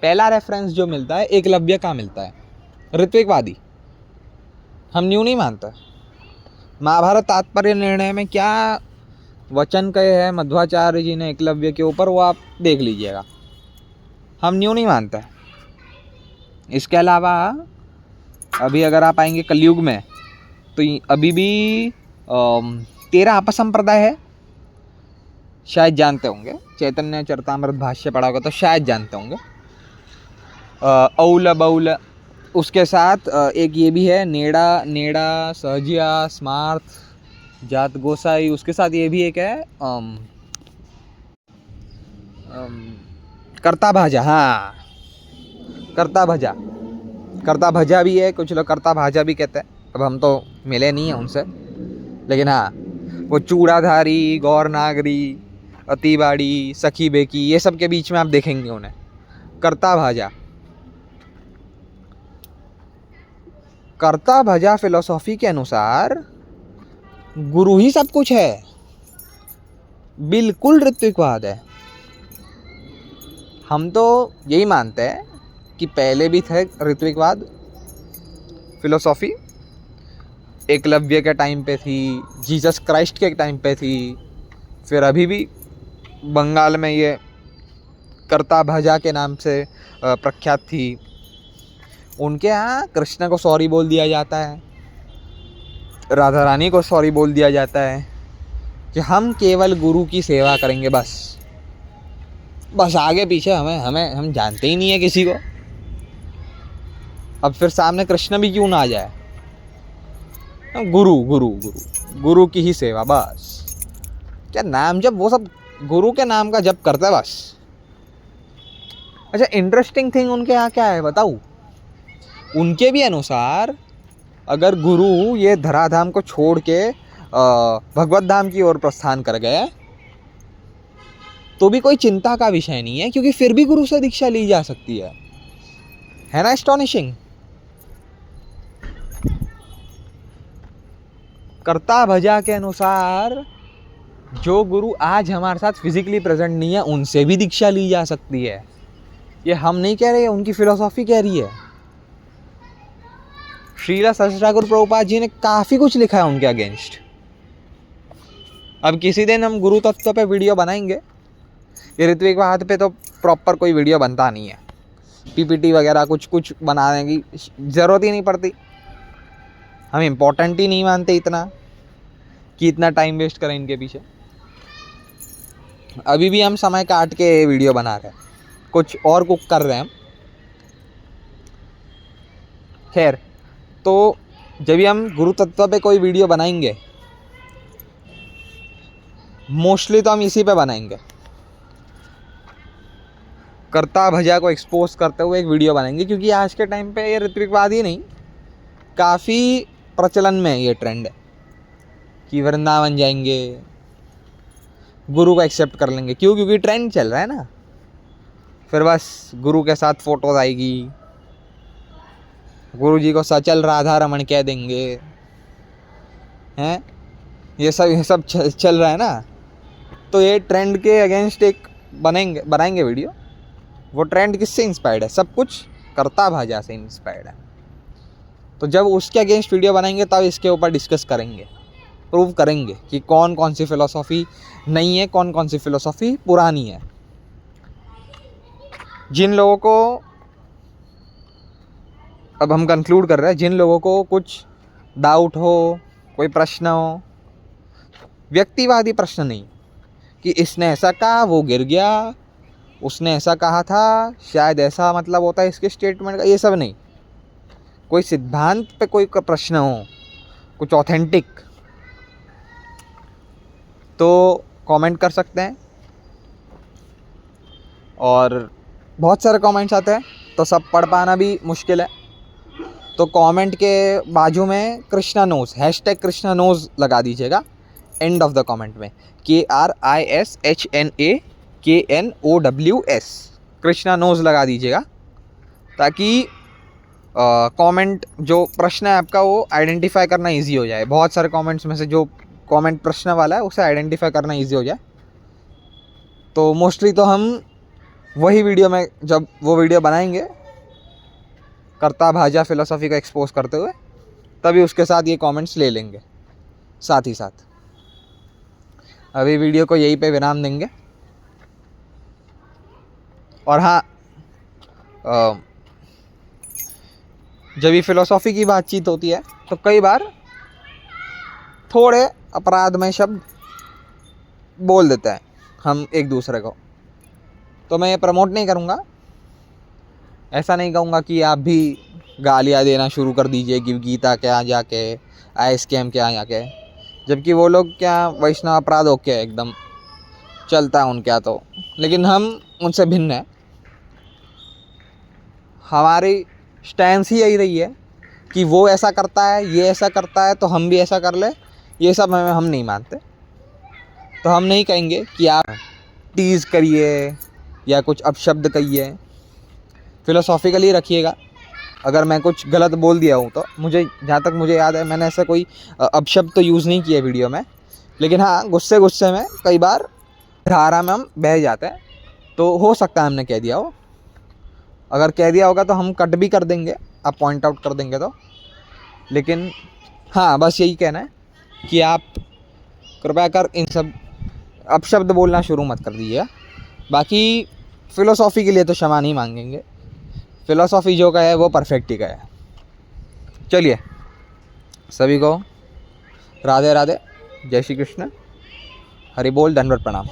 पहला रेफरेंस जो मिलता है एकलव्य का मिलता है, ऋत्विकवादी। हम न्यू नहीं मानते। महाभारत तात्पर्य निर्णय में क्या वचन कहे हैं मध्वाचार्य जी ने एकलव्य के ऊपर, वो आप देख लीजिएगा। हम न्यू नहीं मानते। इसके अलावा अभी अगर आप आएंगे कलयुग में तो अभी भी 13 अपसंप्रदाय है, शायद जानते होंगे। चैतन्य चरितामृत भाष्य पढ़ा होगा तो शायद जानते होंगे। औल बौल, उसके साथ एक ये भी है नेड़ा नेड़ा सहजिया स्मार्थ जात गोसाई, उसके साथ ये भी एक है कर्ता भाजा। हाँ, कर्ता भजा, कर्ता भजा भी है, कुछ लोग कर्ता भाजा भी कहते हैं। अब हम तो मिले नहीं हैं उनसे, लेकिन हाँ वो चूड़ाधारी, गौर नागरी, अतिबाड़ी, सखी बेकी, ये सब के बीच में आप देखेंगे उन्हें कर्ता भाजा। कर्ता भजा फिलॉसफी के अनुसार गुरु ही सब कुछ है, बिल्कुल ऋत्विकवाद है। हम तो यही मानते हैं कि पहले भी थे ऋत्विकवाद फिलॉसफी, एकलव्य के टाइम पे थी, जीसस क्राइस्ट के टाइम पे थी, फिर अभी भी बंगाल में ये कर्ता भजा के नाम से प्रख्यात थी। उनके यहाँ कृष्ण को सॉरी बोल दिया जाता है, राधा रानी को सॉरी बोल दिया जाता है कि हम केवल गुरु की सेवा करेंगे, बस आगे पीछे हम जानते ही नहीं है किसी को। अब फिर सामने कृष्ण भी क्यों ना आ जाए, गुरु गुरु गुरु गुरु की ही सेवा बस। क्या नाम जब वो सब गुरु के नाम का जप करता है बस। अच्छा, इंटरेस्टिंग थिंग उनके यहाँ क्या है बताऊँ? उनके भी अनुसार अगर गुरु ये धराधाम को छोड़ के भगवत धाम की ओर प्रस्थान कर गए तो भी कोई चिंता का विषय नहीं है, क्योंकि फिर भी गुरु से दीक्षा ली जा सकती है ना? एस्टॉनिशिंग। कर्ता भजा के अनुसार जो गुरु आज हमारे साथ फिजिकली प्रेजेंट नहीं है उनसे भी दीक्षा ली जा सकती है। ये हम नहीं कह रहे, उनकी फिलॉसफी कह रही है। श्रीला सहस्त्रार प्रभुपाद जी ने काफ़ी कुछ लिखा है उनके अगेंस्ट। अब किसी दिन हम गुरु तत्व पे वीडियो बनाएंगे। ये ऋत्विकवाद पे तो प्रॉपर कोई वीडियो बनता नहीं है, पीपीटी वगैरह कुछ बनाने की ज़रूरत ही नहीं पड़ती। हम इम्पोर्टेंट ही नहीं मानते इतना कि इतना टाइम वेस्ट करें इनके पीछे। अभी भी हम समय काट के वीडियो बना रहे हैं, कुछ और कुक कर रहे हैं हम। खैर, तो जब भी हम गुरु तत्व पे कोई वीडियो बनाएंगे, मोस्टली तो हम इसी पे बनाएंगे। कर्ता भजा को एक्सपोज करते हुए एक वीडियो बनाएंगे, क्योंकि आज के टाइम पे ये ऋत्विकवाद ही नहीं, काफ़ी प्रचलन में ये ट्रेंड है कि वृंदावन जाएंगे, गुरु को एक्सेप्ट कर लेंगे। क्यों? क्योंकि ट्रेंड चल रहा है ना। फिर बस गुरु के साथ फोटोज आएगी, गुरु जी को सचल राधा रमन कह देंगे, हैं? ये सब चल रहा है ना। तो ये ट्रेंड के अगेंस्ट एक बनाएंगे वीडियो। वो ट्रेंड किससे इंस्पायर्ड है? सब कुछ कर्ता भाजा से इंस्पायर्ड है। तो जब उसके अगेंस्ट वीडियो बनाएंगे तब इसके ऊपर डिस्कस करेंगे, प्रूव करेंगे कि कौन सी फ़िलॉसफ़ी नई है, कौन सी फ़िलॉसफ़ी पुरानी है। जिन लोगों को, अब हम कंक्लूड कर रहे हैं, जिन लोगों को कुछ डाउट हो, कोई प्रश्न हो, व्यक्तिवादी प्रश्न नहीं कि इसने ऐसा कहा, वो गिर गया, उसने ऐसा कहा था, शायद ऐसा मतलब होता है इसके स्टेटमेंट का, ये सब नहीं। कोई सिद्धांत पे कोई प्रश्न हो, कुछ ऑथेंटिक, तो कमेंट कर सकते हैं। और बहुत सारे कमेंट्स आते हैं तो सब पढ़ पाना भी मुश्किल है, तो कमेंट के बाजू में Krishna knows, hashtag Krishna knows लगा दीजिएगा एंड ऑफ द कमेंट में, KRISHNAKNOWS, कृष्णा नोज लगा दीजिएगा, ताकि कमेंट जो प्रश्न है आपका वो आइडेंटिफाई करना इजी हो जाए। बहुत सारे कमेंट्स में से जो कमेंट प्रश्न वाला है उसे आइडेंटिफाई करना इजी हो जाए। तो मोस्टली तो हम वही वीडियो में, जब वो वीडियो बनाएंगे कर्ता भाजा फिलॉसफी को एक्सपोज करते हुए, तभी उसके साथ ये कमेंट्स ले लेंगे साथ ही साथ। अभी वीडियो को यहीं पे विराम देंगे। और हाँ, जब ये फिलोसॉफी की बातचीत होती है तो कई बार थोड़े अपराधमय शब्द बोल देते हैं हम एक दूसरे को, तो मैं ये प्रमोट नहीं करूँगा। ऐसा नहीं कहूँगा कि आप भी गालियाँ देना शुरू कर दीजिए कि गीता के यहाँ जाके, ISKM के यहाँ जाके, जबकि वो लोग क्या वैष्णव अपराध ओके एकदम चलता है उनके यहाँ तो, लेकिन हम उनसे भिन्न हैं। हमारी स्टैंस ही यही रही है कि वो ऐसा करता है, ये ऐसा करता है, तो हम भी ऐसा कर ले। ये सब हम नहीं मानते। तो हम नहीं कहेंगे कि आप टीज़ करिए या कुछ अपशब्द कहिए, फिलोसॉफिकली रखिएगा। अगर मैं कुछ गलत बोल दिया हूँ तो मुझे, जहाँ तक मुझे याद है, मैंने ऐसा कोई अपशब्द तो यूज़ नहीं किया वीडियो में, लेकिन हाँ गुस्से में कई बार धारा में हम बह जाते हैं, तो हो सकता है हमने कह दिया हो। अगर कह दिया होगा तो हम कट भी कर देंगे, आप पॉइंट आउट कर देंगे तो। लेकिन हाँ, बस यही कहना है कि आप कृपया कर इन सब अपशब्द बोलना शुरू मत कर दीजिएगा। बाकी फ़िलोसॉफ़ी के लिए तो क्षमा नहीं मांगेंगे, फ़िलोसॉफ़ी जो का है वो परफेक्ट ही का है। चलिए, सभी को राधे राधे, जय श्री कृष्ण, हरि बोल, दंडवत प्रणाम।